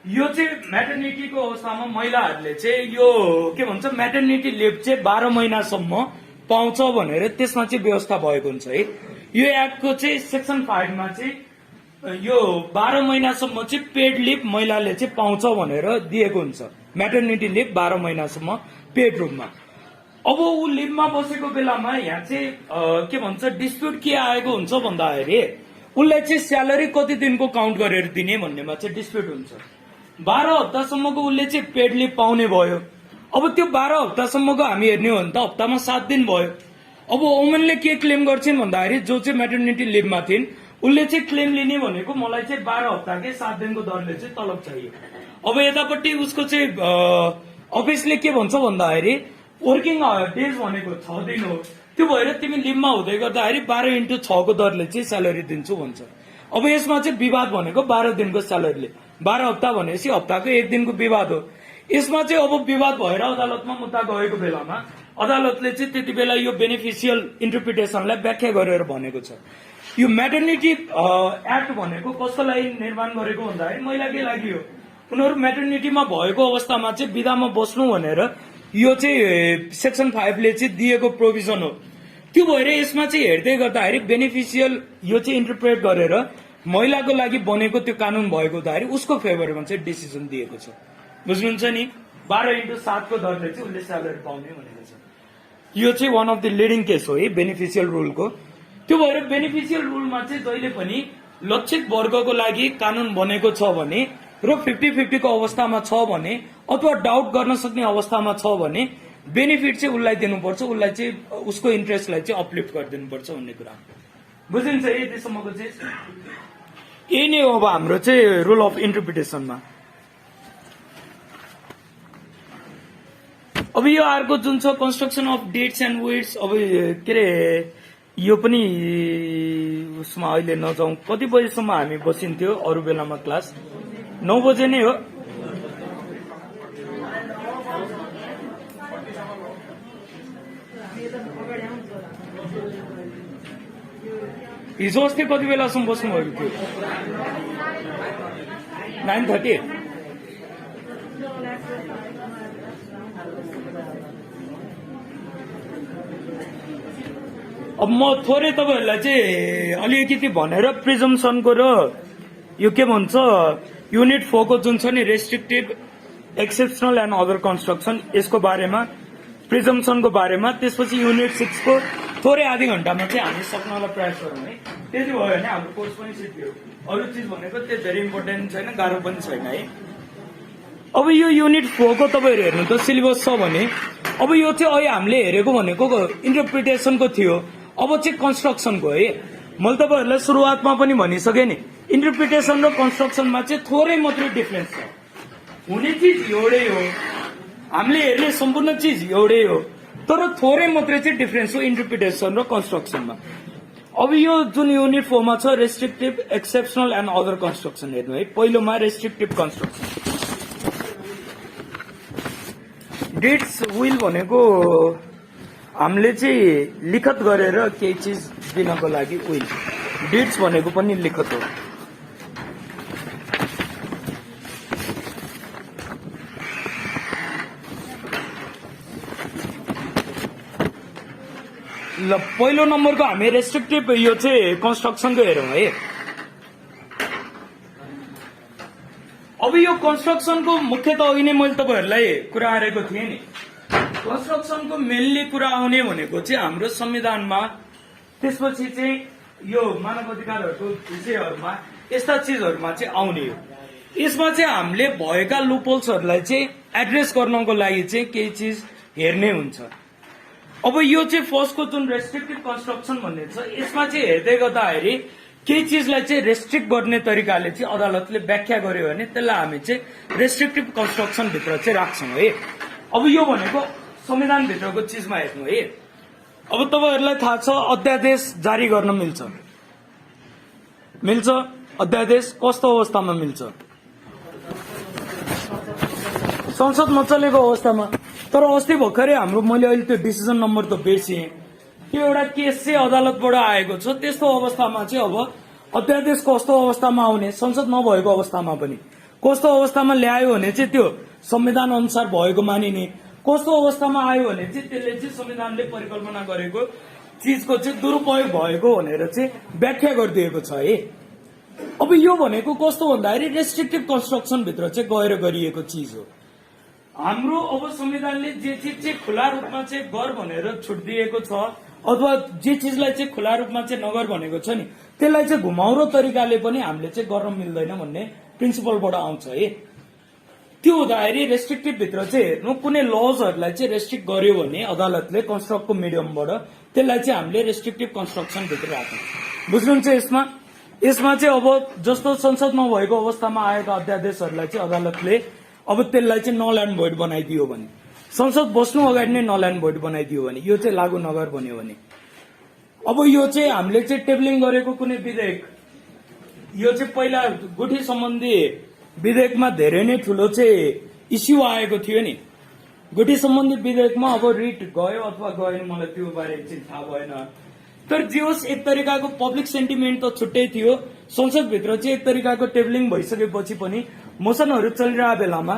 यो चाहिँ म्याटर्निटीको अवस्थामा महिलाहरूले चाहिँ यो के भन्छ म्याटर्निटी लिभ चाहिँ 12 महिनासम्म पाउँछ भनेर त्यसमा चाहिँ व्यवस्था भएको हुन्छ है। यो एक्टको चाहिँ सेक्सन 5 मा चाहिँ यो 12 महिनासम्म चाहिँ पेड लिभ महिलाले चाहिँ पाउँछ भनेर दिएको हुन्छ। म्याटर्निटी लिभ 12 महिनासम्म पेड रूपमा। अब ऊ लिभमा बसेको बेलामा यहाँ चाहिँ के भन्छ डिस्प्युट के आएको हुन्छ भन्दाखेरि उसलाई चाहिँ स्यालेरी कति दिनको काउन्ट गरेर दिने भन्नेमा चाहिँ डिस्प्युट हुन्छ। 12 हप्तासम्मको उसले चाहिँ पेड लिभ पाउने भयो। अब त्यो 12 हप्तासम्मको हामी हेर्ने हो भने त हप्तामा 7 दिन भयो। अब वुमेनले के क्लेम गर्छिन् भन्दाखेरि जो चाहिँ म्याटर्निटी लिभमा थिइन् उसले चाहिँ क्लेम लिने भनेको मलाई चाहिँ 12 हप्ताकै 7 दिनको दरले चाहिँ तलब चाहियो। अब यतापट्टि उसको चाहिँ अफिसले के भन्छ भन्दाखेरि वर्किङ डेज भनेको 6 दिन हो, त्यो भएर तिमी लिभमा हुँदै गर्दाखेरि 12x6 को दरले चाहिँ स्यालेरी दिन्छु भन्छ। अब यसमा चाहिँ विवाद भनेको 12 दिनको स्यालेरीले, 12 हप्ता भनेपछि हप्ताको 1 दिनको विवाद हो। यसमा चाहिँ अब विवाद भएर अदालतमा मुद्दा गएको बेलामा अदालतले चाहिँ त्यति बेला यो बेनिफिसियल इन्टरप्रिटेसनलाई व्याख्या गरेर भनेको छ। यो म्याटर्निटी एक्ट भनेको कसको लागि निर्माण गरेको भन्दाखेरि महिलाकै लागि हो। उनीहरू म्याटर्निटीमा भएको अवस्थामा चाहिँ बिदामा बस्नु भनेर यो चाहिँ सेक्सन 5 ले चाहिँ दिएको प्रोभिजन हो। त्यो भएर यसमा चाहिँ हेर्दै गर्दाखेरि बेनिफिसियल यो चाहिँ इन्टरप्रेट गरेर महिलाको लागि बनेको त्यो कानून भएको हुँदाखेरि उसको फेभरमा चाहिँ डिसिजन दिएको छ। बुझ्नुहुन्छ नि? 12x7 को दरले चाहिँ उसले स्यालेरी पाउने भनेको छ। यो चाहिँ one of the leading case हो है बेनिफिसियल रुलको। त्यो भएर बेनिफिसियल रुलमा चाहिँ जहिले पनि लक्षित वर्गको लागि कानून बनेको छ भने र 50-50 को अवस्थामा छ भने अथवा डाउट गर्न सक्ने अवस्थामा छ भने बेनिफिट चाहिँ उसलाई दिनुपर्छ, उसलाई चाहिँ उसको इन्ट्रेस्टलाई चाहिँ अपलिफ्ट गरिदिनुपर्छ भन्ने कुरा बुझिन्छ। यतिसम्मको चाहिँ यही नै हो अब हाम्रो चाहिँ रुल अफ इन्टरप्रिटेसनमा। अब यो अर्को जुन छ construction of debts and weights, अब के अरे यो पनि उसमा अहिले नजाउँ। कति बजेसम्म हामी बसिन्थ्यो अरू बेलामा क्लास? 9 बजे नै हो। हिजो अस्ति कति बेलासम्म बस्नु भएको थियो? 9:30। अब म थोरै तपाईँहरूलाई चाहिँ अलिकति भनेर प्रिजम्सनको र यो के भन्छ युनिट 4 को जुन छ नि restrictive exceptional and other construction यसको बारेमा प्रिजम्पसनको बारेमा त्यसपछि युनिट 6 को थोरै आधी घण्टामा चाहिँ हामी सक्नलाई प्रयास गरौँ है। त्यति भयो भने हाम्रो कोर्स पनि सिद्धियो। अरू चिज भनेको त्यो धेरै इम्पोर्टेन्ट छैन, गाह्रो पनि छैन है। अब यो युनिट 4 को तपाईँहरू हेर्नु त सिलेबस छ भने अब यो चाहिँ अहिले हामीले हेरेको भनेको इन्टरप्रिटेसनको थियो, अब चाहिँ कन्स्ट्रक्सनको है। मैले तपाईँहरूलाई सुरुवातमा पनि भनिसकेँ नि, इन्टरप्रिटेसन र कन्स्ट्रक्सनमा चाहिँ थोरै मात्रै डिफरेन्स छ। हुने चिज एउटै हो, हामीले हेर्ने सम्पूर्ण चिज एउटै हो, तर थोरै मात्रै चाहिँ डिफरेन्स हो इन्टरप्रिटेसन र कन्स्ट्रक्सनमा। अब यो जुन युनिट 4 मा छ restrictive, exceptional and other construction हेर्नु है। पहिलोमा रेस्ट्रिक्टिभ कन्स्ट्रक्सन। डिड्स विल भनेको हामीले चाहिँ लिखत गरेर केही चिज दिनको लागि विल। डिड्स भनेको पनि लिखत हो। ल पहिलो नम्बरको हामी रेस्ट्रिक्टिभ यो चाहिँ कन्स्ट्रक्सनको हेरौँ है। अब यो कन्स्ट्रक्सनको मुख्यतः अघि नै मैले तपाईँहरूलाई कुरा गरेको थिएँ नि, कन्स्ट्रक्सनको मेनली कुरा आउने भनेको चाहिँ हाम्रो संविधानमा, त्यसपछि चाहिँ यो मानव अधिकारहरूको विषयहरूमा, यस्ता चिजहरूमा चाहिँ आउने हो। यसमा चाहिँ हामीले भएका लुपहोल्सहरूलाई चाहिँ एड्रेस गर्नको लागि चाहिँ केही चिज हेर्ने हुन्छ। अब यो चाहिँ फर्स्टको जुन रेस्ट्रिक्टिभ कन्स्ट्रक्सन भन्ने छ, यसमा चाहिँ हेर्दै गर्दाखेरि केही चिजलाई चाहिँ रेस्ट्रिक्ट गर्ने तरिकाले चाहिँ अदालतले व्याख्या गर्यो भने त्यसलाई हामी चाहिँ रेस्ट्रिक्टिभ कन्स्ट्रक्सन भित्र चाहिँ राख्छौँ है। अब यो भनेको संविधानभित्रको चिजमा हेर्नु है। अब तपाईँहरूलाई थाहा छ अध्यादेश जारी गर्न मिल्छ, अध्यादेश कस्तो अवस्थामा मिल्छ? संसद नचलेको अवस्थामा। तर अस्ति भर्खरै हाम्रो मैले अहिले त्यो डिसिजन नम्बर त बिर्सिएँ, त्यो एउटा केस चाहिँ अदालतबाट आएको छ। त्यस्तो अवस्थामा चाहिँ अब अध्यादेश कस्तो अवस्थामा आउने, संसद नभएको अवस्थामा पनि कस्तो अवस्थामा ल्यायो भने चाहिँ त्यो संविधान अनुसार भएको मानिने, कस्तो अवस्थामा आयो भने चाहिँ त्यसले चाहिँ संविधानले परिकल्पना गरेको चिजको चाहिँ दुरुपयोग भएको भनेर चाहिँ व्याख्या गरिदिएको छ है। अब यो भनेको कस्तो भन्दाखेरि रेस्ट्रिक्टिभ कन्स्ट्रक्सन भित्र चाहिँ गएर गरिएको चिज हो। हाम्रो अब संविधानले जे चिज चाहिँ खुला रूपमा चाहिँ गर भनेर छुट दिएको छ, अथवा जे चिजलाई चाहिँ खुला रूपमा चाहिँ नगर भनेको छ नि, त्यसलाई चाहिँ घुमाउरो तरिकाले पनि हामीले चाहिँ गर्न मिल्दैन भन्ने प्रिन्सिपलबाट आउँछ है। त्यो हुँदाखेरि रेस्ट्रिक्टिभ भित्र चाहिँ हेर्नु, कुनै लजहरूलाई चाहिँ रेस्ट्रिक्ट गर्यो भने अदालतले कन्स्ट्रक्टको मिडियमबाट, त्यसलाई चाहिँ हामीले रेस्ट्रिक्टिभ कन्स्ट्रक्सन भित्र राख्छौँ। बुझ्नुहुन्छ? यसमा चाहिँ अब जस्तो संसद नभएको अवस्थामा आएका अध्यादेशहरूलाई चाहिँ अदालतले अब त्यसलाई चाहिँ नल एन्ड भोइड बनाइदियो भने, संसद बस्नु अगाडि नै नल एन्ड भोइड बनाइदियो भने, यो चाहिँ लागू नगर भन्यो भने, अब यो चाहिँ हामीले चाहिँ टेबलिङ गरेको कुनै विधेयक, यो चाहिँ पहिला गुठी सम्बन्धी विधेयकमा धेरै नै ठुलो चाहिँ इस्यु आएको थियो नि। गुठी सम्बन्धी विधेयकमा अब रिट गयो अथवा गएन मलाई त्यो बारे चाहिँ थाहा भएन, तर जे होस् एक तरिकाको पब्लिक सेन्टिमेन्ट त छुट्टै थियो। संसदभित्र चाहिँ एक तरिकाको टेबलिङ भइसकेपछि पनि मोसनहरू चलिरहेको बेलामा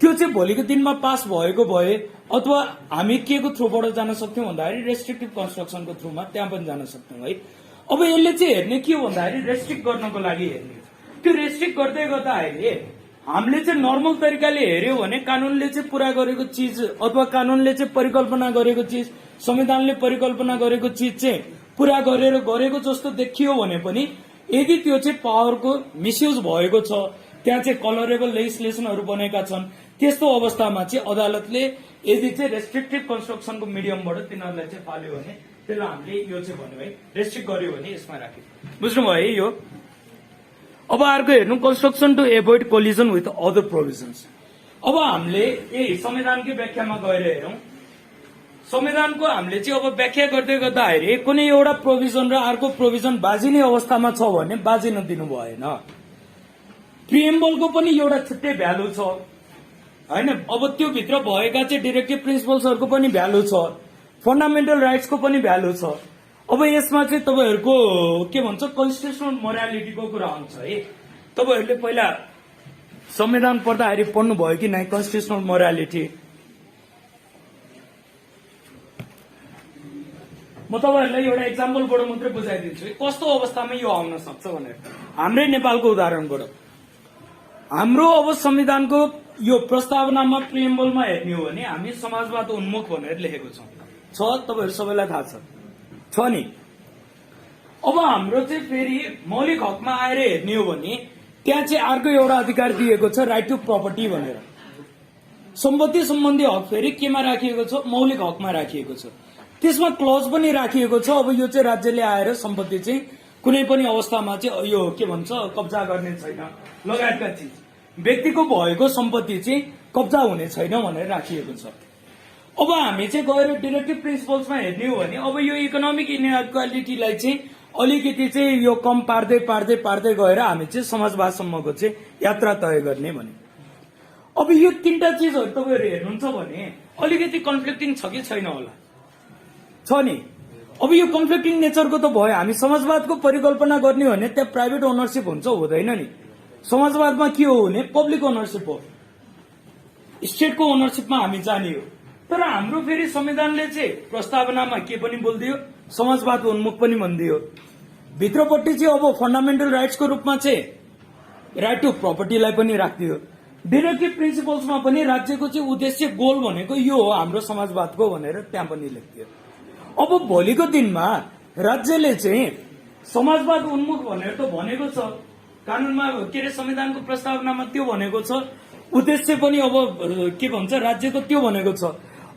त्यो चाहिँ भोलिको दिनमा पास भएको भए अथवा हामी के को थ्रुबाट जान सक्थ्यौँ भन्दाखेरि रेस्ट्रिक्टिभ कन्स्ट्रक्सनको थ्रुमा त्यहाँ पनि जान सक्थ्यौँ है। अब यसले चाहिँ हेर्ने के हो भन्दाखेरि रेस्ट्रिक्ट गर्नको लागि हेर्ने। त्यो रेस्ट्रिक्ट गर्दै गर्दाखेरि हामीले चाहिँ नर्मल तरिकाले हेर्यो भने कानूनले चाहिँ पुरा गरेको चिज अथवा कानूनले चाहिँ परिकल्पना गरेको चिज, संविधानले परिकल्पना गरेको चिज चाहिँ पुरा गरेको जस्तो देखियो भने पनि यदि त्यो चाहिँ पावरको मिसयुज भएको छ, त्यहाँ चाहिँ कलरेबल लेजिस्लेसनहरू बनेका छन्, त्यस्तो अवस्थामा चाहिँ अदालतले यदि चाहिँ रेस्ट्रिक्टिभ कन्स्ट्रक्सनको मिडियमबाट तिनीहरूलाई चाहिँ फाल्यो भने त्यसलाई हामीले यो चाहिँ भन्यो है, रेस्ट्रिक्ट गर्यो भने यसमा राख्यो। बुझ्नुभयो है यो? अब अर्को हेर्नु, construction to avoid collision with other provisions. अब हामीले यही संविधानकै व्याख्यामा गएर हेरौँ। संविधानको हामीले चाहिँ अब व्याख्या गर्दै गर्दाखेरि कुनै एउटा प्रोभिजन र अर्को प्रोभिजन बाजिने अवस्थामा छ भने बाजिन दिनु भएन। प्रिएम्बलको पनि एउटा छुट्टै भ्यालु छ होइन, अब त्यो भित्र भएका चाहिँ डिरेक्टिभ प्रिन्सिपल्सहरूको पनि भ्यालु छ, फन्डामेन्टल राइट्सको पनि भ्यालु छ। अब यसमा चाहिँ तपाईँहरूको के भन्छ कन्स्टिट्युसनल मोरालिटीको कुरा आउँछ है। तपाईँहरूले पहिला संविधान पढ्दाखेरि पढ्नु भयो कि नै कन्स्टिट्युसनल मोरालिटी? म तपाईँहरूलाई एउटा एक्जाम्पलबाट मात्रै बुझाइदिन्छु कस्तो अवस्थामा यो आउन सक्छ भनेर। हाम्रै नेपालको उदाहरणबाट, हाम्रो अब संविधानको यो प्रस्तावनामा प्रिएम्बलमा हेर्ने हो भने हामी समाजवाद उन्मुख भनेर लेखेको छौँ तपाईहरु सबैलाई थाहा छ नि। अब हाम्रो चाहिँ फेरि मौलिक हकमा आएर हेर्ने हो भने त्यहाँ चाहिँ अर्को एउटा अधिकार दिएको छ, राइट टु प्रपर्टी भनेर। सम्पत्ति सम्बन्धी हक फेरि केमा राखिएको छ? मौलिक हकमा राखिएको छ। त्यसमा क्लज पनि राखिएको छ, अब यो चाहिँ राज्यले आएर सम्पत्ति चाहिँ कुनै पनि अवस्थामा चाहिँ यो के भन्छ कब्जा गर्ने छैन लगायतका चिज, व्यक्तिको भएको सम्पत्ति चाहिँ कब्जा हुने छैन भनेर राखिएको छ। अब हामी चाहिँ गएर डिरेक्टिभ प्रिन्सिपल्समा हेर्ने हो भने अब यो इकोनोमिक इनइक्वालिटीलाई चाहिँ अलिकति चाहिँ यो कम पार्दै पार्दै पार्दै गएर हामी चाहिँ समाजवादसम्मको चाहिँ यात्रा तय गर्ने भने अब यो तीनटा चिजहरू तपाईहरु हेर्नुहुन्छ भने अलिकति कन्फ्लिक्टिङ छ कि छैन होला? छ नि। अब यो कन्फ्लिक्टिङ नेचरको त भयो। हामी समाजवादको परिकल्पना गर्ने हो भने त्यहाँ प्राइभेट ओनरशिप हुन्छ हुँदैन नि। समाजवादमा के हो भने पब्लिक ओनरशिप हो, स्टेटको ओनरशिपमा हामी जाने हो। तर हाम्रो फेरि संविधानले चाहिँ प्रस्तावनामा के पनि बोलिदियो, समाजवाद उन्मुख पनि भनिदियो। भित्रपट्टि चाहिँ अब फन्डामेन्टल राइट्सको रूपमा चाहिँ राइट टु प्रपर्टीलाई पनि राखिदियो। डिरेक्टिभ प्रिन्सिपल्समा पनि राज्यको चाहिँ उद्देश्य गोल भनेको यो हो हाम्रो समाजवादको भनेर त्यहाँ पनि लेखिदियो। अब भोलिको दिनमा राज्यले चाहिँ समाजवाद उन्मुख भनेर त भनेको छ कानूनमा, के अरे संविधानको प्रस्तावनामा त्यो भनेको छ, उद्देश्य पनि अब के भन्छ राज्यको त्यो भनेको छ।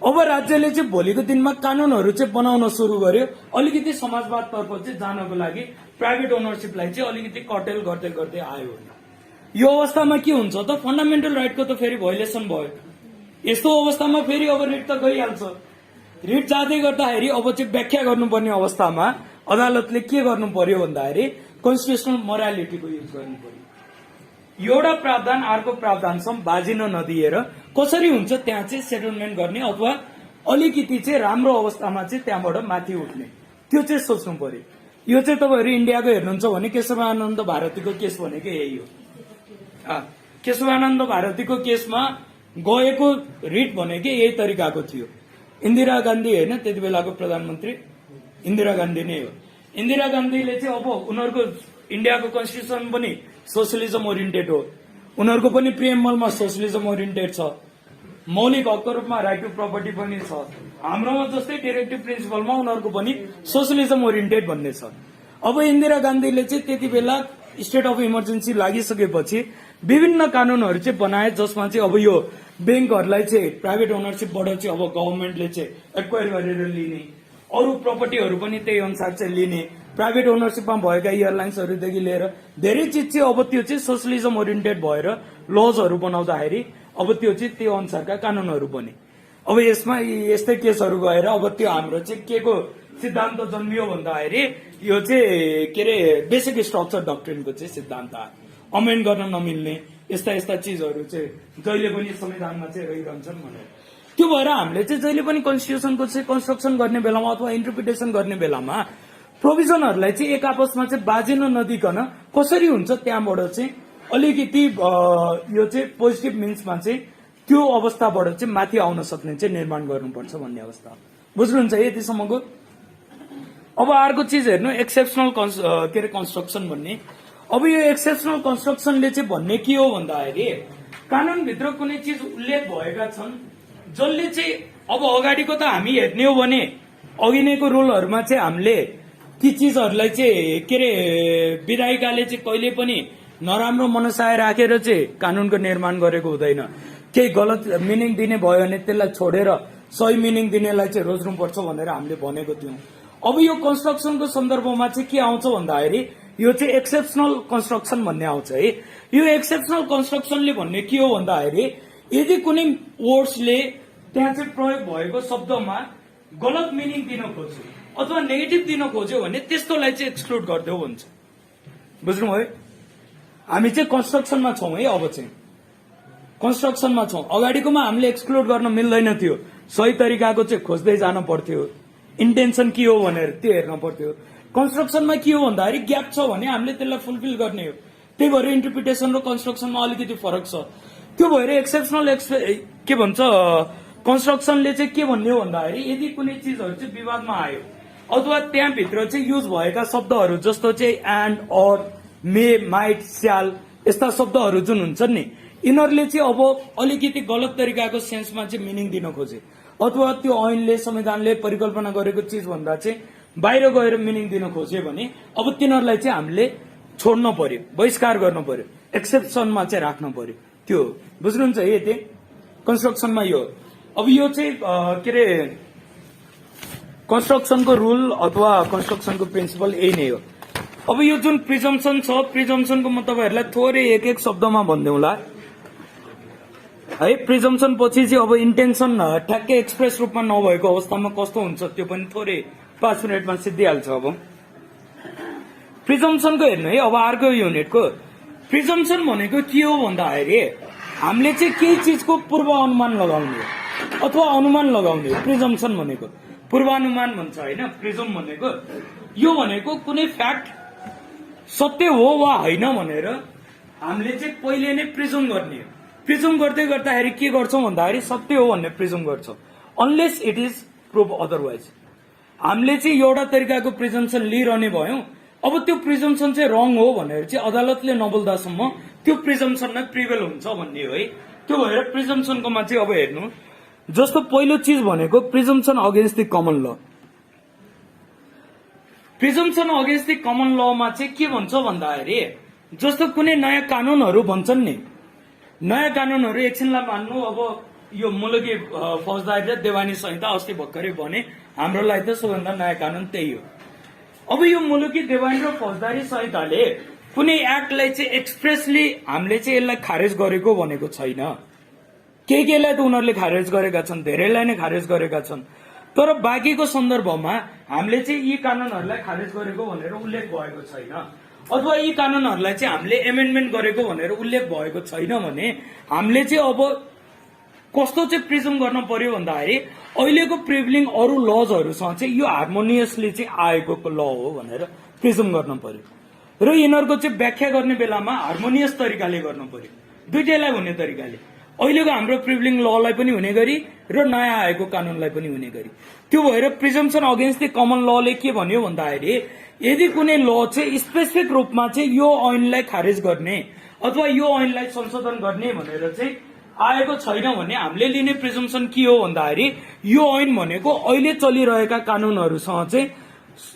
अब राज्यले चाहिँ भोलिको दिनमा कानूनहरू चाहिँ बनाउन सुरु गर्यो अलिकति समाजवाद तर्फ चाहिँ जानको लागि, प्राइभेट ओनरशिपलाई चाहिँ अलिकति कटेल गर्दै गर्दै आयो। यो अवस्थामा के हुन्छ त फन्डामेन्टल राइटको त फेरि भायोलेसन भयो। यस्तो अवस्थामा फेरि अब रिट त गइहाल्छ। रिट जाँदै गर्दाखेरि अब चाहिँ व्याख्या गर्नुपर्ने अवस्थामा अदालतले के गर्नु पर्यो भन्दाखेरि कन्स्टिट्युसनल मोरालिटीको युज गर्नु पर्यो। एउटा प्रावधान अर्को प्रावधानसम्म बाजिन नदिएर कसरी हुन्छ त्यहाँ चाहिँ सेटलमेन्ट गर्ने अथवा अलिकति चाहिँ राम्रो अवस्थामा चाहिँ त्यहाँबाट माथि उठ्ने, त्यो चाहिँ सोच्नु पर्यो। यो चाहिँ तपाईँहरू इन्डियाको हेर्नुहुन्छ भने केशवानन्द भारतीको केस भनेको यही हो। केशवानन्द भारतीको केसमा गएको रिट भनेको यही तरिकाको थियो। इन्दिरा गान्धी होइन त्यति बेलाको प्रधानमन्त्री इन्दिरा गान्धी नै हो। इन्दिरा गान्धीले चाहिँ अब उनीहरूको इन्डियाको कन्स्टिट्युसन पनि सोशलिजम ओरिएन्टेड हो, उनीहरूको पनि प्रिएम्बलमा सोशलिजम ओरिएन्टेड छ, मौलिक हकको रूपमा राइट टु प्रपर्टी पनि छ। हाम्रोमा जस्तै डिरेक्टिभ प्रिन्सिपलमा उनीहरूको पनि सोशलिजम ओरिएन्टेड भन्ने छ। अब इन्दिरा गान्धीले चाहिँ त्यति बेला स्टेट अफ इमर्जेन्सी लागिसकेपछि विभिन्न कानूनहरू चाहिँ बनाए जसमा चाहिँ अब यो ब्याङ्कहरूलाई चाहिँ प्राइभेट ओनरशिपबाट चाहिँ अब गभर्मेन्टले चाहिँ एक्वायर गरेर लिने, अरू प्रपर्टीहरू पनि त्यही अनुसार चाहिँ लिने, प्राइभेट ओनरशिपमा भएका एयरलाइन्सहरूदेखि लिएर धेरै चिज चाहिँ अब त्यो चाहिँ सोशलिजम ओरिएन्टेड भएर लजहरू बनाउँदाखेरि अब त्यो चाहिँ त्यो अनुसारका कानूनहरू बने। अब यसमा यस्तै केसहरू गएर अब त्यो हाम्रो चाहिँ के को सिद्धान्त जन्मियो भन्दाखेरि यो चाहिँ के अरे बेसिक स्ट्रक्चर डक्ट्रिनको चाहिँ सिद्धान्त अमेन्ड गर्न नमिल्ने यस्ता यस्ता चिजहरू चाहिँ जहिले पनि संविधानमा चाहिँ रहिरहन्छन् भनेर। त्यो भएर हामीले चाहिँ जहिले पनि कन्स्टिट्युसनको चाहिँ कन्स्ट्रक्सन गर्ने बेलामा अथवा इन्टरप्रिटेसन गर्ने बेलामा प्रोभिजनहरूलाई चाहिँ एक आपसमा चाहिँ बाजिन नदिकन कसरी हुन्छ त्यहाँबाट चाहिँ अलिकति यो चाहिँ पोजिटिभ मिन्समा चाहिँ त्यो अवस्थाबाट चाहिँ माथि आउन सक्ने चाहिँ निर्माण गर्नुपर्छ भन्ने अवस्था बुझ्नुहुन्छ यतिसम्मको। अब अर्को चिज हेर्नु एक्सेप्सनल के अरे कन्स्ट्रक्सन भन्ने। अब यो एक्सेप्सनल कन्स्ट्रक्सनले चाहिँ भन्ने के हो भन्दाखेरि कानूनभित्र कुनै चिज उल्लेख भएका छन् जसले चाहिँ अब अगाडिको त हामी हेर्ने हो भने अघि नैको रुलहरूमा चाहिँ हामीले ती चिजहरूलाई चाहिँ के अरे विधायिकाले चाहिँ कहिले पनि नराम्रो मनसाय राखेर चाहिँ कानूनको निर्माण गरेको हुँदैन। केही गलत मिनिङ दिने भयो भने त्यसलाई छोडेर सही मिनिङ दिनेलाई चाहिँ रोज्नुपर्छ भनेर हामीले भनेको थियौँ। अब यो कन्स्ट्रक्सनको सन्दर्भमा चाहिँ के आउँछ भन्दाखेरि यो चाहिँ एक्सेप्सनल कन्स्ट्रक्सन भन्ने आउँछ है। यो एक्सेप्सनल कन्स्ट्रक्सनले भन्ने के हो भन्दाखेरि यदि कुनै वर्ड्सले त्यहाँ चाहिँ प्रयोग भएको शब्दमा गलत मिनिङ दिन खोज्यो अथवा नेगेटिभ दिन खोज्यो भने त्यस्तोलाई चाहिँ एक्सक्लुड गरिदेऊ भन्छ। बुझ्नुभयो? हामी चाहिँ कन्स्ट्रक्सनमा छौँ है। अब चाहिँ कन्स्ट्रक्सनमा छौँ। अगाडिकोमा हामीले एक्सक्लुड गर्न मिल्दैन थियो, सही तरिकाको चाहिँ खोज्दै जानु पर्थ्यो, इन्टेन्सन के हो भनेर त्यो हेर्न पर्थ्यो। कन्स्ट्रक्सनमा के हो भन्दाखेरि ग्याप छ भने हामीले त्यसलाई फुलफिल गर्ने हो। त्यही भएर इन्टरप्रिटेसन र कन्स्ट्रक्सनमा अलिकति फरक छ। त्यो भएर एक्सेप्सनल के भन्छ कन्स्ट्रक्सनले चाहिँ के भन्ने हो भन्दाखेरि यदि कुनै चिजहरू चाहिँ विवादमा आयो अथवा त्यहाँभित्र चाहिँ युज भएका शब्दहरू जस्तो चाहिँ एन्ड, अर, मे, माइट, स्याल यस्ता शब्दहरू जुन हुन्छन् नि यिनीहरूले चाहिँ अब अलिकति गलत तरिकाको सेन्समा चाहिँ मिनिङ दिन खोजे अथवा त्यो ऐनले संविधानले परिकल्पना गरेको चिज भन्दा चाहिँ बाहिर गएर मिनिङ दिन खोजे भने अब तिनीहरूलाई चाहिँ हामीले छोड्न पर्यो, बहिष्कार गर्नु पर्यो, एक्सेप्सनमा चाहिँ राख्नु पर्यो। त्यो बुझ्नुहुन्छ यति कन्स्ट्रक्सनमा यो। अब यो चाहिँ के अरे कन्स्ट्रक्सनको रुल अथवा कन्स्ट्रक्सनको प्रिन्सिपल यही नै हो। अब यो जुन प्रिजम्पसन छ, प्रिजम्पसनको म तपाईँहरूलाई थोरै एक एक शब्दमा भनिदिउँला है। प्रिजम्पसन पछि चाहिँ अब इन्टेन्सन ठ्याक्कै एक्सप्रेस रूपमा नभएको अवस्थामा कस्तो हुन्छ त्यो पनि थोरै 5 मिनटमा सिद्धिहाल्छ। अब प्रिजम्पसनको हेर्नु है, अब अर्को युनिटको प्रिजम्पसन भनेको के हो भन्दाखेरि हामीले चाहिँ केही चिजको पूर्व अनुमान लगाउने अथवा अनुमान लगाउने प्रिजम्पसन भनेको। पूर्वानुमान भन्छ होइन प्रिजम भनेको। यो भनेको कुनै फ्याक्ट सत्य हो वा होइन भनेर हामीले चाहिँ पहिले नै प्रिजुम गर्ने। प्रिजुम गर्दै गर्दाखेरि के गर्छौं भन्दाखेरि सत्य हो भन्ने प्रिजुम गर्छौं unless it is prove otherwise. हामीले चाहिँ एउटा तरिकाको प्रिजम्पसन लिइरहने भयौं। अब त्यो प्रिजम्पसन चाहिँ रङ हो भनेर चाहिँ अदालतले नबोल्दासम्म त्यो प्रिजम्पसन नै प्रिभेल हुन्छ भन्ने हो है। त्यो भएर प्रिजम्पसनकोमा चाहिँ अब हेर्नु, जस्तो पहिलो चिज भनेको प्रिजम्पसन अगेन्स्ट द कमन ल। प्रिजम्पसन अगेन्स्ट द कमन लमा चाहिँ के भन्छ भन्दाखेरि जस्तो कुनै नयाँ कानूनहरू भन्छन् नि, नयाँ कानूनहरू एकछिनलाई मान्नु। अब यो मुलुकी फौजदारी र देवानी संहिता अस्ति भर्खरै भने हाम्रो लागि त सबभन्दा नयाँ कानून त्यही हो। अब यो मुलुकी देवानी र फौजदारी संहिताले कुनै एक्टलाई चाहिँ एक्सप्रेसली हामीले चाहिँ यसलाई खारेज गरेको भनेको छैन। केहीलाई त उनीहरूले खारेज गरेका छन्, धेरैलाई नै खारेज गरेका छन्। तर बाँकीको सन्दर्भमा हामीले चाहिँ यी कानूनहरूलाई खारेज गरेको भनेर उल्लेख भएको छैन अथवा यी कानूनहरूलाई चाहिँ हामीले एमेन्डमेन्ट गरेको भनेर उल्लेख भएको छैन भने हामीले चाहिँ अब कस्तो चाहिँ प्रिजम गर्न पर्यो भन्दाखेरि अहिलेको प्रिभलिङ अरू लजहरूसँग चाहिँ यो हार्मोनियसली चाहिँ आएको ल हो भनेर प्रिजम गर्न पर्यो र यिनीहरूको चाहिँ व्याख्या गर्ने बेलामा हार्मोनियस तरिकाले गर्नु पर्यो, दुईटैलाई हुने तरिकाले। अहिलेको हाम्रो प्रिभलिङ ललाई पनि हुने गरी र नयाँ आएको कानूनलाई पनि हुने गरी। त्यो भएर प्रिजम्पसन अगेन्स्ट द कमन लले के भन्यो भन्दाखेरि यदि कुनै ल चाहिँ स्पेसिफिक रूपमा चाहिँ यो ऐनलाई खारेज गर्ने अथवा यो ऐनलाई संशोधन गर्ने भनेर चाहिँ आएको छैन भने हामीले लिने प्रिजम्पसन के हो भन्दाखेरि यो ऐन भनेको अहिले चलिरहेका कानूनहरूसँग चाहिँ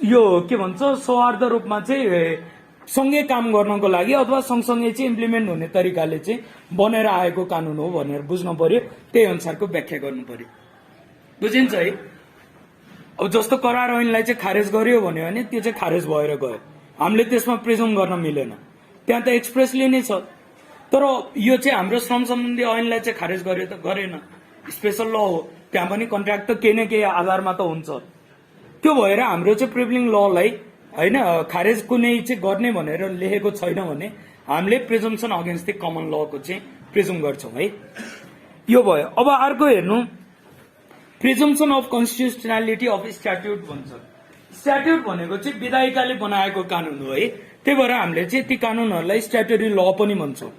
यो के भन्छ सौहार्द रूपमा चाहिँ सँगै काम गर्नको लागि अथवा सँगसँगै चाहिँ इम्प्लिमेन्ट हुने तरिकाले चाहिँ बनेर आएको कानून हो भनेर बुझ्नु पर्यो, त्यही अनुसारको व्याख्या गर्नु पर्यो। बुझिन्छ है। अब जस्तो करार ऐनलाई चाहिँ खारेज गर्यो भने त्यो चाहिँ खारेज भएर गयो, हामीले त्यसमा प्रिजम गर्न मिलेन, त्यहाँ त एक्सप्रेसली नै छ। तर यो चाहिँ हाम्रो श्रम सम्बन्धी ऐनलाई चाहिँ खारेज गर्यो त गरेन, स्पेशल ल हो, त्यहाँ पनि कन्ट्र्याक्ट त केही न केही आधारमा त हुन्छ। त्यो भएर हाम्रो चाहिँ प्रिभलिङ ललाई होइन खारेज कुनै चाहिँ गर्ने भनेर लेखेको छैन भने हामीले प्रिजम्पसन अगेन्स्ट द कमन लको चाहिँ प्रिजुम गर्छौं है। यो भयो। अब अर्को हेर्नु, प्रिजम्पसन अफ कन्स्टिट्युसनालिटी अफ स्ट्याट्युट भन्छ। स्ट्याट्युट भनेको चाहिँ विधायिकाले बनाएको कानून हो है। त्यही भएर हामीले चाहिँ ती कानूनहरूलाई स्ट्याट्युटरी ल पनि भन्छौं।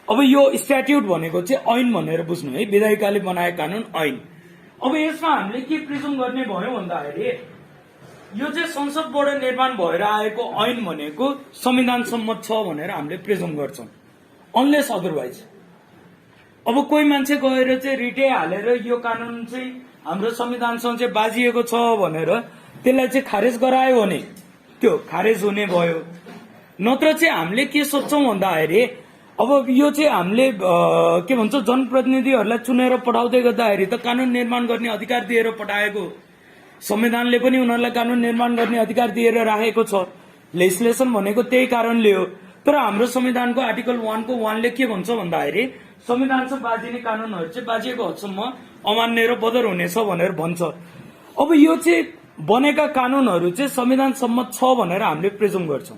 अब यो स्ट्याट्युट भनेको चाहिँ ऐन भनेर बुझ्नु है, विधायिकाले बनाएको कानून ऐन। अब यसमा हामीले के प्रिजुम गर्ने भयो भन्दाखेरि यो चाहिँ संसदबाट निर्माण भएर आएको ऐन भनेको संविधान सम्मत छ भनेर हामीले प्रिजुम गर्छौं अनलेस अदरवाइज। अब कोही मान्छे गएर चाहिँ रिटे हालेर यो कानून चाहिँ हाम्रो संविधानसँग चाहिँ बाजिएको छ भनेर त्यसलाई चाहिँ खारेज गरायो भने त्यो खारेज हुने भयो। नत्र चाहिँ हामीले के सोच्छौं भन्दाखेरि अब यो चाहिँ हामीले के भन्छ जनप्रतिनिधिहरूलाई चुनेर पठाउँदै गर्दाखेरि त कानून निर्माण गर्ने अधिकार दिएर पठाएको, संविधानले पनि उनीहरूलाई कानून निर्माण गर्ने अधिकार दिएर राखेको छ। लेजिस्लेसन भनेको त्यही कारणले हो। तर हाम्रो संविधानको आर्टिकल 1 को 1 ले के भन्छ भन्दाखेरि संविधानसँग बाजिने कानूनहरू चाहिँ बाजिएको हदसम्म अमान्य र बदर हुनेछ भनेर भन्छ। अब यो चाहिँ बनेका कानूनहरू चाहिँ संविधान सम्मत छ भनेर हामीले प्रिजुम गर्छौं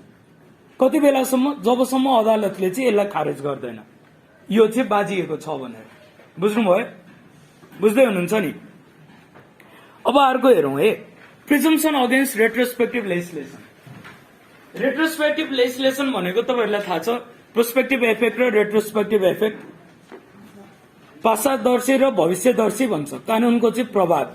कति बेलासम्म, जबसम्म अदालतले चाहिँ यसलाई खारेज गर्दैन यो चाहिँ बाजिएको छ भनेर। बुझ्नुभयो? बुझ्दै हुनुहुन्छ नि? अब अर्को हेरौं है, प्रिजम्पसन अगेन्स्ट रेट्रोस्पेक्टिभ लेजिस्लेसन। रेट्रोस्पेक्टिभ लेजिस्लेसन भनेको तपाईहरुलाई थाहा छ, प्रोस्पेक्टिभ इफेक्ट र रेट्रोस्पेक्टिभ इफेक्ट, पासादर्शी र भविष्यदर्शी भन्छ। कानूनको चाहिँ प्रभाव,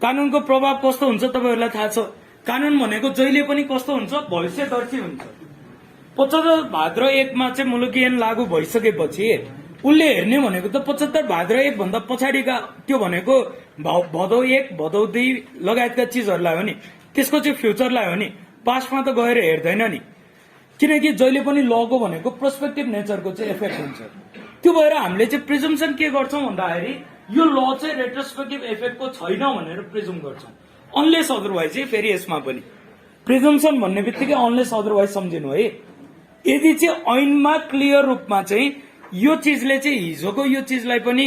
कानूनको प्रभाव कस्तो हुन्छ तपाईहरुलाई थाहा छ। कानून भनेको जहिले पनि कस्तो हुन्छ, भविष्यदर्शी हुन्छ। 75 भाद्र 1 मा चाहिँ मुलुकी ऐन लागू भइसकेपछि उसले हेर्ने भनेको त 75 भाद्र 1 भन्दा पछाडिका त्यो भनेको भदौ 1 भदौ 2 लगायतका चिजहरूलाई हो नि, त्यसको चाहिँ फ्युचरलाई हो नि, पास्टमा त गएर हेर्दैन नि। किनकि जहिले पनि लको भनेको पर्सपेक्टिभ नेचरको चाहिँ इफेक्ट हुन्छ। त्यो भएर हामीले चाहिँ प्रिजम्सन के गर्छौं भन्दाखेरि यो ल चाहिँ रेट्रोस्पेक्टिभ इफेक्टको छैन भनेर प्रिजुम गर्छौं, अनलेस अदरवाइज चाहिँ फेरि यसमा पनि प्रिजम्सन भन्ने बित्तिकै अनलेस अदरवाइज सम्झिनु है। यदि चाहिँ ऐनमा क्लियर रूपमा चाहिँ यो चिजले चाहिँ हिजोको यो चिजलाई पनि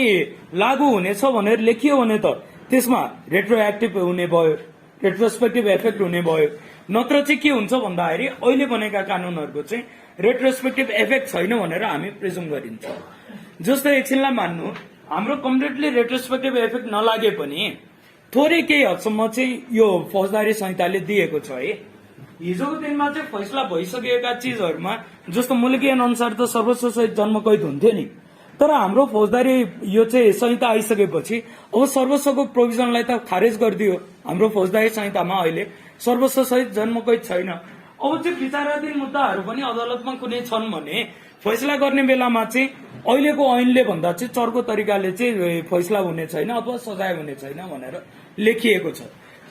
लागू हुनेछ भनेर लेखियो भने त त्यसमा रेट्रोएक्टिभ हुने भयो, रेट्रोस्पेक्टिभ इफेक्ट हुने भयो। नत्र चाहिँ के हुन्छ भन्दाखेरि अहिले बनेका कानूनहरूको चाहिँ रेट्रोस्पेक्टिभ इफेक्ट छैन भनेर हामी प्रिजुम गरिन्छ। जस्तो एकछिनलाई मान्नु हाम्रो कम्प्लिटली रेट्रोस्पेक्टिभ इफेक्ट नलागे पनि थोरै केही हदसम्म चाहिँ यो फौजदारी संहिताले दिएको छ है। हिजोको दिनमा चाहिँ फैसला भइसकेका चिजहरूमा जस्तो मुलुकी ऐन अनुसार त सर्वस्व सहित जन्म कैद हुन्थ्यो नि, तर हाम्रो फौजदारी यो चाहिँ संहिता आइसकेपछि अब सर्वस्वको प्रोभिजनलाई त खारेज गरिदियो। हाम्रो फौजदारी संहितामा अहिले सर्वस्व सहित जन्म कैद छैन। अब चाहिँ विचाराधीन मुद्दाहरू पनि अदालतमा कुनै छन् भने फैसला गर्ने बेलामा चाहिँ अहिलेको ऐनले भन्दा चाहिँ चर्को तरिकाले चाहिँ फैसला हुने छैन अथवा सजाय हुने छैन भनेर लेखिएको छ।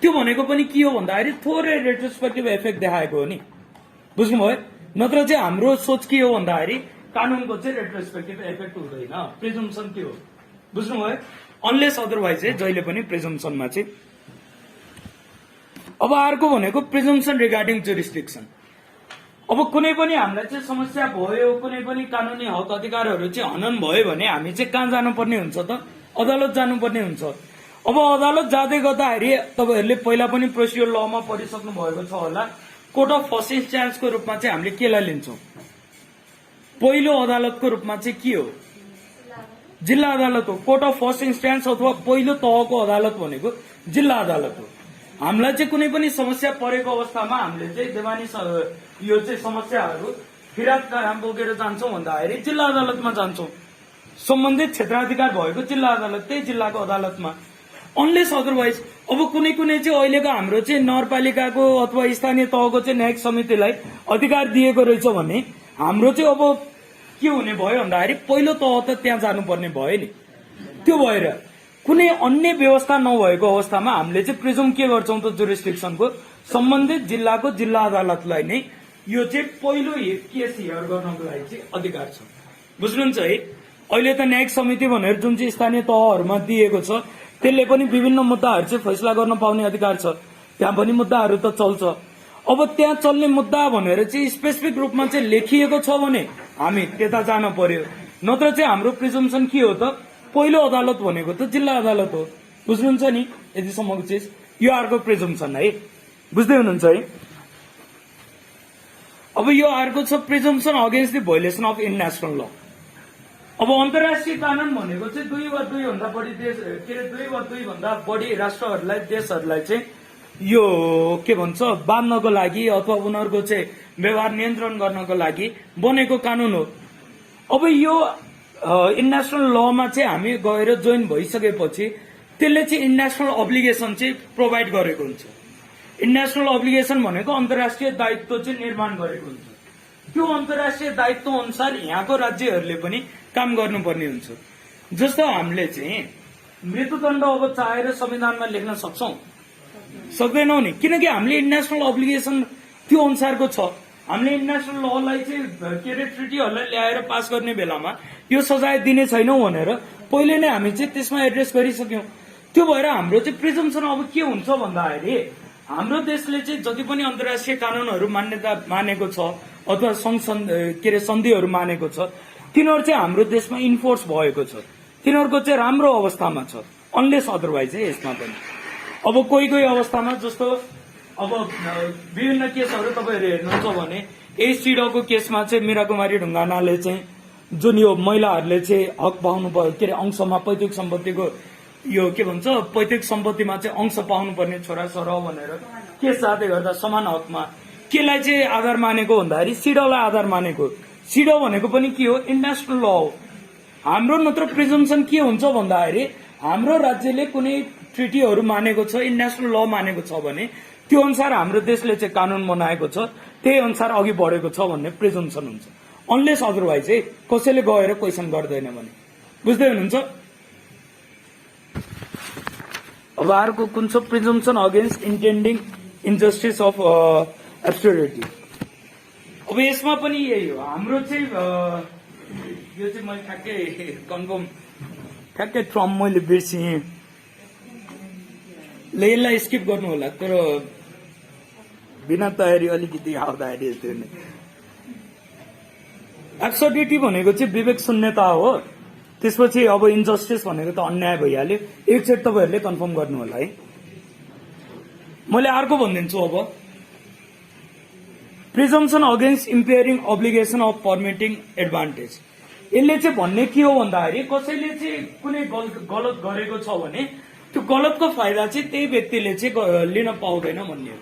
त्यो भनेको पनि के हो भन्दाखेरि थोरै रेट्रोस्पेक्टिभ इफेक्ट देखाएको हो नि, बुझ्नुभयो। नत्र चाहिँ हाम्रो सोच के हो भन्दाखेरि कानूनको चाहिँ रेट्रोस्पेक्टिभ इफेक्ट हुँदैन, प्रिजम्सन के हो, बुझ्नुभयो। अनलेस अदरवाइज चाहिँ जहिले पनि प्रिजम्सनमा चाहिँ। अब अर्को भनेको प्रिजम्सन रिगार्डिङ जुरिस्डिक्सन। अब कुनै पनि हामीलाई चाहिँ समस्या भयो, कुनै पनि कानूनी हक अधिकारहरू चाहिँ हनन भयो भने हामी चाहिँ कहाँ जानुपर्ने हुन्छ त? अदालत जानुपर्ने हुन्छ। अब अदालत जाँदै गर्दाखेरि तपाईहरूले पहिला पनि प्रोसिडियर लमा पढिसक्नु भएको छ होला, कोर्ट अफ फर्स्ट इन्स्ट्यान्सको रूपमा चाहिँ हामीले केलाई लिन्छौं? पहिलो अदालतको रूपमा चाहिँ के हो? जिल्ला अदालत हो। कोर्ट अफ फर्स्ट इन्स्ट्यान्स अथवा पहिलो तहको अदालत भनेको जिल्ला अदालत हो। हामीलाई चाहिँ कुनै पनि समस्या परेको अवस्थामा हामीले चाहिँ देवानी यो चाहिँ समस्याहरू फिराद कहाँ बोकेर जान्छौं भन्दाखेरि जिल्ला अदालतमा जान्छौं। सम्बन्धित क्षेत्राधिकार भएको जिल्ला अदालत त्यही जिल्लाको अदालतमा, अनलेस अदरवाइज। अब कुनै कुनै चाहिँ अहिलेको हाम्रो चाहिँ नगरपालिकाको अथवा स्थानीय तहको चाहिँ न्यायिक समितिलाई अधिकार दिएको रहेछ भने हाम्रो चाहिँ अब के हुने भयो भन्दाखेरि पहिलो तह त त्यहाँ जानुपर्ने भयो नि। त्यो भएर कुनै अन्य व्यवस्था नभएको अवस्थामा हामीले चाहिँ प्रिजुम के गर्छौं त जुरिस्डिक्सनको सम्बन्धित जिल्लाको जिल्ला अदालतलाई नै यो चाहिँ पहिलो केस हियर गर्नको लागि चाहिँ अधिकार छ, बुझ्नुहुन्छ है। अहिले त न्यायिक समिति भनेर जुन चाहिँ स्थानीय तहहरूमा दिएको छ त्यसले पनि विभिन्न मुद्दाहरू चाहिँ फैसला गर्न पाउने अधिकार छ, त्यहाँ पनि मुद्दाहरू त चल्छ। अब त्यहाँ चल्ने मुद्दा भनेर चाहिँ स्पेसिफिक रूपमा चाहिँ लेखिएको छ भने हामी त्यता जान पर्यो। नत्र चाहिँ हाम्रो प्रिजम्सन के हो त? पहिलो अदालत भनेको त जिल्ला अदालत हो, बुझ्नुहुन्छ नि। यतिसम्मको चिज यो अर्को प्रिजम्सन है, बुझ्दै हुनुहुन्छ है। अब यो अर्को छ presumption against the violation of international law. अब अन्तर्राष्ट्रिय कानून भनेको चाहिँ दुई वा दुईभन्दा बढी देश दुई वा दुईभन्दा बढी राष्ट्रहरूलाई देशहरूलाई चाहिँ यो के भन्छ बाँध्नको लागि अथवा उनीहरूको चाहिँ व्यवहार नियन्त्रण गर्नको लागि बनेको कानून हो। अब यो इन्टरनेसनल लमा चाहिँ हामी गएर जोइन भइसकेपछि त्यसले चाहिँ इन्टरनेसनल अब्लिगेसन चाहिँ प्रोभाइड गरेको हुन्छ। इन्टरनेसनल अब्लिगेसन भनेको अन्तर्राष्ट्रिय दायित्व चाहिँ निर्माण गरेको हुन्छ। त्यो अन्तर्राष्ट्रिय दायित्व अनुसार यहाँको राज्यहरूले पनि काम गर्नुपर्ने हुन्छ। जस्तो हामीले चाहिँ मृत्युदण्ड अब चाहेर संविधानमा लेख्न सक्छौं? सक्दैनौ नि, किनकि हामीले इन्टरनेसनल अब्लिगेसन त्यो अनुसारको छ। हामीले इन्टरनेसनल ललाई चाहिँ के अरे ट्रिटीहरूलाई ल्याएर पास गर्ने बेलामा यो सजाय दिने छैनौ भनेर पहिले नै हामी चाहिँ त्यसमा एड्रेस गरिसक्यौं। त्यो भएर हाम्रो चाहिँ प्रिजम्सन अब के हुन्छ भन्दाखेरि हाम्रो देशले चाहिँ जति पनि अन्तर्राष्ट्रिय कानूनहरू मान्यता मानेको छ अथवा के अरे सन्धिहरू मानेको छ तिनीहरू चाहिँ हाम्रो देशमा इन्फोर्स भएको छ, तिनीहरूको चाहिँ राम्रो अवस्थामा छ, अनलेस अदरवाइज है। यसमा पनि अब कोही कोही अवस्थामा जस्तो अब विभिन्न केसहरू तपाईँहरू हेर्नुहुन्छ भने एसिडको केसमा चाहिँ मीरा कुमारी ढुङ्गानाले चाहिँ जुन यो महिलाहरूले चाहिँ हक पाउनु पर्यो के अरे अंशमा पैतृक सम्पत्तिको यो के भन्छ पैतृक सम्पत्तिमा चाहिँ अंश पाउनुपर्ने छोराछोरा भनेर केस जाँदै गर्दा समान हकमा केलाई चाहिँ आधार मानेको भन्दाखेरि सिडोलाई आधार मानेको। सिडो भनेको पनि के हो? इन्टरनेसनल ल हो। हाम्रो नत्र प्रिजम्सन के हुन्छ भन्दाखेरि हाम्रो राज्यले कुनै ट्रिटीहरू मानेको छ, इन्टरनेसनल ल मानेको छ भने त्यो अनुसार हाम्रो देशले चाहिँ कानून बनाएको छ, त्यही अनुसार अघि बढेको छ भन्ने प्रिजम्सन हुन्छ। अनलेस अदरवाइज चाहिँ कसैले गएर क्वेसन गर्दैन भने। बुझ्दै हुनुहुन्छ? अब अर्को कुन छ? प्रिजम्पसन अगेन्स्ट इन्टेन्डिङ इन्जस्टिस अफ एब्सुर्डिटी। अब यसमा पनि यही हो हाम्रो चाहिँ यो चाहिँ मैले ठ्याक्कै कन्फर्म ठ्याक्कै ट्रम मैले बिर्सिएँ, यसलाई स्किप गर्नु होला, तर बिना तयारी अलिकति आउँदाखेरि यस्तो नै। एब्सर्डिटी भनेको चाहिँ विवेक शून्यता हो, त्यसपछि अब इन्जस्टिस भनेको त अन्याय भइहाल्यो। एकचोटि तपाईँहरूले कन्फर्म गर्नु होला है। मैले अर्को भनिदिन्छु अब, प्रिजम्पसन अगेन्स्ट इम्पेयरिङ अब्लिगेसन अफ पर्मिटिङ एडभान्टेज। यसले चाहिँ भन्ने के हो भन्दाखेरि कसैले चाहिँ कुनै गलत गरेको छ भने त्यो गलतको फाइदा चाहिँ त्यही व्यक्तिले चाहिँ लिन पाउँदैन भन्ने हो।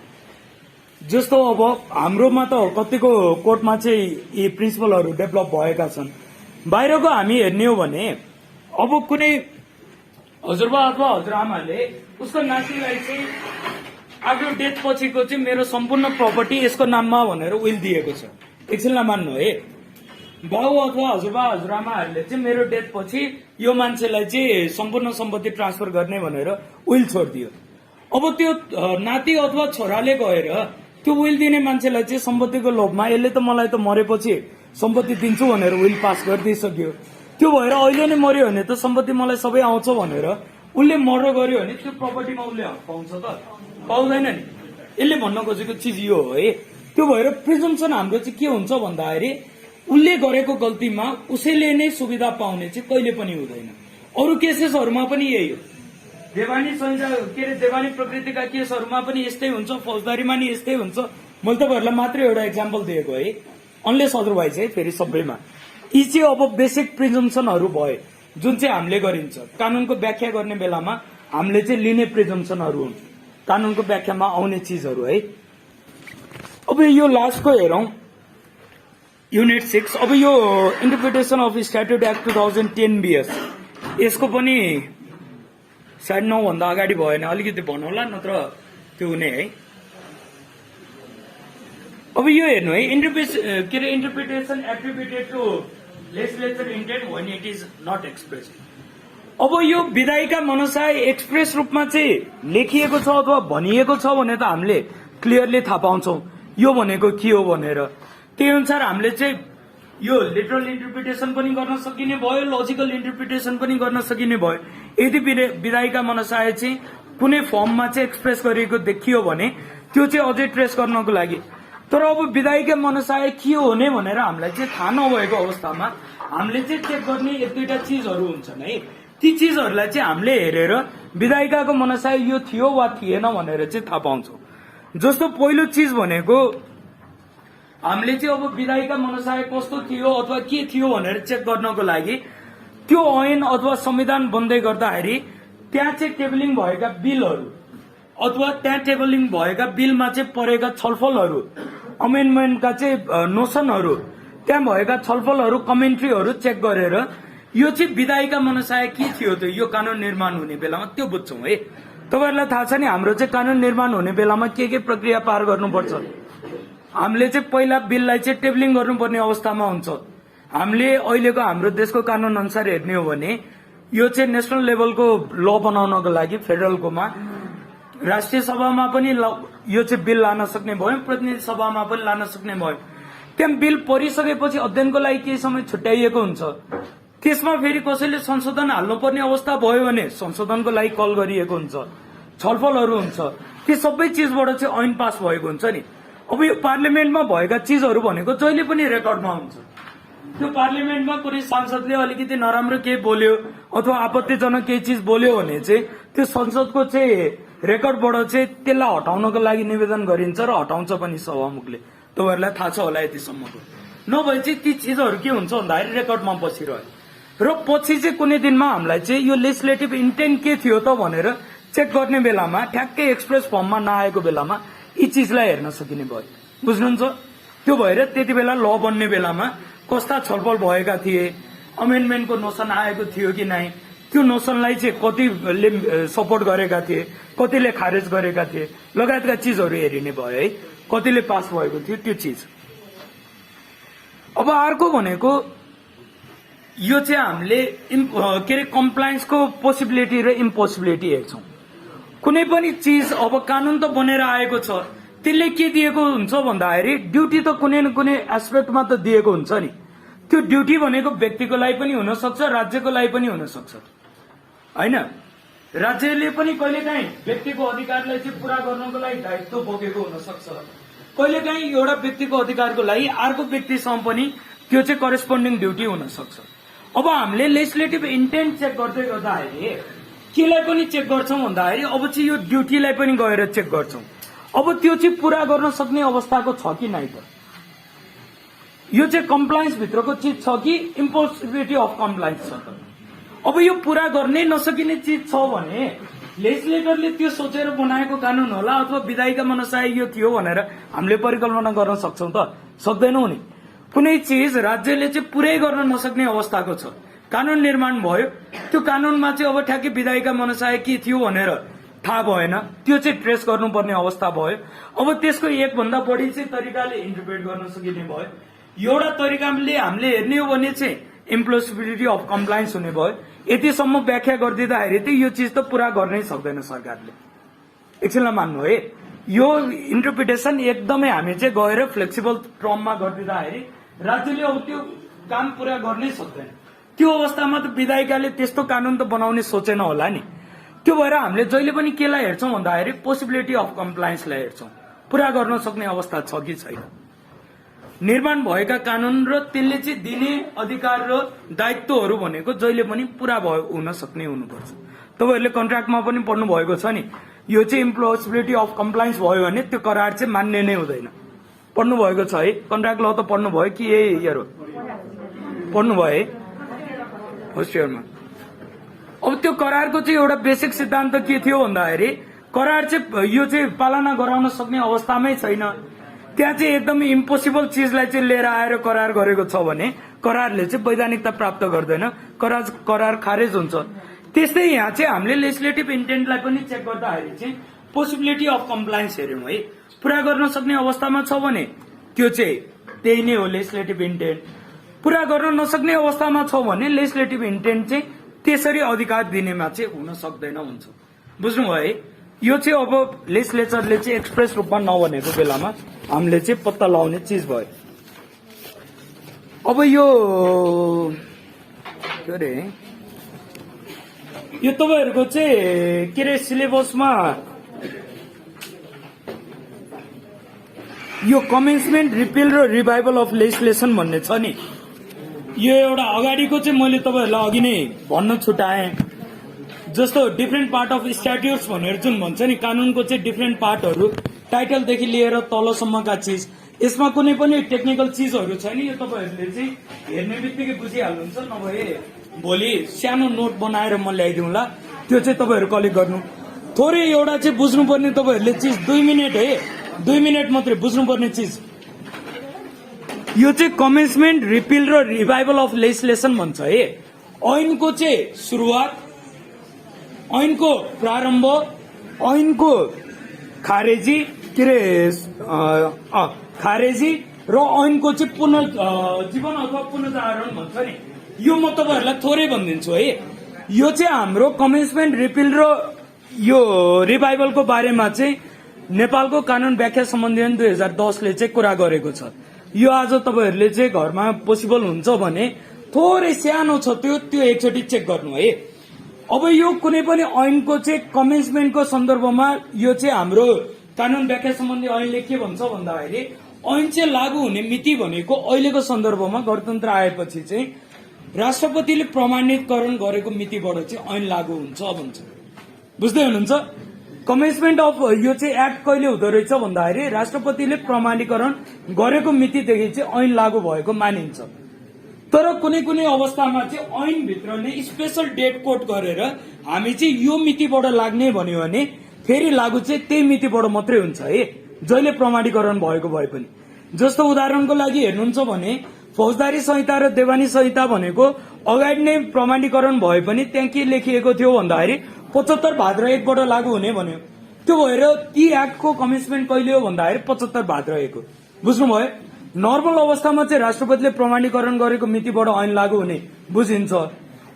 जस्तो अब हाम्रोमा त कतिको कोर्टमा चाहिँ यी प्रिन्सिपलहरू डेभलप भएका छन्। बाहिरको हामी हेर्ने हो भने अब कुनै हजुरबा अथवा हजुरआमाले उसको नातिलाई चाहिँ आफ्नो डेथ पछिको चाहिँ मेरो सम्पूर्ण प्रपर्टी यसको नाममा भनेर विल दिएको छ। एकछिनलाई मान्नु है, बाउ अथवा हजुरबा हजुरआमाहरूले चाहिँ मेरो डेथ पछि यो मान्छेलाई चाहिँ सम्पूर्ण सम्पत्ति ट्रान्सफर गर्ने भनेर विल छोडिदियो। अब त्यो नाति अथवा छोराले गएर त्यो विल दिने मान्छेलाई चाहिँ सम्पत्तिको लोभमा यसले त मलाई त मरेपछि सम्पत्ति दिन्छु भनेर विल पास गरिदिइसक्यो। त्यो भएर अहिले नै मर्यो भने त सम्पत्ति मलाई सबै आउँछ भनेर उसले मर्डर गर्यो भने त्यो प्रपर्टीमा उसले हक पाउँछ त? पाउँदैन नि। यसले भन्न खोजेको चिज यो हो है। त्यो भएर प्रिजम्पसन हाम्रो चाहिँ के हुन्छ भन्दाखेरि उसले गरेको गल्तीमा उसैले नै सुविधा पाउने चाहिँ कहिले पनि हुँदैन। अरू केसेसहरूमा पनि यही हो। देवानी देवानी प्रकृतिका केसहरूमा पनि यस्तै हुन्छ, फौजदारीमा नि यस्तै हुन्छ। मैले तपाईँहरूलाई मात्रै एउटा इक्जाम्पल दिएको है, अनलेस अदरवाइज है। फेरि सबैमा यी चाहिँ अब बेसिक प्रिजम्पसनहरू भए जुन चाहिँ हामीले गरिन्छ। कानूनको व्याख्या गर्ने बेलामा हामीले चाहिँ लिने प्रिजम्पसनहरू हुन्, कानूनको व्याख्यामा आउने चिजहरू है। अब यो लास्टको हेरौं, युनिट 6। अब यो इन्टरप्रिटेसन अफ स्ट्याट्युट एक्ट 2010 बिएस, यसको पनि सायद 9 भन्दा अगाडि भएन, अलिकति भनौँला नत्र त्यो हुने है। अब यो हेर्नु है, interpretation attributed to legislature intent when it is not express. अब यो विधायिका मनसाय एक्सप्रेस रूपमा चाहिँ लेखिएको छ अथवा भनिएको छ भने त हामीले क्लियरली थाहा पाउँछौं यो भनेको के हो भनेर। त्यही अनुसार हामीले चाहिँ यो लिटरल इन्टरप्रिटेसन पनि गर्न सकिने भयो, लजिकल इन्टरप्रिटेसन पनि गर्न सकिने भयो यदि विधायिका मनसाय चाहिँ कुनै फर्ममा चाहिँ एक्सप्रेस गरिएको देखियो भने त्यो चाहिँ अझै ट्रेस गर्नको लागि। तर अब विधायिका मनसाय के हो भनेर हामीलाई चाहिँ थाहा नभएको अवस्थामा हामीले चाहिँ चेक गर्ने एक दुईटा चिजहरू हुन्छन् है। ती चिजहरूलाई चाहिँ हामीले हेरेर विधायिकाको मनसाय यो थियो वा थिएन भनेर चाहिँ थाहा पाउँछौं। जस्तो पहिलो चिज भनेको हामीले चाहिँ अब विधायिका मनसाय कस्तो थियो अथवा के थियो भनेर चेक गर्नको लागि त्यो ऐन अथवा संविधान बन्दै गर्दाखेरि त्यहाँ चाहिँ टेबलिङ भएका बिलहरू अथवा त्यहाँ टेबलिङ भएका बिलमा चाहिँ परेका छलफलहरू, अमेन्डमेन्टका चाहिँ नोसनहरू, त्यहाँ भएका छलफलहरू, कमेन्ट्रीहरू चेक गरेर यो चाहिँ विधायिका मनसाय के थियो त यो कानून निर्माण हुने बेलामा त्यो बुझ्छौं है। तपाईहरुलाई थाहा छ नि हाम्रो चाहिँ कानून निर्माण हुने बेलामा के प्रक्रिया पार गर्नुपर्छ। हामीले चाहिँ पहिला बिललाई चाहिँ टेबलिङ गर्नुपर्ने अवस्थामा हुन्छ। हामीले अहिलेको हाम्रो देशको कानून अनुसार हेर्ने हो भने यो चाहिँ नेशनल लेभलको ल बनाउनको लागि फेडरलकोमा राष्ट्रिय सभामा पनि यो चाहिँ बिल लान सक्ने भयो, प्रतिनिधि सभामा पनि लान सक्ने भयो। त्यहाँ बिल परिसकेपछि अध्ययनको लागि केही समय छुट्याइएको हुन्छ। त्यसमा फेरि कसैले संशोधन हाल्नुपर्ने अवस्था भयो भने संशोधनको लागि कल गरिएको हुन्छ, छलफलहरू हुन्छ। ती सबै चिजबाट चाहिँ ऐन पास भएको हुन्छ नि। अब यो पार्लियामेन्टमा भएका चिजहरू भनेको जहिले पनि रेकर्डमा हुन्छ। त्यो पार्लियामेन्टमा कुनै सांसदले अलिकति नराम्रो केही बोल्यो अथवा आपत्तिजनक केही चिज बोल्यो भने चाहिँ त्यो संसदको चाहिँ रेकर्डबाट चाहिँ त्यसलाई हटाउनको लागि निवेदन गरिन्छ र हटाउँछ पनि सभामुखले। तपाईहरुलाई थाहा छ होला यतिसम्मको। नभए चाहिँ ती चिजहरू के हुन्छ भन्दाखेरि रेकर्डमा बसिरह्यो र पछि चाहिँ कुनै दिनमा हामीलाई चाहिँ यो लेजिस्लेटिभ इन्टेन्ट के थियो त भनेर चेक गर्ने बेलामा ठ्याक्कै एक्सप्रेस फर्ममा नआएको बेलामा यी चिजलाई हेर्न सकिने भयो। बुझ्नुहुन्छ? त्यो भएर त्यति बेला ल बन्ने बेलामा कस्ता छलफल भएका थिए, अमेन्डमेन्टको नोसन आएको थियो कि नै, त्यो नोसनलाई चाहिँ कतिले सपोर्ट गरेका थिए, कतिले खारेज गरेका थिए लगायतका चिजहरू हेरिने भयो है। कतिले पास भएको थियो त्यो चिज। अब अर्को भनेको यो चाहिँ हामीले के अरे कम्प्लायन्सको पोसिबिलिटी र इम्पोसिबिलिटी हेर्छौं। कुनै पनि चीज अब कानून त बनेर आएको छ, त्यसले के दिएको हुन्छ भन्दाखेरि ड्युटी त कुनै न कुनै एस्पेक्टमा त दिएको हुन्छ नि। त्यो ड्युटी भनेको व्यक्तिको लागि पनि हुन सक्छ, राज्यको लागि पनि हुन सक्छ, हैन? राज्यले पनि कहिलेकाहीँ व्यक्तिको अधिकारलाई चाहिँ पूरा गर्नको लागि दायित्व बोकेको हुन सक्छ। कहिलेकाहीँ एउटा व्यक्तिको अधिकारको लागि अर्को व्यक्तिसँग पनि त्यो चाहिँ करेस्पोन्डिङ ड्युटी हुन सक्छ। अब हामीले लेजिस्लेटिभ इन्टेन्ट चेक गर्दै गर्दाखेरि केलाई पनि चेक गर्छौं भन्दाखेरि अब चाहिँ यो ड्युटीलाई पनि गएर चेक गर्छौं। अब त्यो चाहिँ पूरा गर्न सक्ने अवस्थाको छ कि नै त? यो चाहिँ कम्प्लायन्स भित्रको चीज छ कि इम्पोसिबिलिटी अफ कम्प्लायन्स छ त? अब यो पूरा गर्ने नसकिने चीज छ भने लेजिस्लेटरले त्यो सोचेर बनाएको कानून होला अथवा विधायिका मनसाय यो थियो भनेर हामीले परिकल्पना गर्न सक्छौं त? सक्दैनौं नि। कुनै चीज राज्यले चाहिँ पुरै गर्न नसक्ने अवस्थाको छ, कानून निर्माण भयो, त्यो कानूनमा चाहिँ अब ठ्याक्कै विधायिका मनसाय के थियो भनेर थाहा भएन, त्यो चाहिँ ट्रेस गर्नुपर्ने अवस्था भयो। अब त्यसको एक भन्दा बढी चाहिँ तरिकाले इन्टरप्रेट गर्न सकिने भयो। एउटा तरिकाले हामीले हेर्ने हो भने चाहिँ इम्पोसिबिलिटी अफ कम्प्लायन्स हुने भयो। यतिसम्म व्याख्या गरिदिँदाखेरि त यो चीज त पूरा गर्नै सक्दैन सरकारले। एकछिनलाई मान्नु है, यो इन्टरप्रिटेसन एकदमै हामी चाहिँ गएर फ्लेक्सिबल टर्ममा गरिदिँदाखेरि राज्यले अब त्यो काम पूरा गर्नै सक्दैन। त्यो अवस्थामा त विधायिकाले त्यस्तो कानून त बनाउने सोचेन होला नि। त्यो भएर हामीले जहिले पनि केलाई हेर्छौं भन्दाखेरि पोसिबिलिटी अफ कम्प्लायन्सलाई हेर्छौं, पूरा गर्न सक्ने अवस्था छ कि छैन। निर्माण भएका कानून र त्यसले चाहिँ दिने अधिकार र दायित्वहरू भनेको जहिले पनि पूरा हुन सक्ने हुनुपर्छ। तपाईहरुले कन्ट्र्याक्टमा पनि पढ्नु भएको छ नि, यो चाहिँ इम्पोसिबिलिटी अफ कम्प्लायन्स भयो भने त्यो करार चाहिँ मान्य नै हुँदैन। पढ्नु भएको छ है? कन्ट्र्याक्ट ल त पढ्नु भयो कि यही इयर हो? पढ्नु भयो है फर्स्ट इयरमा? अब त्यो करारको चाहिँ एउटा बेसिक सिद्धान्त के थियो भन्दाखेरि करार चाहिँ यो चाहिँ पालना गराउन सक्ने अवस्थामै छैन। त्यहाँ चाहिँ एकदमै इम्पोसिबल चीजलाई चाहिँ लिएर आएर करार गरेको छ भने करारले चाहिँ वैधानिकता प्राप्त गर्दैन, करार खारेज हुन्छ। त्यस्तै यहाँ चाहिँ हामीले लेजिस्लेटिभ इन्टेन्टलाई पनि चेक गर्दाखेरि चाहिँ पोसिबिलिटी अफ कम्प्लायन्स हेर्यौं है। पूरा गर्न सक्ने अवस्थामा छ भने त्यो चाहिँ त्यही नै हो लेजिस्लेटिभ इन्टेन्ट। पूरा गर्न नसक्ने अवस्थामा छ भने लेजिस्लेटिभ इन्टेन्ट चाहिँ त्यसरी अधिकार दिनेमा चाहिँ हुन सक्दैन हुन्छ। बुझ्नुभयो है? यो चाहिँ अब लेजिस्लेचरले चाहिँ एक्सप्रेस रूपमा नभनेको बेलामा हामीले चाहिँ पत्ता लगाउने चीज भयो। अब यो के अरे यो तपाईहरुको चाहिँ के अरे सिलेबसमा यो कमेन्समेन्ट, रिपिल र रिभाइभल अफ लेजिस्लेसन भन्ने छ नि। यो एउटा अगाडिको चाहिँ मैले तपाईहरुलाई अघि नै भन्न छुटाएँ। जस्तो डिफरेन्ट पार्ट अफ स्ट्याट्युट्स भनेर जुन भन्छ नि, कानूनको चाहिँ डिफरेन्ट पार्टहरू, टाइटलदेखि लिएर तलसम्मका चिज, यसमा कुनै पनि टेक्निकल चिजहरू छैन। यो तपाईहरुले चाहिँ हेर्ने बित्तिकै बुझिहाल्नुहुन्छ। नभए भोलि सानो नोट बनाएर म ल्याइदिउँला, त्यो चाहिँ तपाईहरु कलेक्ट गर्नु। थोरै एउटा चाहिँ बुझ्नुपर्ने तपाईहरुले चिज 2 मिनेट है, 2 मिनेट मात्रै बुझ्नुपर्ने चिज। यो चाहिँ कमेन्समेन्ट, रिपिल र रिभाइभल अफ लेजिस्लेसन भन्छ है। ऐनको चाहिँ सुरुवात, ऐनको प्रारम्भ, ऐनको खारेजी के अरे खारेजी र ऐनको चाहिँ पुनर्जीवन अथवा पुनर्जागरण भन्छ नि। यो म तपाईहरुलाई थोरै भनिदिन्छु है। यो चाहिँ हाम्रो कमेन्समेन्ट, रिपिल र यो रिभाइभलको बारेमा चाहिँ नेपालको कानून व्याख्या सम्बन्धी 2010 ले चाहिँ कुरा गरेको छ। यो आज तपाईहरुले चाहिँ घरमा पोसिबल हुन्छ भने थोरै सानो छ, त्यो एकचोटि चेक गर्नु है। अब यो कुनै पनि ऐनको चाहिँ कमेन्समेन्टको सन्दर्भमा यो चाहिँ हाम्रो कानून व्याख्या सम्बन्धी ऐनले के भन्छ भन्दाखेरि ऐन चाहिँ लागू हुने मिति भनेको अहिलेको सन्दर्भमा गणतन्त्र आएपछि चाहिँ राष्ट्रपतिले प्रमाणितकरण गरेको मितिबाट चाहिँ ऐन लागू हुन्छ भन्छ। बुझ्दै हुनुहुन्छ? कमेन्समेन्ट अफ यो चाहिँ एक्ट कहिले हुँदो रहेछ भन्दाखेरि राष्ट्रपतिले प्रमाणीकरण गरेको मितिदेखि चाहिँ ऐन लागू भएको मानिन्छ। तर कुनै कुनै अवस्थामा चाहिँ ऐन भित्र नै स्पेशल डेट कोड गरेर हामी चाहिँ यो मितिबाट लाग्ने भन्यो भने फेरि लागू चाहिँ त्यही मितिबाट मात्रै हुन्छ है, जहिले प्रमाणीकरण भएको भए पनि। जस्तो उदाहरणको लागि हेर्नुहुन्छ भने फौजदारी संहिता र देवानी संहिता भनेको अगाडि नै प्रमाणीकरण भए पनि त्यहाँ के लेखिएको थियो भन्दाखेरि 75 भाद्र 1 बाट लागू हुने भन्यो। त्यो भएर ती एक्टको कमिटमेन्ट कहिले हो भन्दाखेरि 75 भाद्र 1 हो। बुझ्नुभयो? नर्मल अवस्थामा चाहिँ राष्ट्रपतिले प्रमाणीकरण गरेको मितिबाट ऐन लागू हुने बुझिन्छ।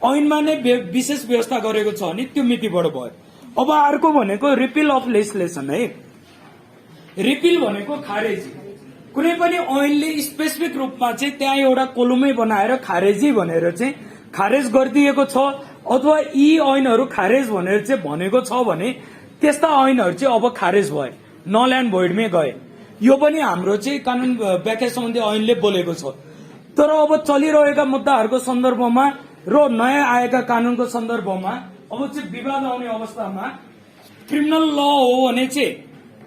ऐनमा नै विशेष व्यवस्था गरेको छ भने त्यो मितिबाट भयो। अब अर्को भनेको रिपिल अफ लेजिस्लेसन है। रिपिल भनेको खारेजी। कुनै पनि ऐनले स्पेसिफिक रूपमा चाहिँ त्यहाँ एउटा कोलुमै बनाएर खारेजी भनेर चाहिँ खारेज गरिदिएको छ अथवा यी ऐनहरू खारेज भनेर चाहिँ भनेको छ भने त्यस्ता ऐनहरू चाहिँ अब खारेज भए, नल एन्ड भोइडमै गए। यो पनि हाम्रो चाहिँ कानून व्याख्या सम्बन्धी ऐनले बोलेको छ। तर अब चलिरहेका मुद्दाहरूको सन्दर्भमा र नयाँ आएका कानूनको सन्दर्भमा अब चाहिँ विवाद आउने अवस्थामा क्रिमिनल ल हो भने चाहिँ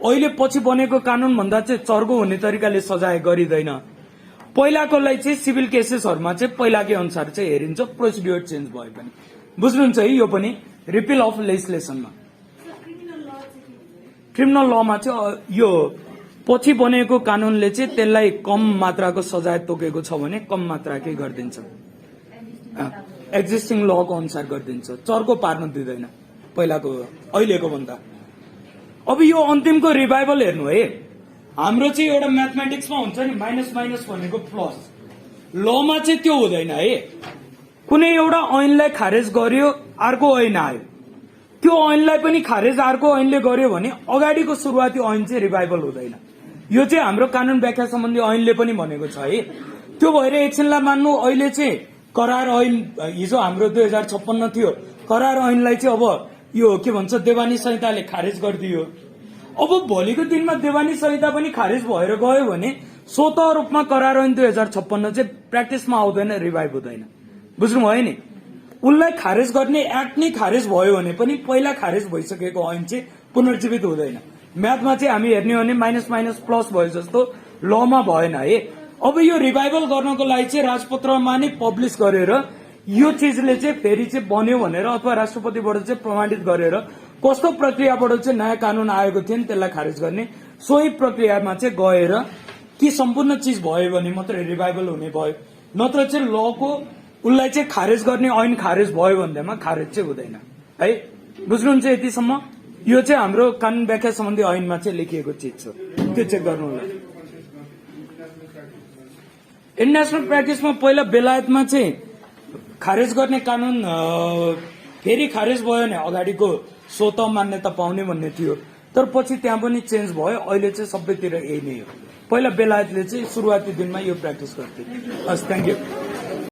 अहिले पछि बनेको कानून भन्दा चाहिँ चर्को हुने तरिकाले सजाय गरिँदैन। पहिलाकोलाई चाहिँ सिभिल केसेसहरूमा चाहिँ पहिलाकै अनुसार चाहिँ हेरिन्छ, प्रोसिड्युर चेन्ज भए पनि। बुझ्नुहुन्छ है? यो पनि रिपिल अफ लेजिस्लेसनमा क्रिमिनल लमा चाहिँ यो पछि बनेको कानूनले चाहिँ त्यसलाई कम मात्राको सजाय तोकेको छ भने कम मात्राकै गरिदिन्छ, एक्जिस्टिङ लको अनुसार गरिदिन्छ, चर्को पार्न दिँदैन पहिलाको अहिलेको भन्दा। अब यो अन्तिमको रिभाइभल हेर्नु है। हाम्रो चाहिँ एउटा म्याथमेटिक्समा हुन्छ नि माइनस माइनस भनेको प्लस, लमा चाहिँ त्यो हुँदैन है। कुनै एउटा ऐनलाई खारेज गर्यो, अर्को ऐन आयो, त्यो ऐनलाई पनि खारेज अर्को ऐनले गर्यो भने अगाडिको सुरुवाती ऐन चाहिँ रिभाइभल हुँदैन। यो चाहिँ हाम्रो कानून व्याख्या सम्बन्धी ऐनले पनि भनेको छ है। त्यो भएर एकछिनलाई मान्नु अहिले चाहिँ करार ऐन हिजो हाम्रो 2056 थियो, करार ऐनलाई चाहिँ अब यो के भन्छ देवानी संहिताले खारेज गरिदियो। अब भोलिको दिनमा देवानी संहिता पनि खारेज भएर गयो भने स्वत रूपमा करार ऐन 2056 चाहिँ प्र्याक्टिसमा आउँदैन, रिभाइभ हुँदैन। बुझ्नुभयो नि? उनलाई खारेज गर्ने एक्ट नै खारेज भयो भने पनि पहिला खारेज भइसकेको ऐन चाहिँ पुनर्जीवित हुँदैन। म्याथमा चाहिँ हामी हेर्ने हो भने माइनस माइनस प्लस भयो जस्तो लमा भएन है। अब यो रिभाइभल गर्नको लागि चाहिँ राजपत्रमा नै पब्लिस गरेर यो चिजले चाहिँ फेरि चाहिँ बन्यो भनेर अथवा राष्ट्रपतिबाट चाहिँ प्रमाणित गरेर कस्तो प्रक्रियाबाट चाहिँ नयाँ कानून आएको थियो नि त्यसलाई खारेज गर्ने, सोही प्रक्रियामा चाहिँ गएर कि सम्पूर्ण चिज भयो भने मात्रै रिभाइभल हुने भयो, नत्र चाहिँ लको उसलाई चाहिँ खारेज गर्ने ऐन खारेज भयो भन्दैमा खारेज चाहिँ हुँदैन है। बुझ्नुहुन्छ यतिसम्म? यो चाहिँ हाम्रो कानून व्याख्या सम्बन्धी ऐनमा चाहिँ लेखिएको चिज छ, त्यो चेक गर्नु होला। इन्टरनेसनल प्र्याक्टिसमा पहिला बेलायतमा चाहिँ खारेज गर्ने कानून फेरि खारेज भयो भने अगाडिको स्वत मान्यता पाउने भन्ने थियो, तर पछि त्यहाँ पनि चेन्ज भयो। अहिले चाहिँ सबैतिर यही नै हो। पहिला बेलायतले चाहिँ सुरुवाती दिनमा यो प्र्याक्टिस गर्थे। हस्, थ्याङ्क यू।